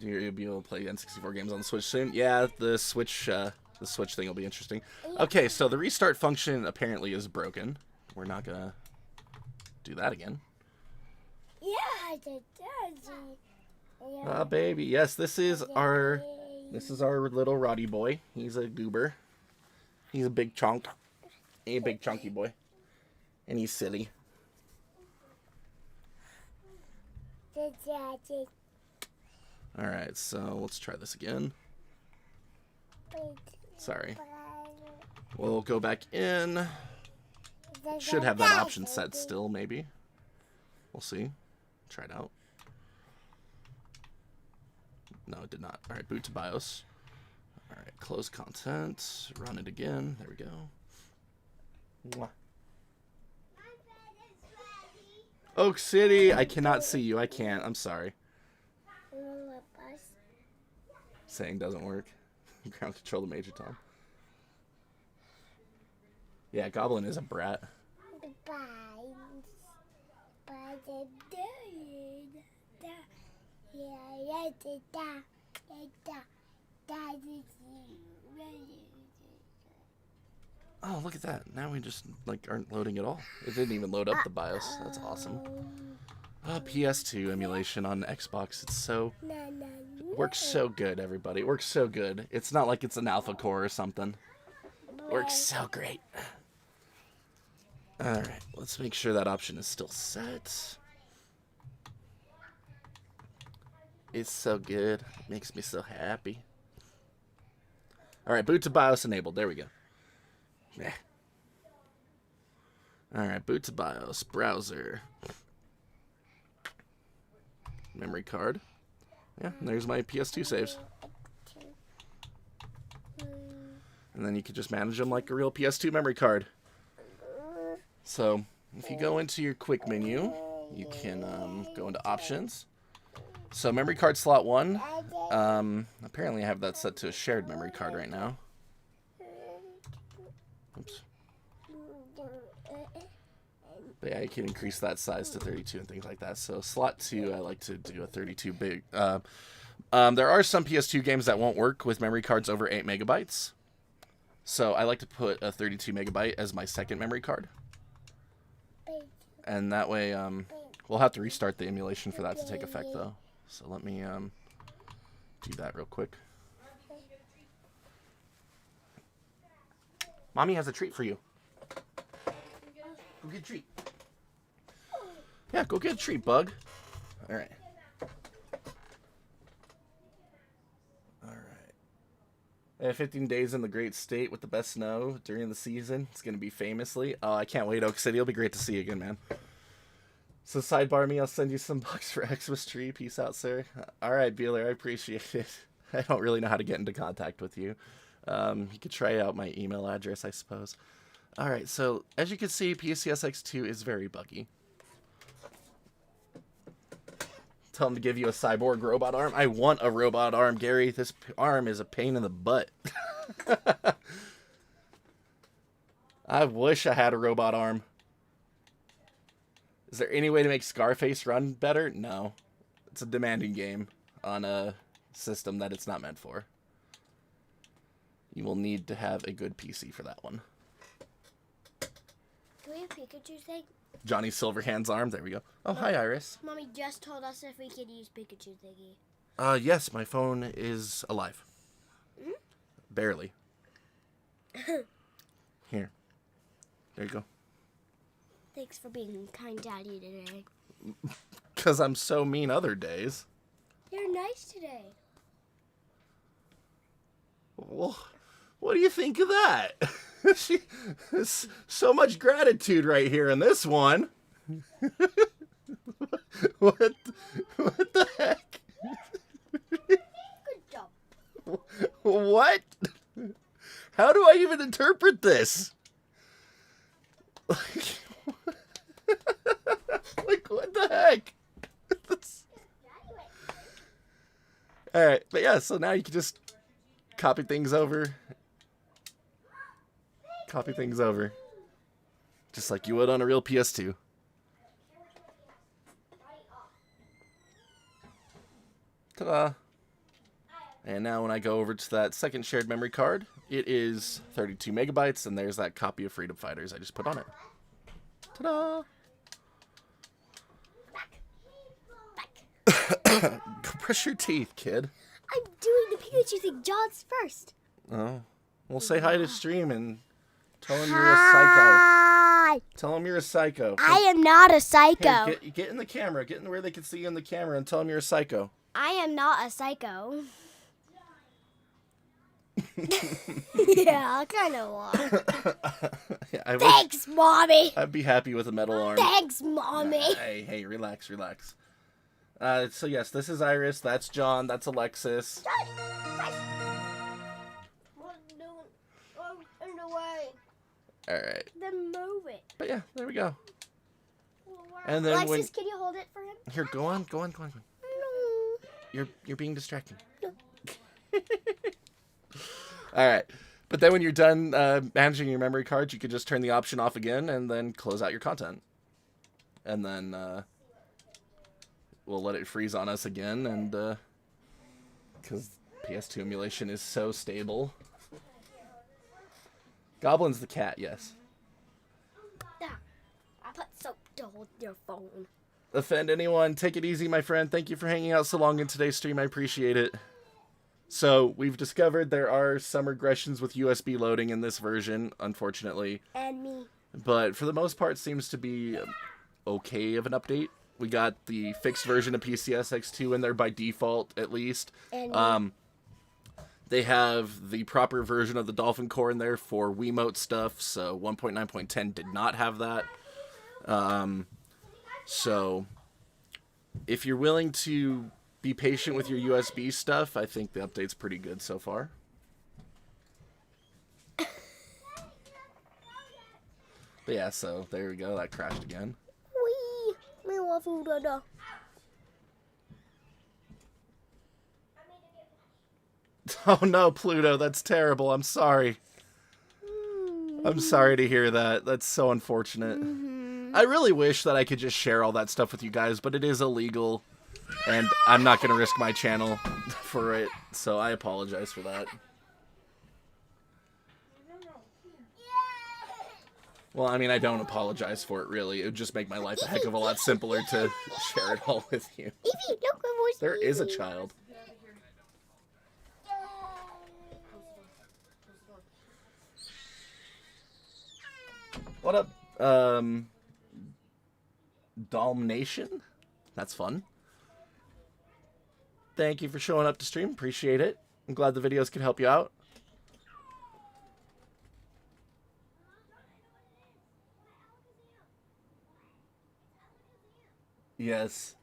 You'll be able to play N64 games on the Switch soon. Yeah, the Switch thing will be interesting. Okay, so the restart function apparently is broken. We're not gonna do that again. Ah, baby. Yes, this is our little Roddy boy. He's a goober. He's a big chunk. A big chunky boy. And he's silly. Alright, so let's try this again. Sorry. We'll go back in. Should have that option set still, maybe. We'll see. Try it out. No, it did not. Alright, boot to BIOS. Alright, close content. Run it again. There we go. Mwah. Oak City! I cannot see you. I can't. I'm sorry. Saying doesn't work. Ground control the Major Tom. Yeah, Goblin is a brat. Oh, look at that. Now we just, like, aren't loading at all. It didn't even load up the BIOS. That's awesome. PS2 emulation on Xbox. It's so... It works so good, everybody. It works so good. It's not like it's an alpha core or something. It works so great. Alright, let's make sure that option is still set. It's so good. It makes me so happy. Alright, boot to BIOS enabled. There we go. Yeah. Alright, boot to BIOS. Browser. Memory card. Yeah, and there's my PS2 saves. And then you can just manage them like a real PS2 memory card. So, if you go into your quick menu, you can go into options. So, memory card slot 1. Apparently I have that set to a shared memory card right now. Oops. But yeah, you can increase that size to 32 and things like that. So slot 2, I like to do a 32 big. There are some PS2 games that won't work with memory cards over 8 megabytes. So I like to put a 32 megabyte as my second memory card. And that way, we'll have to restart the emulation for that to take effect, though. So let me do that real quick. Mommy has a treat for you. Go get a treat. Yeah, go get a treat, bug. All right. All right. 15 days in the great state with the best snow during the season. It's going to be famously. Oh, I can't wait, Oak City. It'll be great to see you again, man. So sidebar me, I'll send you some bucks for Xmas tree. Peace out, sir. All right, Beeler, I appreciate it. I don't really know how to get into contact with you. You could try out my email address, I suppose. All right, so as you can see, PCSX2 is very buggy. Tell him to give you a cyborg robot arm. I want a robot arm, Gary. This arm is a pain in the butt. I wish I had a robot arm. Is there any way to make Scarface run better? No. It's a demanding game on a system that it's not meant for. You will need to have a good PC for that one. Do we have Pikachu's thing? Johnny Silverhand's arm. There we go. Oh, hi, Iris. Mommy just told us if we could use Pikachu thingy. Yes, my phone is alive. Hmm? Barely. Here. There you go. Thanks for being kind daddy today. Because I'm so mean other days. You're nice today. Well, what do you think of that? So much gratitude right here in this one. What the heck? Good job. What? How do I even interpret this? Like, what the heck? Alright, but yeah, so now you can just copy things over. Copy things over. Just like you would on a real PS2. Ta-da! And now when I go over to that second shared memory card, it is 32 megabytes, and there's that copy of Freedom Fighters I just put on it. Ta-da! Go brush your teeth, kid. I'm doing the Pikachu thing. John's first. Oh. Well, say hi to stream and tell him you're a psycho. Hi. Tell him you're a psycho. I am not a psycho. Here, get in the camera. Get in where they can see you in the camera and tell him you're a psycho. I am not a psycho. Yeah, I kind of want. Yeah, Thanks, Mommy. I'd be happy with a metal arm. Thanks, Mommy. Hey, relax. So yes, this is Iris. That's John. That's Alexis. In the way. All right. Then move it. But yeah, there we go. And then Alexis, can you hold it for him? Here, go on. No. You're being distracting. All right. But then when you're done managing your memory cards, you can just turn the option off again and then close out your content. And then we'll let it freeze on us again, and because PS2 emulation is so stable. Goblin's the cat, yes. I put soap to hold your phone. Offend anyone? Take it easy, my friend. Thank you for hanging out so long in today's stream. I appreciate it. So, we've discovered there are some regressions with USB loading in this version, unfortunately. And me. But for the most part, seems to be okay of an update. We got the fixed version of PCSX2 in there by default, at least. And they have the proper version of the Dolphin Core in there for Wiimote stuff, so 1.9.10 did not have that. So, if you're willing to be patient with your USB stuff, I think the update's pretty good so far. But yeah, so there we go. That crashed again. Wee. Me want food or no? Oh no, Pluto, that's terrible. I'm sorry. I'm sorry to hear that. That's so unfortunate. I really wish that I could just share all that stuff with you guys, but it is illegal, and I'm not going to risk my channel for it, so I apologize for that. Well, I mean, I don't apologize for it, really. It would just make my life a heck of a lot simpler to share it all with you. Evie, look what was There is a child. What up, Dalmnation? That's fun. Thank you for showing up to stream. Appreciate it. I'm glad the videos could help you out. Yes.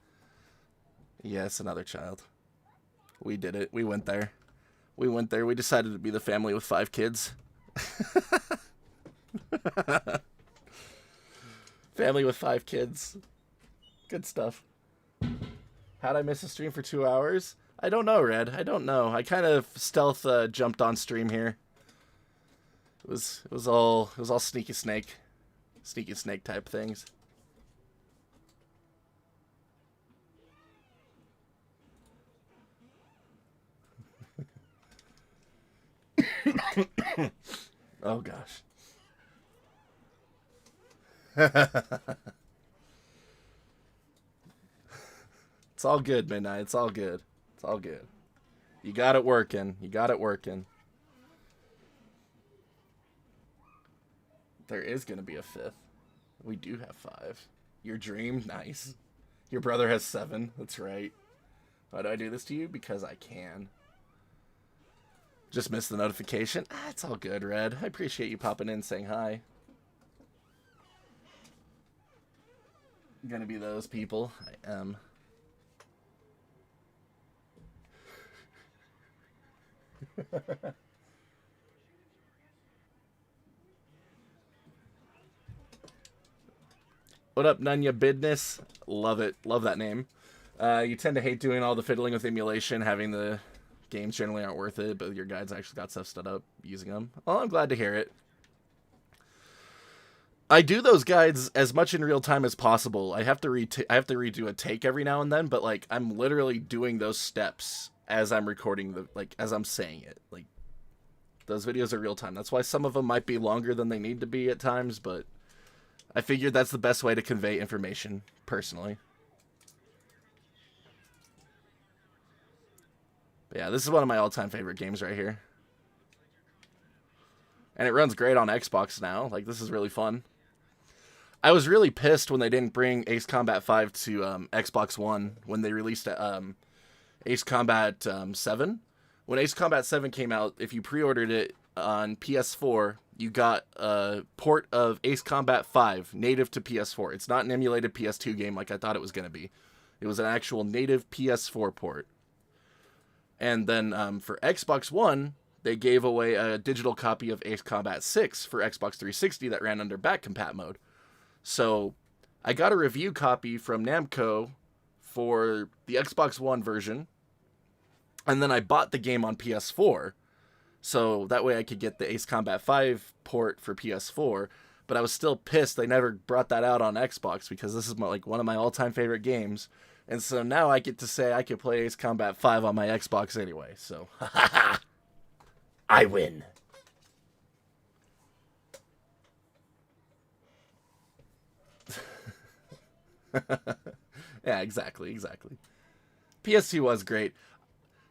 Yes, another child. We did it. We went there. We went there. We decided to be the family with 5 kids. Family with 5 kids. Good stuff. How'd I miss a stream for 2 hours? I don't know, Red. I don't know. I kind of stealth jumped on stream here. It was all sneaky snake type things. Oh gosh. It's all good, Midnight. It's all good. It's all good. You got it working. You got it working. There is going to be a 5th. We do have 5. Your dream? Nice. Your brother has 7. That's right. Why do I do this to you? Because I can. Just missed the notification. Ah, it's all good, Red. I appreciate you popping in saying hi. I'm gonna be those people. I am. What up, Nunya Bidness? Love it. Love that name. You tend to hate doing all the fiddling with emulation, having the games generally aren't worth it, but your guides actually got stuff stood up using them. Well, I'm glad to hear it. I do those guides as much in real time as possible. I have to redo a take every now and then, but like I'm literally doing those steps as I'm recording as I'm saying it. Like those videos are real time. That's why some of them might be longer than they need to be at times, but I figured that's the best way to convey information personally. But yeah, this is one of my all-time favorite games right here. And it runs great on Xbox now. Like, this is really fun. I was really pissed when they didn't bring Ace Combat 5 to Xbox One when they released Ace Combat 7. When Ace Combat 7 came out, if you pre-ordered it on PS4, you got a port of Ace Combat 5 native to PS4. It's not an emulated PS2 game like I thought it was going to be. It was an actual native PS4 port. And then for Xbox One, they gave away a digital copy of Ace Combat 6 for Xbox 360 that ran under back compat mode. So I got a review copy from Namco for the Xbox One version, and then I bought the game on PS4, so that way I could get the Ace Combat 5 port for PS4, but I was still pissed they never brought that out on Xbox because this is one of my all-time favorite games. And so now I get to say I can play Ace Combat 5 on my Xbox anyway. So, I win. Yeah, exactly. PS2 was great.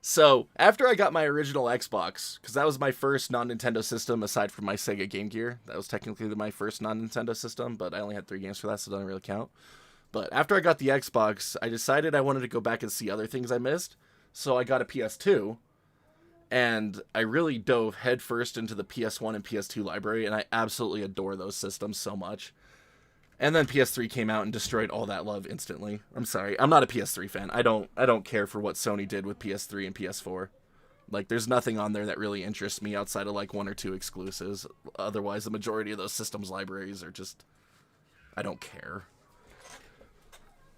So, after I got my original Xbox, because that was my first non-Nintendo system aside from my Sega Game Gear. That was technically my first non-Nintendo system, but I only had 3 games for that, so it doesn't really count. But after I got the Xbox, I decided I wanted to go back and see other things I missed. So I got a PS2, and I really dove headfirst into the PS1 and PS2 library, and I absolutely adore those systems so much. And then PS3 came out and destroyed all that love instantly. I'm sorry, I'm not a PS3 fan. I don't care for what Sony did with PS3 and PS4. Like, there's nothing on there that really interests me outside of like 1 or 2 exclusives. Otherwise, the majority of those systems libraries are just, I don't care.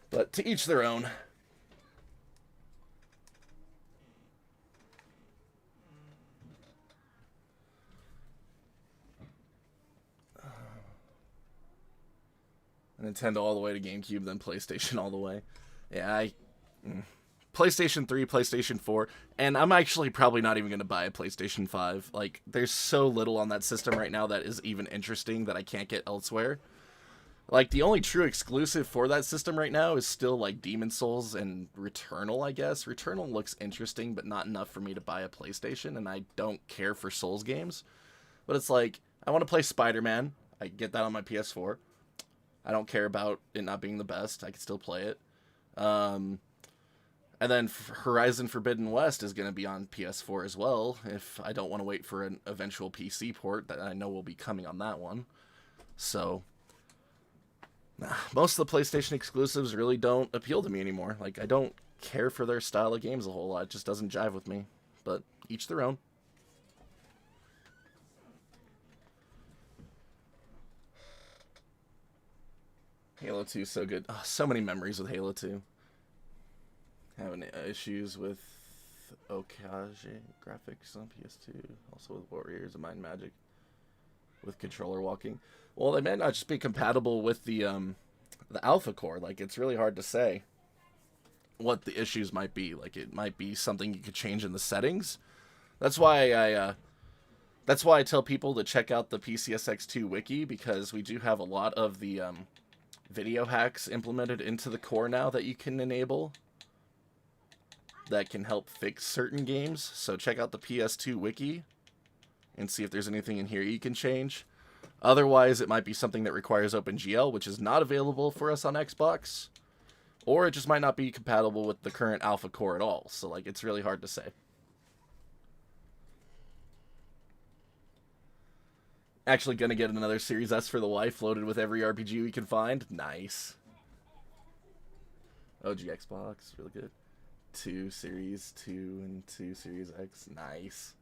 But to each their own. Nintendo all the way to GameCube, then PlayStation all the way. Yeah, PlayStation 3, PlayStation 4, and I'm actually probably not even going to buy a PlayStation 5. Like, there's so little on that system right now that is even interesting that I can't get elsewhere. Like, the only true exclusive for that system right now is still, like, Demon's Souls and Returnal, I guess. Returnal looks interesting, but not enough for me to buy a PlayStation, and I don't care for Souls games. But it's like, I want to play Spider-Man. I get that on my PS4. I don't care about it not being the best. I can still play it. And then Horizon Forbidden West is going to be on PS4 as well, if I don't want to wait for an eventual PC port that I know will be coming on that one. So, most of the PlayStation exclusives really don't appeal to me anymore. Like, I don't care for their style of games a whole lot. It just doesn't jive with me. But each their own. Halo 2 is so good. Oh, so many memories with Halo 2. Having issues with Okage graphics on PS2. Also with Warriors of Might and Magic. With controller walking. Well, they may not just be compatible with the alpha core. Like, it's really hard to say what the issues might be. Like, it might be something you could change in the settings. That's why I tell people to check out the PCSX2 wiki, because we do have a lot of the video hacks implemented into the core now that you can enable that can help fix certain games. So check out the PS2 wiki and see if there's anything in here you can change. Otherwise, it might be something that requires OpenGL, which is not available for us on Xbox. Or it just might not be compatible with the current alpha core at all. So, like, it's really hard to say. Actually gonna get another Series S for the wife, loaded with every RPG we can find. Nice. OG Xbox, really good. 2 Series 2 and 2 Series X, nice.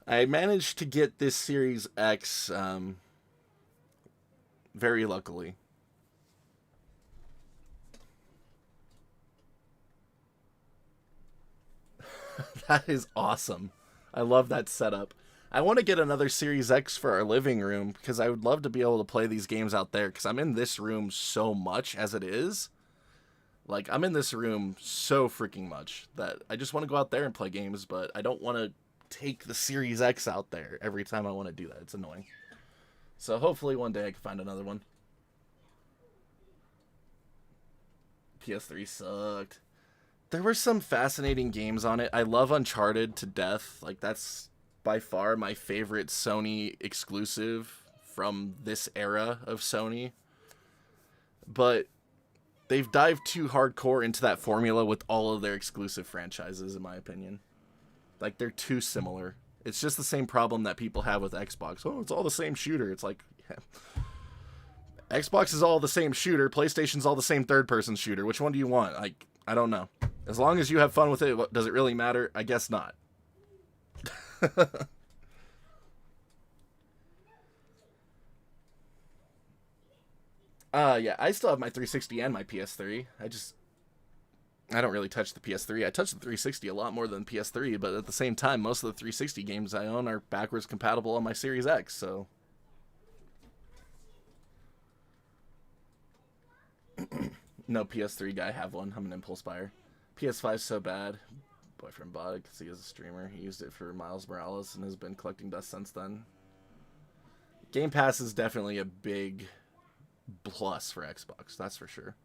I managed to get this Series X very luckily. That is awesome. I love that setup. I want to get another Series X for our living room, because I would love to be able to play these games out there, because I'm in this room so much as it is. Like, I'm in this room so freaking much that I just want to go out there and play games, but I don't want to take the Series X out there every time I want to do that. It's annoying. So hopefully one day I can find another one. PS3 sucked. There were some fascinating games on it. I love Uncharted to death. Like, that's by far my favorite Sony exclusive from this era of Sony. But they've dived too hardcore into that formula with all of their exclusive franchises, in my opinion. Like, they're too similar. It's just the same problem that people have with Xbox. Oh, it's all the same shooter. It's like, yeah. Xbox is all the same shooter. PlayStation's all the same third-person shooter. Which one do you want? Like, I don't know. As long as you have fun with it, does it really matter? I guess not. Yeah, I still have my 360 and my PS3. I don't really touch the PS3. I touch the 360 a lot more than PS3, but at the same time, most of the 360 games I own are backwards compatible on my Series X, so... No PS3 guy, have one. I'm an impulse buyer. PS5's so bad. Boyfriend bought it because he is a streamer. He used it for Miles Morales and has been collecting dust since then. Game Pass is definitely a big plus for Xbox, that's for sure.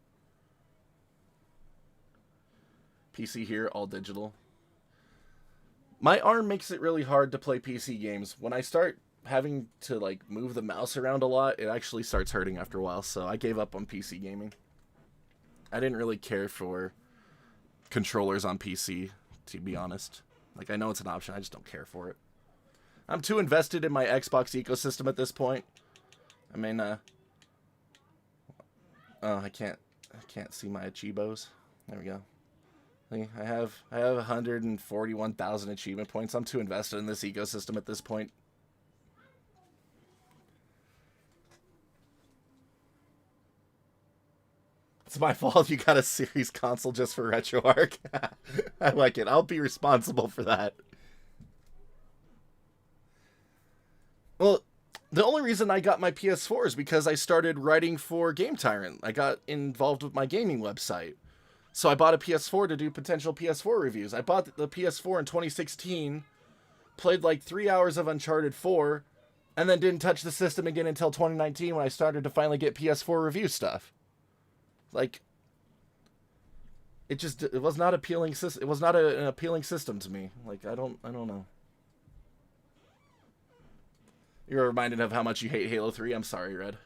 PC here, all digital. My arm makes it really hard to play PC games. When I start having to, like, move the mouse around a lot, it actually starts hurting after a while, so I gave up on PC gaming. I didn't really care for controllers on PC, to be honest. Like, I know it's an option, I just don't care for it. I'm too invested in my Xbox ecosystem at this point. I mean, oh, I can't see my achievos. There we go. See, I have 141,000 achievement points. I'm too invested in this ecosystem at this point. It's my fault you got a Series console just for Retroarch. I like it. I'll be responsible for that. Well, the only reason I got my PS4 is because I started writing for Game Tyrant. I got involved with my gaming website. So I bought a PS4 to do potential PS4 reviews. I bought the PS4 in 2016, played like 3 hours of Uncharted 4, and then didn't touch the system again until 2019 when I started to finally get PS4 review stuff. Like, it was not appealing. It was not an appealing system to me. Like, I don't know. You're reminded of how much you hate Halo 3? I'm sorry, Red.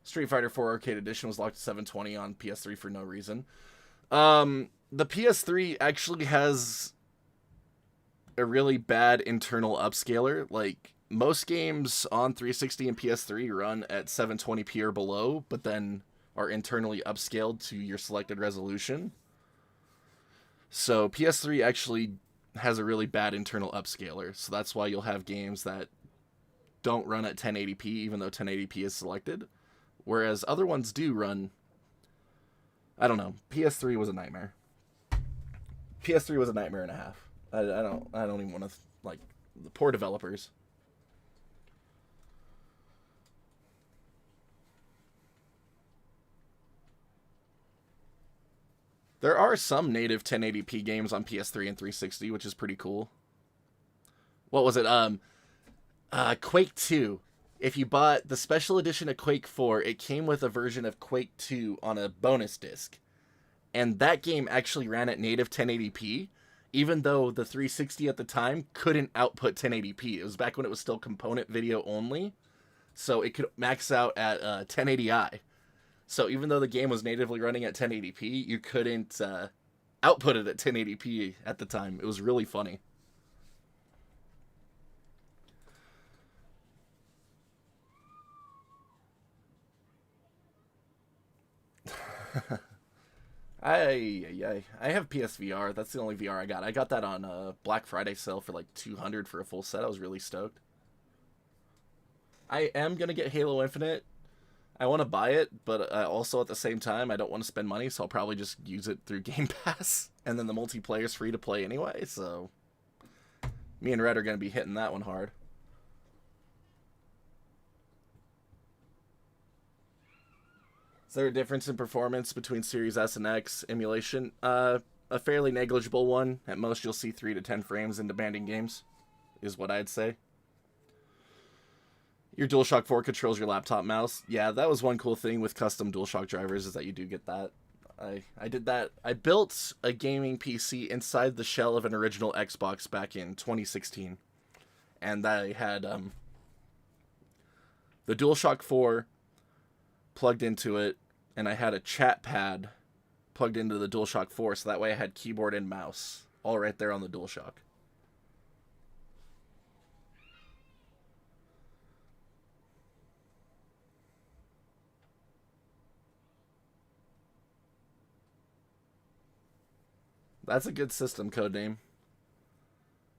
Street Fighter 4 Arcade Edition was locked to 720 on PS3 for no reason. The PS3 actually has a really bad internal upscaler. Like, most games on 360 and PS3 run at 720p or below, but then are internally upscaled to your selected resolution. So PS3 actually has a really bad internal upscaler. So that's why you'll have games that don't run at 1080p, even though 1080p is selected. Whereas other ones do run... I don't know. PS3 was a nightmare. PS3 was a nightmare and a half. I don't even want to... Like, the poor developers. There are some native 1080p games on PS3 and 360, which is pretty cool. What was it? Quake 2. If you bought the special edition of Quake 4, it came with a version of Quake 2 on a bonus disc. And that game actually ran at native 1080p, even though the 360 at the time couldn't output 1080p. It was back when it was still component video only, so it could max out at 1080i. So even though the game was natively running at 1080p, you couldn't output it at 1080p at the time. It was really funny. I have PSVR. That's the only VR I got. I got that on a Black Friday sale for like $200 for a full set. I was really stoked. I am going to get Halo Infinite. I want to buy it, but also at the same time, I don't want to spend money, so I'll probably just use it through Game Pass. And then the multiplayer is free to play anyway, so me and Red are going to be hitting that one hard. Is there a difference in performance between Series S and X emulation? A fairly negligible one. At most, you'll see 3 to 10 frames in demanding games, is what I'd say. Your DualShock 4 controls your laptop mouse. Yeah, that was one cool thing with custom DualShock drivers, is that you do get that. I did that. I built a gaming PC inside the shell of an original Xbox back in 2016. And I had the DualShock 4 plugged into it, and I had a chat pad plugged into the DualShock 4, so that way I had keyboard and mouse all right there on the DualShock. That's a good system code name.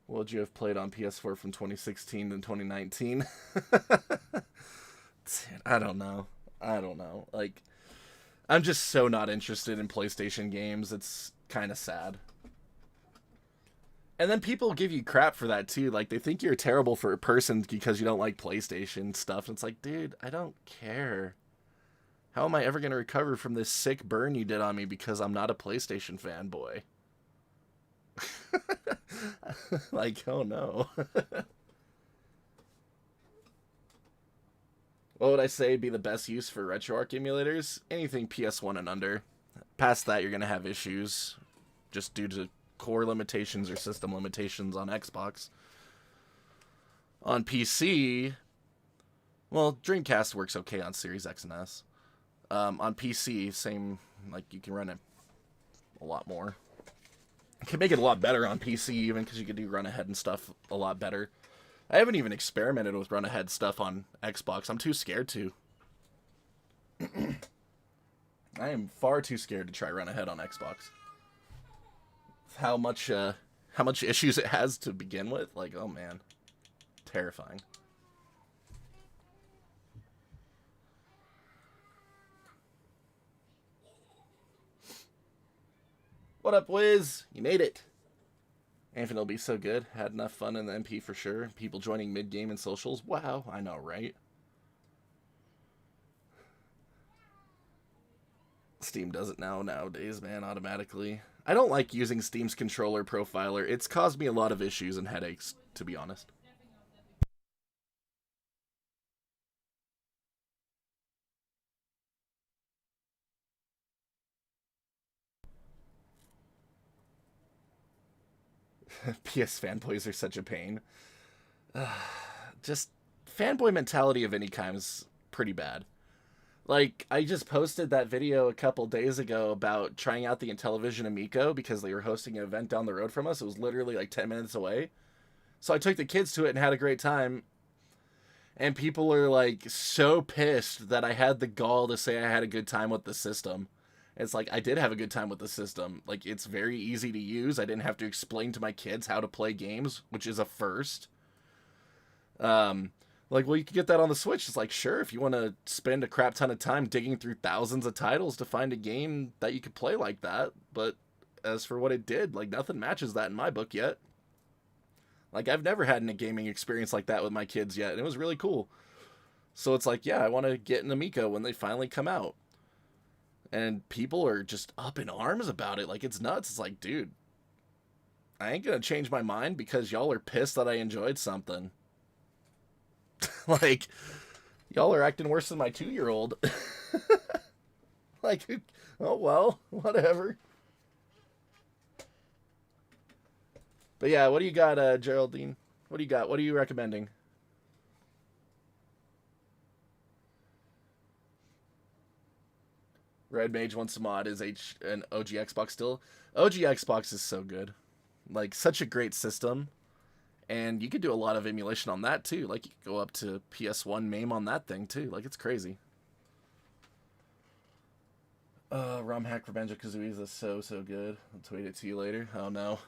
What would you have played on PS4 from 2016 to 2019? I don't know. Like, I'm just so not interested in PlayStation games. It's kind of sad. And then people give you crap for that too. Like, they think you're terrible for a person because you don't like PlayStation stuff. And it's like, dude, I don't care. How am I ever going to recover from this sick burn you did on me because I'm not a PlayStation fanboy? Like, oh no. What would I say be the best use for Retroarch emulators? Anything PS1 and under. Past that, you're going to have issues just due to core limitations or system limitations on Xbox. On PC, well, Dreamcast works okay on Series X and S. On PC, same, like, you can run it a lot more. You can make it a lot better on PC even, because you can do run ahead and stuff a lot better. I haven't even experimented with run ahead stuff on Xbox. I'm too scared to. I am far too scared to try run ahead on Xbox. How much issues it has to begin with? Like, oh man. Terrifying. What up, Wiz? You made it. Infinite will be so good. Had enough fun in the MP for sure. People joining mid-game and socials. Wow, I know, right? Steam does it nowadays, man, automatically. I don't like using Steam's controller profiler. It's caused me a lot of issues and headaches, to be honest. PS fanboys are such a pain. just fanboy mentality of any kind is pretty bad. Like, I just posted that video a couple days ago about trying out the Intellivision Amico because they were hosting an event down the road from us. It was literally like 10 minutes away. So I took the kids to it and had a great time. And people are like so pissed that I had the gall to say I had a good time with the system. It's like, I did have a good time with the system. Like, it's very easy to use. I didn't have to explain to my kids how to play games, which is a first. Like, well, you can get that on the Switch. It's like, sure, if you want to spend a crap ton of time digging through thousands of titles to find a game that you could play like that. But as for what it did, like, nothing matches that in my book yet. Like, I've never had a gaming experience like that with my kids yet, and it was really cool. So it's like, yeah, I want to get an Amico when they finally come out. And people are just up in arms about it. Like, it's nuts. It's like, dude, I ain't going to change my mind because y'all are pissed that I enjoyed something. Like, y'all are acting worse than my 2-year-old. Like, oh, well, whatever. But yeah, what do you got, Geraldine? What do you got? What are you recommending? Red Mage wants to mod is an OG Xbox still. OG Xbox is so good. Like, such a great system. And you could do a lot of emulation on that, too. Like, you could go up to PS1 MAME on that thing, too. Like, it's crazy. ROM hack for Banjo-Kazooie is so good. I'll tweet it to you later. Oh, no.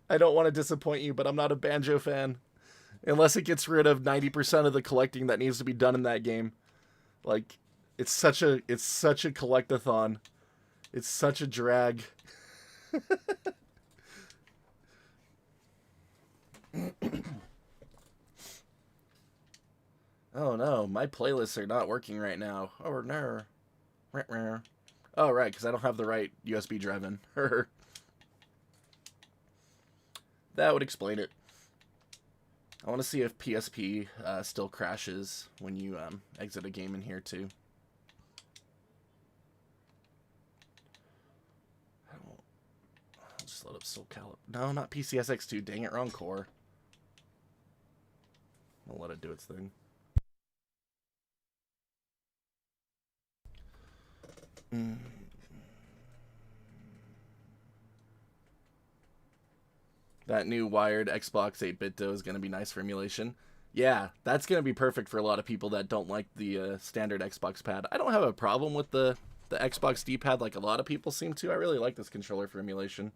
I don't want to disappoint you, but I'm not a Banjo fan. Unless it gets rid of 90% of the collecting that needs to be done in that game. Like, it's such a collectathon. It's such a drag. Oh no, my playlists are not working right now. Oh no. Oh right, because I don't have the right USB drive in. That would explain it. I want to see if PSP still crashes when you exit a game in here too. I'll just load up Soul Calibur. No, not PCSX2. Dang it, wrong core. I'll let it do its thing. That new wired Xbox 8-bit though is going to be nice for emulation. Yeah, that's going to be perfect for a lot of people that don't like the standard Xbox pad. I don't have a problem with the Xbox D-pad like a lot of people seem to. I really like this controller for emulation.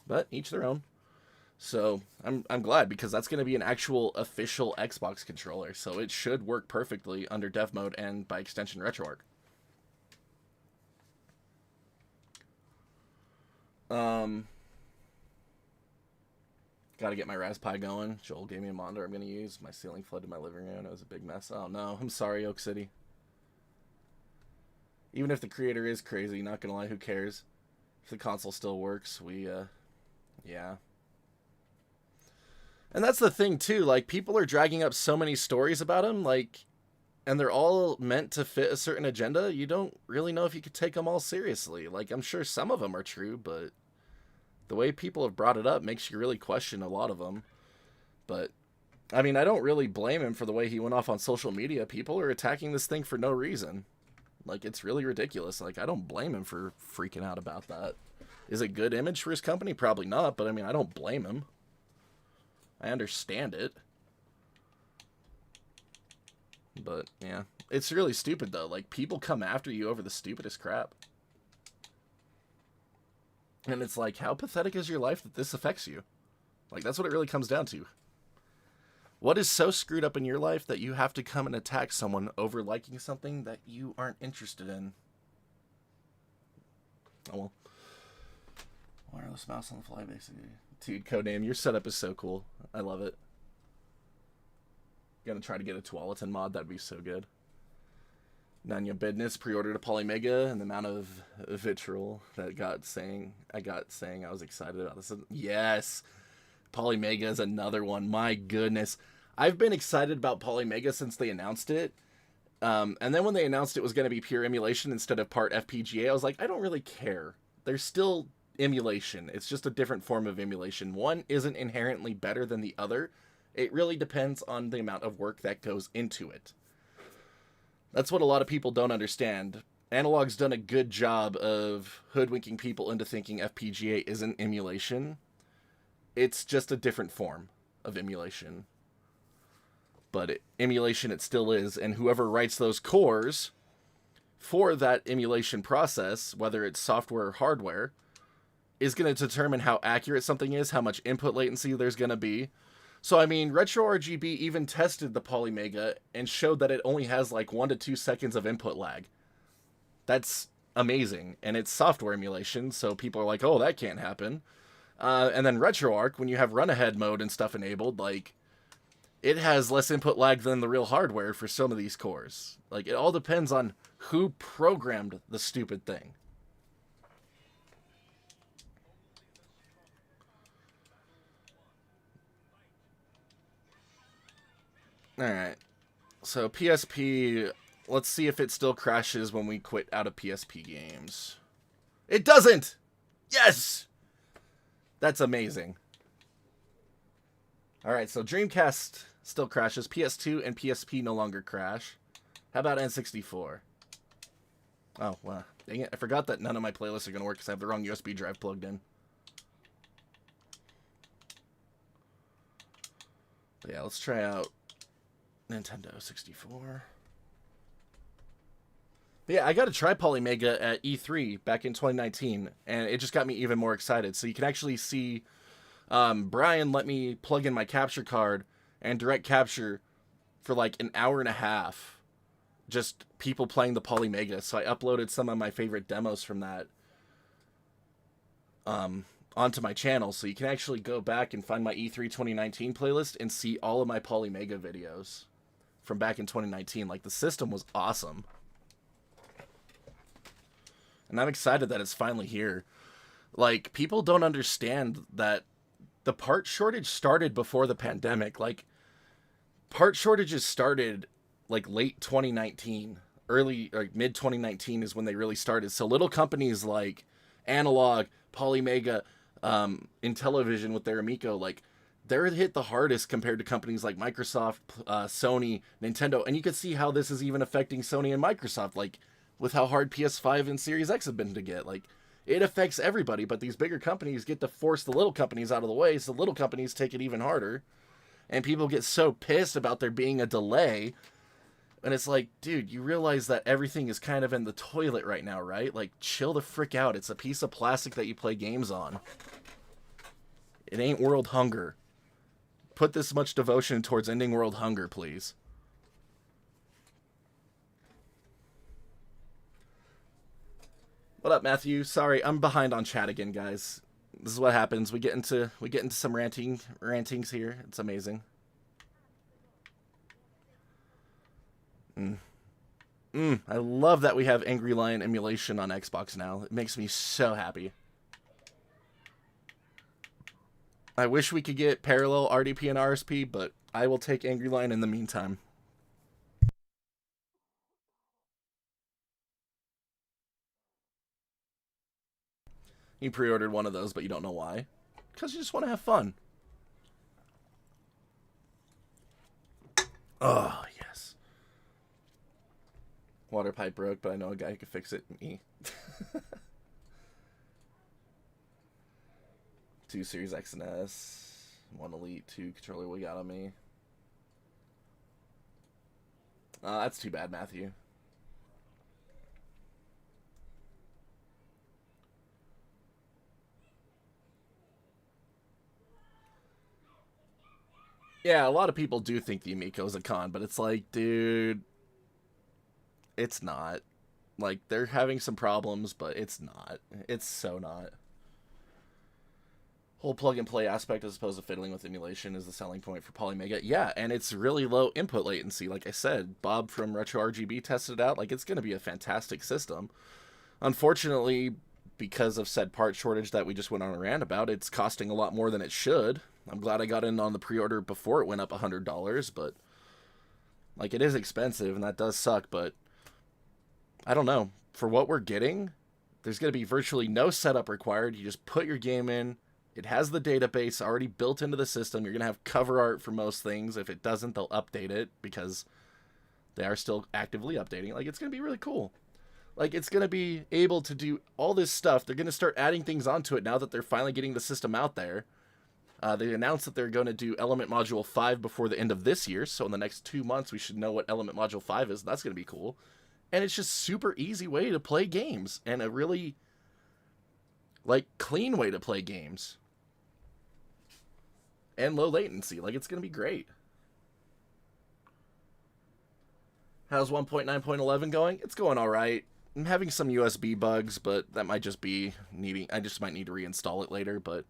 But each their own. So I'm glad because that's going to be an actual official Xbox controller. So it should work perfectly under dev mode and by extension Retroarch. Got to get my Raspberry going. Joel gave me a monitor I'm going to use. My ceiling flooded my living room. It was a big mess. Oh no, I'm sorry, Oak City. Even if the creator is crazy, not going to lie, who cares? If the console still works, yeah. And that's the thing too, like, people are dragging up so many stories about him, like, and they're all meant to fit a certain agenda. You don't really know if you could take them all seriously. Like, I'm sure some of them are true, but the way people have brought it up makes you really question a lot of them. But, I mean, I don't really blame him for the way he went off on social media. People are attacking this thing for no reason. Like, it's really ridiculous. Like, I don't blame him for freaking out about that. Is it good image for his company? Probably not, but I mean, I don't blame him. I understand it. But, yeah. It's really stupid, though. Like, people come after you over the stupidest crap. And it's like, how pathetic is your life that this affects you? Like, that's what it really comes down to. What is so screwed up in your life that you have to come and attack someone over liking something that you aren't interested in? Oh, well. Wireless mouse on the fly, basically. Dude, Codename, your setup is so cool. I love it. Gonna try to get a Tualatin mod. That'd be so good. None your business. Pre-ordered a Polymega, and the amount of vitriol that I got saying I was excited about this. Yes, Polymega is another one. My goodness, I've been excited about Polymega since they announced it. And then when they announced it was going to be pure emulation instead of part FPGA, I was like, I don't really care. They're still emulation. It's just a different form of emulation. One isn't inherently better than the other. It really depends on the amount of work that goes into it. That's what a lot of people don't understand. Analog's done a good job of hoodwinking people into thinking FPGA isn't emulation. It's just a different form of emulation. But emulation it still is, and whoever writes those cores for that emulation process, whether it's software or hardware, is going to determine how accurate something is, how much input latency there's going to be. So, I mean, RetroRGB even tested the Polymega and showed that it only has like 1 to 2 seconds of input lag. That's amazing. And it's software emulation, so people are like, oh, that can't happen. And then RetroArch, when you have run-ahead mode and stuff enabled, like, it has less input lag than the real hardware for some of these cores. Like, it all depends on who programmed the stupid thing. Alright. So, PSP, let's see if it still crashes when we quit out of PSP games. It doesn't! Yes! That's amazing. Alright, so Dreamcast still crashes. PS2 and PSP no longer crash. How about N64? Oh, wow. Dang it. I forgot that none of my playlists are going to work because I have the wrong USB drive plugged in. But yeah, let's try out Nintendo 64. But yeah, I got to try Polymega at E3 back in 2019, and it just got me even more excited. So you can actually see Brian let me plug in my capture card and direct capture for like an hour and a half. Just people playing the Polymega. So I uploaded some of my favorite demos from that onto my channel. So you can actually go back and find my E3 2019 playlist and see all of my Polymega videos from back in 2019. Like, the system was awesome. And I'm excited that it's finally here. Like, people don't understand that the part shortage started before the pandemic. Like, part shortages started like late 2019, early or mid 2019 is when they really started. So little companies like Analog, Polymega, Intellivision with their Amico, like, they're hit the hardest compared to companies like Microsoft, Sony, Nintendo. And you can see how this is even affecting Sony and Microsoft, like with how hard PS5 and Series X have been to get. Like, it affects everybody, but these bigger companies get to force the little companies out of the way, so little companies take it even harder. And people get so pissed about there being a delay. And it's like, dude, you realize that everything is kind of in the toilet right now, right? Like, chill the frick out. It's a piece of plastic that you play games on. It ain't world hunger. Put this much devotion towards ending world hunger, please. What up, Matthew? Sorry, I'm behind on chat again, guys. This is what happens. We get into some rantings here. It's amazing. I love that we have Angry Lion emulation on Xbox now. It makes me so happy. I wish we could get parallel RDP and RSP, but I will take Angry Lion in the meantime. You pre-ordered one of those, but you don't know why. Because you just want to have fun. Oh, yes. Water pipe broke, but I know a guy who can fix it. Me. 2 Series X and S. 1 Elite 2 controller we got on me. That's too bad, Matthew. Yeah, a lot of people do think the Amico is a con, but it's like, dude, it's not. Like, they're having some problems, but it's not. It's so not. Whole plug-and-play aspect as opposed to fiddling with emulation is the selling point for Polymega. Yeah, and it's really low input latency. Like I said, Bob from RetroRGB tested it out. Like, it's going to be a fantastic system. Unfortunately, because of said part shortage that we just went on a rant about, it's costing a lot more than it should. I'm glad I got in on the pre-order before it went up $100, but like, it is expensive and that does suck, but I don't know. For what we're getting, There's going to be virtually no setup required. You just put your game in. It has the database already built into the system. You're going to have cover art for most things. If it doesn't, they'll update it because they are still actively updating. Like, it's going to be really cool. Like, it's going to be able to do all this stuff. They're going to start adding things onto it now that they're finally getting the system out there. They announced that they're going to do Element Module 5 before the end of this year. So in the next 2 months, we should know what Element Module 5 is. That's going to be cool. And it's just super easy way to play games. And a really, like, clean way to play games. And low latency. Like, it's going to be great. How's 1.9.11 going? It's going all right. I'm having some USB bugs, but that might just be needing... I just might need to reinstall it later, but...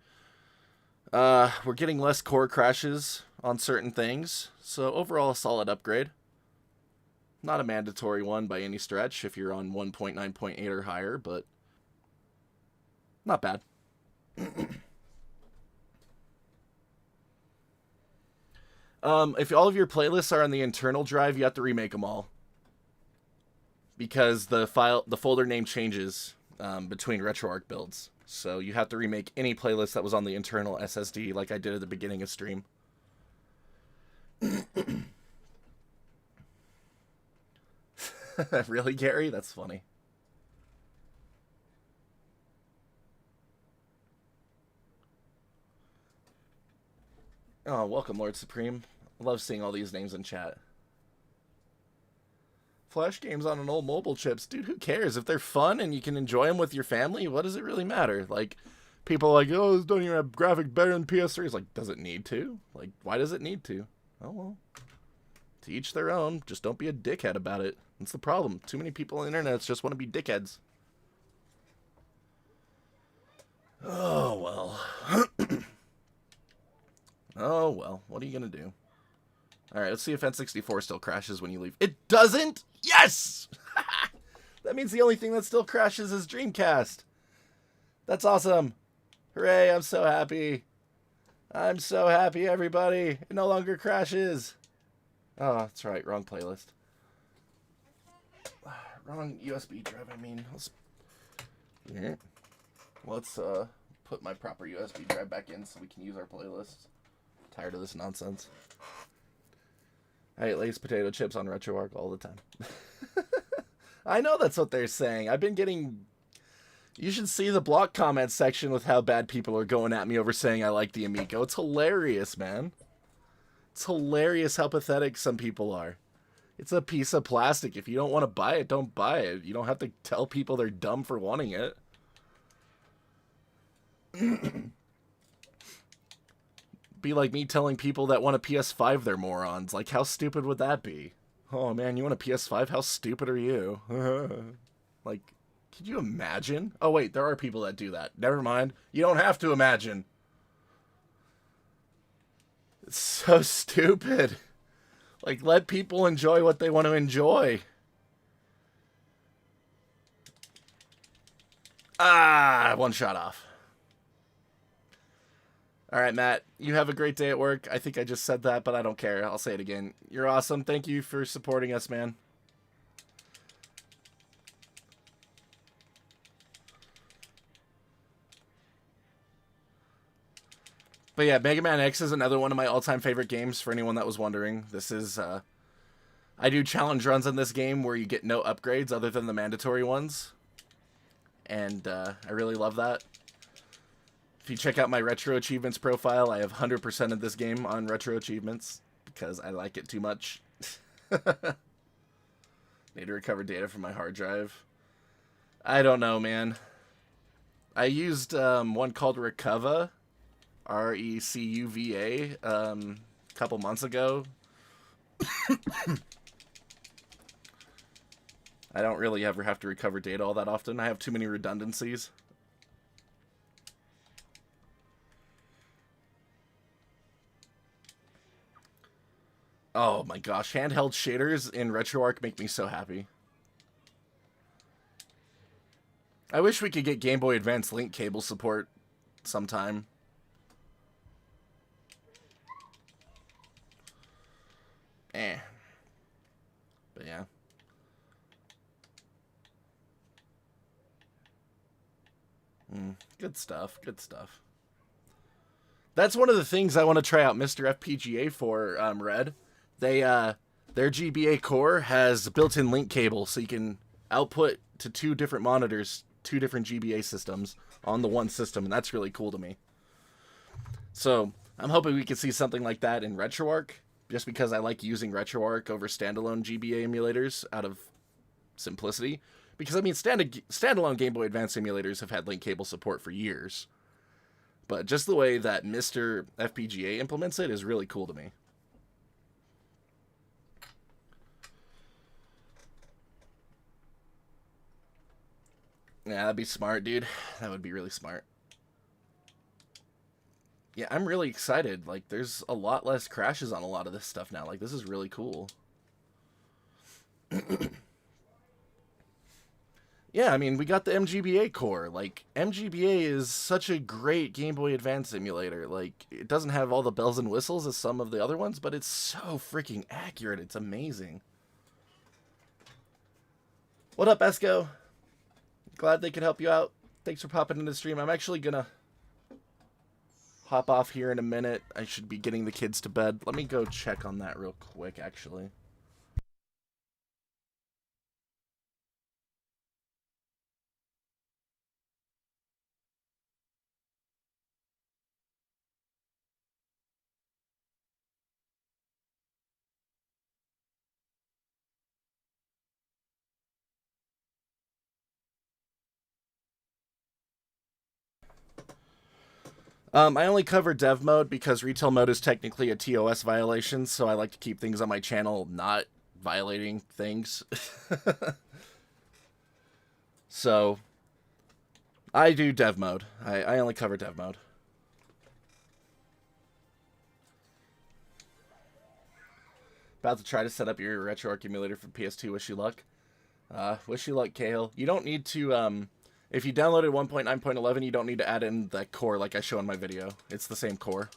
we're getting less core crashes on certain things, so overall a solid upgrade. Not a mandatory one by any stretch if you're on 1.9.8 or higher, but... not bad. If all of your playlists are on the internal drive, you have to remake them all. Because the folder name changes between Retroarch builds. So you have to remake any playlist that was on the internal SSD like I did at the beginning of stream. Really, Gary? That's funny. Oh, welcome, Lord Supreme. I love seeing all these names in chat. Flash games on an old mobile chips. Dude, who cares? If they're fun and you can enjoy them with your family, what does it really matter? Like, people are like, oh, this don't even have graphics better than PS3. It's like, does it need to? Like, why does it need to? Oh, well. To each their own. Just don't be a dickhead about it. That's the problem. Too many people on the internet just want to be dickheads. Oh, well. Oh, well. What are you going to do? Alright, let's see if N64 still crashes when you leave. It doesn't? Yes! That means the only thing that still crashes is Dreamcast. That's awesome. Hooray, I'm so happy. I'm so happy, everybody. It no longer crashes. Oh, that's right. Wrong playlist. Wrong USB drive, I mean. Let's put my proper USB drive back in so we can use our playlists. Tired of this nonsense. I eat Lay's potato chips on RetroArch all the time. I know that's what they're saying. I've been getting... You should see the block comment section with how bad people are going at me over saying I like the Amico. It's hilarious, man. It's hilarious how pathetic some people are. It's a piece of plastic. If you don't want to buy it, don't buy it. You don't have to tell people they're dumb for wanting it. Be like me telling people that want a PS5 they're morons. Like, how stupid would that be? Oh, man, you want a PS5? How stupid are you? Like, could you imagine? Oh, wait, there are people that do that. Never mind. You don't have to imagine. It's so stupid. Like, let people enjoy what they want to enjoy. Ah, one shot off. Alright, Matt, you have a great day at work. I think I just said that, but I don't care. I'll say it again. You're awesome. Thank you for supporting us, man. But yeah, MegaManX is another one of my all-time favorite games, for anyone that was wondering. This is, I do challenge runs in this game where you get no upgrades other than the mandatory ones. And, I really love that. If you check out my Retro Achievements profile, I have 100% of this game on Retro Achievements, because I like it too much. Need to recover data from my hard drive. I don't know, man. I used one called Recuva, R-E-C-U-V-A, a couple months ago. I don't really ever have to recover data all that often. I have too many redundancies. Oh my gosh, handheld shaders in RetroArch make me so happy. I wish we could get Game Boy Advance link cable support sometime. But yeah. Good stuff. Good stuff. That's one of the things I want to try out Mr. FPGA for, Red. Their GBA core has built-in link cable, so you can output to 2 different monitors, 2 different GBA systems on the one system, and that's really cool to me. So I'm hoping we can see something like that in Retroarch, just because I like using Retroarch over standalone GBA emulators out of simplicity. Because, I mean, standalone Game Boy Advance emulators have had link cable support for years. But just the way that Mr. FPGA implements it is really cool to me. Yeah, that'd be smart, dude. That would be really smart. Yeah, I'm really excited. Like, there's a lot less crashes on a lot of this stuff now. Like, this is really cool. Yeah, I mean, we got the MGBA core. Like, MGBA is such a great Game Boy Advance emulator. Like, it doesn't have all the bells and whistles as some of the other ones, but it's so freaking accurate. It's amazing. What up, Esco? Glad they could help you out. Thanks for popping into the stream. I'm actually gonna hop off here in a minute. I should be getting the kids to bed. Let me go check on that real quick, actually. I only cover dev mode because retail mode is technically a TOS violation, so I like to keep things on my channel not violating things. So, I do dev mode. I only cover dev mode. About to try to set up your Retroarch emulator for PS2. Wish you luck. Wish you luck, Cahill. You don't need to, if you downloaded 1.9.11, you don't need to add in that core like I show in my video. It's the same core.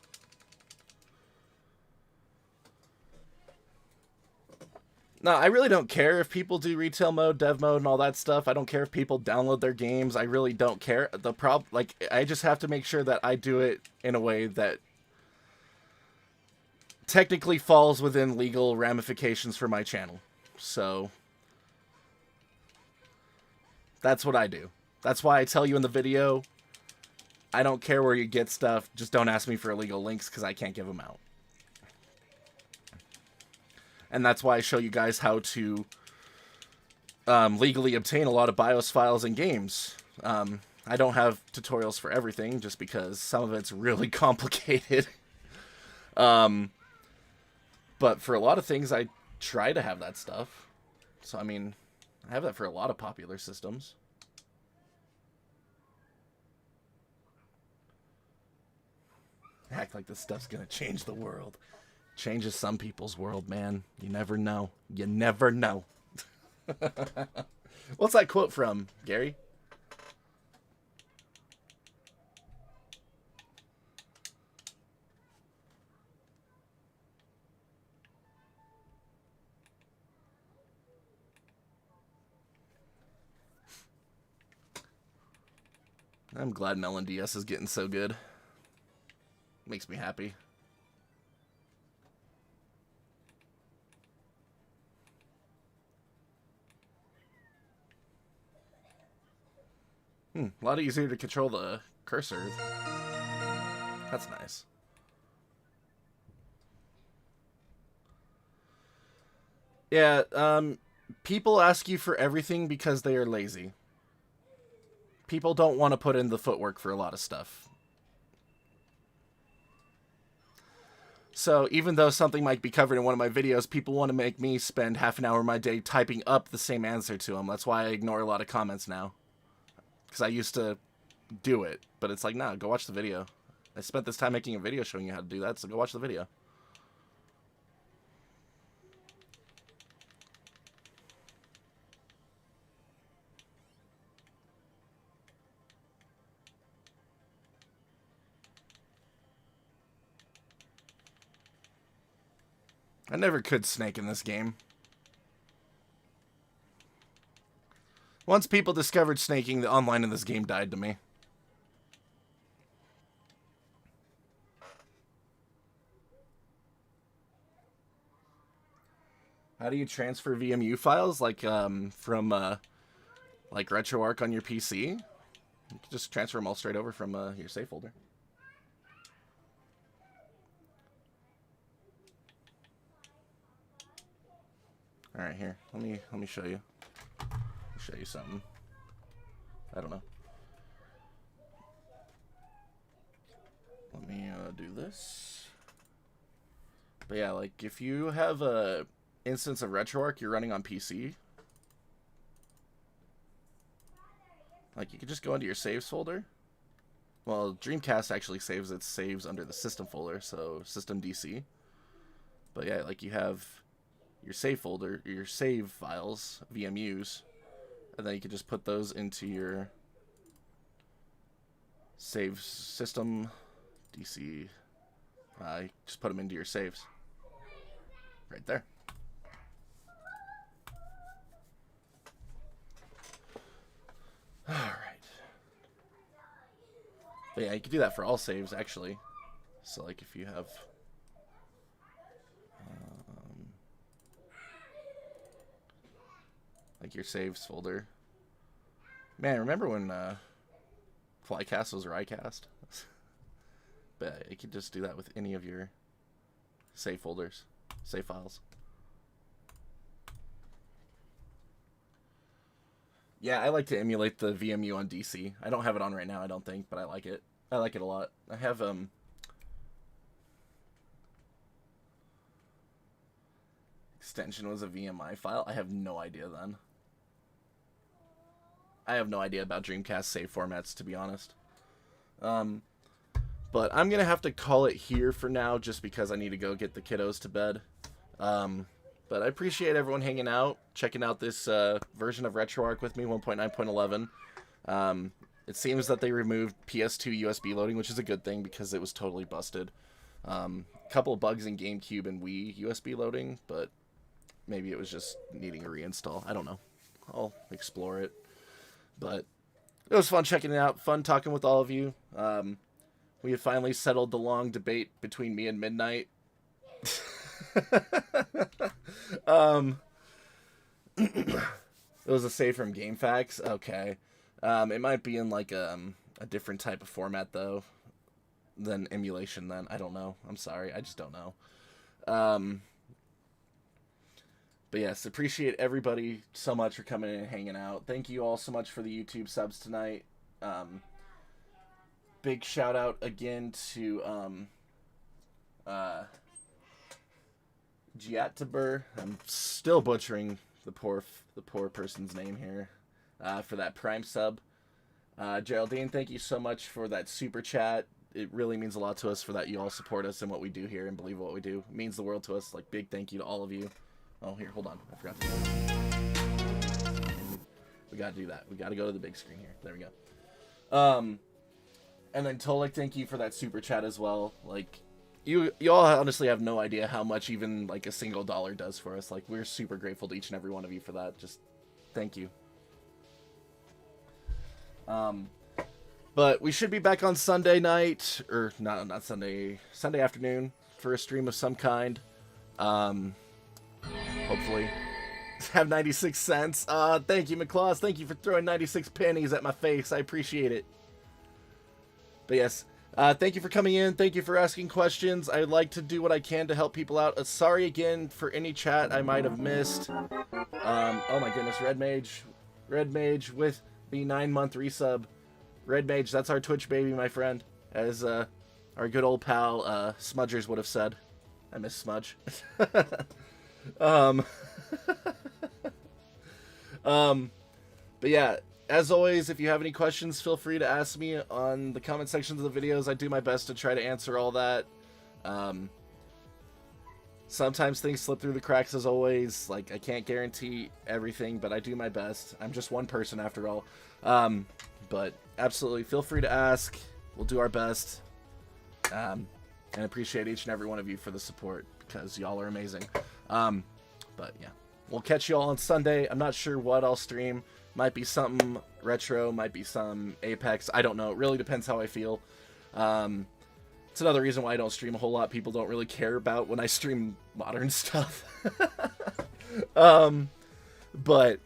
No, I really don't care if people do retail mode, dev mode, and all that stuff. I don't care if people download their games. I really don't care. I just have to make sure that I do it in a way that technically falls within legal ramifications for my channel. So, that's what I do. That's why I tell you in the video, I don't care where you get stuff, just don't ask me for illegal links because I can't give them out. And that's why I show you guys how to legally obtain a lot of BIOS files and games. I don't have tutorials for everything, just because some of it's really complicated. But for a lot of things, I try to have that stuff. So, I mean, I have that for a lot of popular systems. Act like this stuff's gonna change the world. Changes some people's world, man. You never know. You never know. What's that quote from, Gary? I'm glad an LNDS is getting so good. Makes me happy. A lot easier to control the cursor. That's nice. Yeah, people ask you for everything because they are lazy. People don't want to put in the footwork for a lot of stuff. So even though something might be covered in one of my videos, people want to make me spend half an hour of my day typing up the same answer to them. That's why I ignore a lot of comments now. Because I used to do it, but it's like, nah, go watch the video. I spent this time making a video showing you how to do that, so go watch the video. I never could snake in this game. Once people discovered snaking, the online in this game died to me. How do you transfer VMU files like from like Retroarch on your PC? You can just transfer them all straight over from your save folder. All right, here. Let me show you. Show you something. I don't know. Let me do this. But yeah, like if you have a instance of RetroArch you're running on PC, like you could just go into your saves folder. Well, Dreamcast actually saves its saves under the system folder, so system DC. But yeah, like you have your save folder, your save files, VMUs, and then you can just put those into your save system DC. Just put them into your saves. Right there. Alright. But yeah, you can do that for all saves, actually. So, like, if you have... like your saves folder. Man, remember when Flycast was Rycast? But you could just do that with any of your save folders, save files. Yeah, I like to emulate the VMU on DC. I don't have it on right now, I don't think, but I like it. I like it a lot. I have extension was a VMI file. I have no idea then. I have no idea about Dreamcast save formats, to be honest. But I'm going to have to call it here for now just because I need to go get the kiddos to bed. But I appreciate everyone hanging out, checking out this version of RetroArch with me, 1.9.11. It seems that they removed PS2 USB loading, which is a good thing because it was totally busted. A couple of bugs in GameCube and Wii USB loading, but maybe it was just needing a reinstall. I don't know. I'll explore it. But it was fun checking it out, fun talking with all of you. We have finally settled the long debate between me and Midnight. It was a save from GameFAQs. Okay. It might be in like a different type of format though than emulation then. I don't know. I'm sorry. I just don't know. But yes, appreciate everybody so much for coming in and hanging out. Thank you all so much for the YouTube subs tonight. Big shout out again to Giattabur. I'm still butchering the poor person's name here for that Prime sub. Geraldine, thank you so much for that super chat. It really means a lot to us for that you all support us and what we do here and believe what we do. It means the world to us. Like, big thank you to all of you. Oh, here, hold on. I forgot to do that. We gotta do that. We gotta go to the big screen here. There we go. And then Tolik, thank you for that super chat as well. Like, you all honestly have no idea how much even, like, a single $1 does for us. Like, we're super grateful to each and every one of you for that. Just, thank you. But we should be back on Sunday night, or not Sunday afternoon for a stream of some kind. Hopefully. Have 96 cents. Thank you, McClaws. Thank you for throwing 96 pennies at my face. I appreciate it. But yes, thank you for coming in. Thank you for asking questions. I'd like to do what I can to help people out. Sorry again for any chat I might have missed. Oh my goodness, Red Mage with the 9-month resub. Red Mage, that's our Twitch baby, my friend. As our good old pal Smudgers would have said. I miss Smudge. But yeah, as always, if you have any questions, feel free to ask me on the comment sections of the videos. I do my best to try to answer all that. Sometimes things slip through the cracks, as always. Like, I can't guarantee everything, but I do my best. I'm just one person after all. But absolutely, feel free to ask. We'll do our best. And appreciate each and every one of you for the support, because y'all are amazing. But yeah, we'll catch you all on Sunday. I'm not sure what I'll stream. Might be something retro, might be some Apex. I don't know. It really depends how I feel. It's another reason why I don't stream a whole lot. People don't really care about when I stream modern stuff. But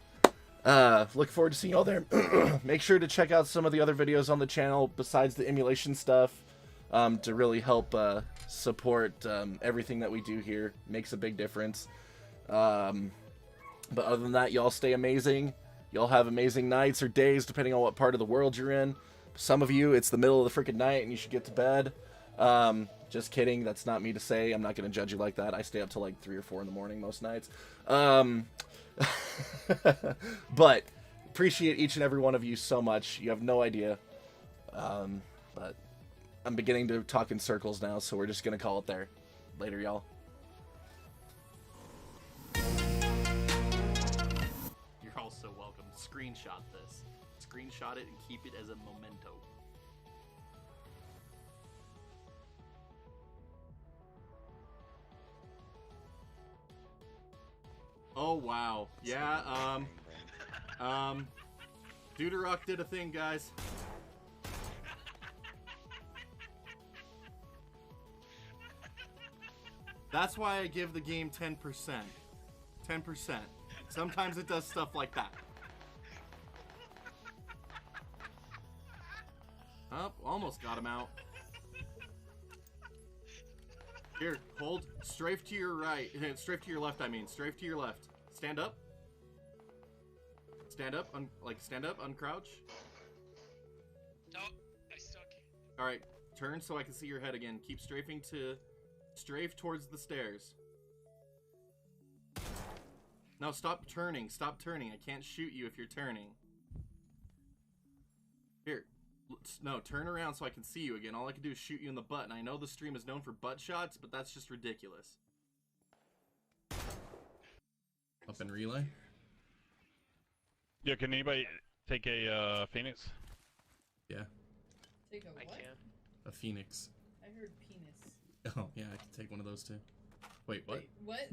look forward to seeing y'all there. Make sure to check out some of the other videos on the channel besides the emulation stuff, to really help support everything that we do here. Makes a big difference. But other than that, y'all stay amazing. Y'all have amazing nights or days, depending on what part of the world you're in. Some of you, it's the middle of the freaking night and you should get to bed. Just kidding. That's not me to say. I'm not going to judge you like that. I stay up till like 3 or 4 in the morning most nights. But appreciate each and every one of you so much. You have no idea. But I'm beginning to talk in circles now, so we're just going to call it there. Later, y'all. You're also welcome. Screenshot this. Screenshot it and keep it as a memento. Oh wow. Yeah, Deuterock did a thing, guys. That's why I give the game 10%. 10%. Sometimes it does stuff like that. Oh, almost got him out. Here, hold. Strafe to your right. Strafe to your left, I mean. Strafe to your left. Stand up. Stand up. Stand up. Uncrouch. No, I stuck. Alright, turn so I can see your head again. Keep strafing to... Strafe towards the stairs. No, stop turning. Stop turning. I can't shoot you if you're turning. Here. No, turn around so I can see you again. All I can do is shoot you in the butt. And I know the stream is known for butt shots, but that's just ridiculous. Up in relay? Yeah, can anybody take a Phoenix? Yeah, Take a I what? can. a Phoenix. I heard penis. Oh, yeah, I can take one of those too. Wait, what? What?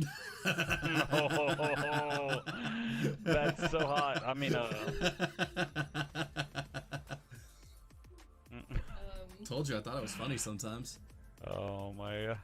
Oh, that's so hot. I mean, Told you, I thought it was funny sometimes. oh my.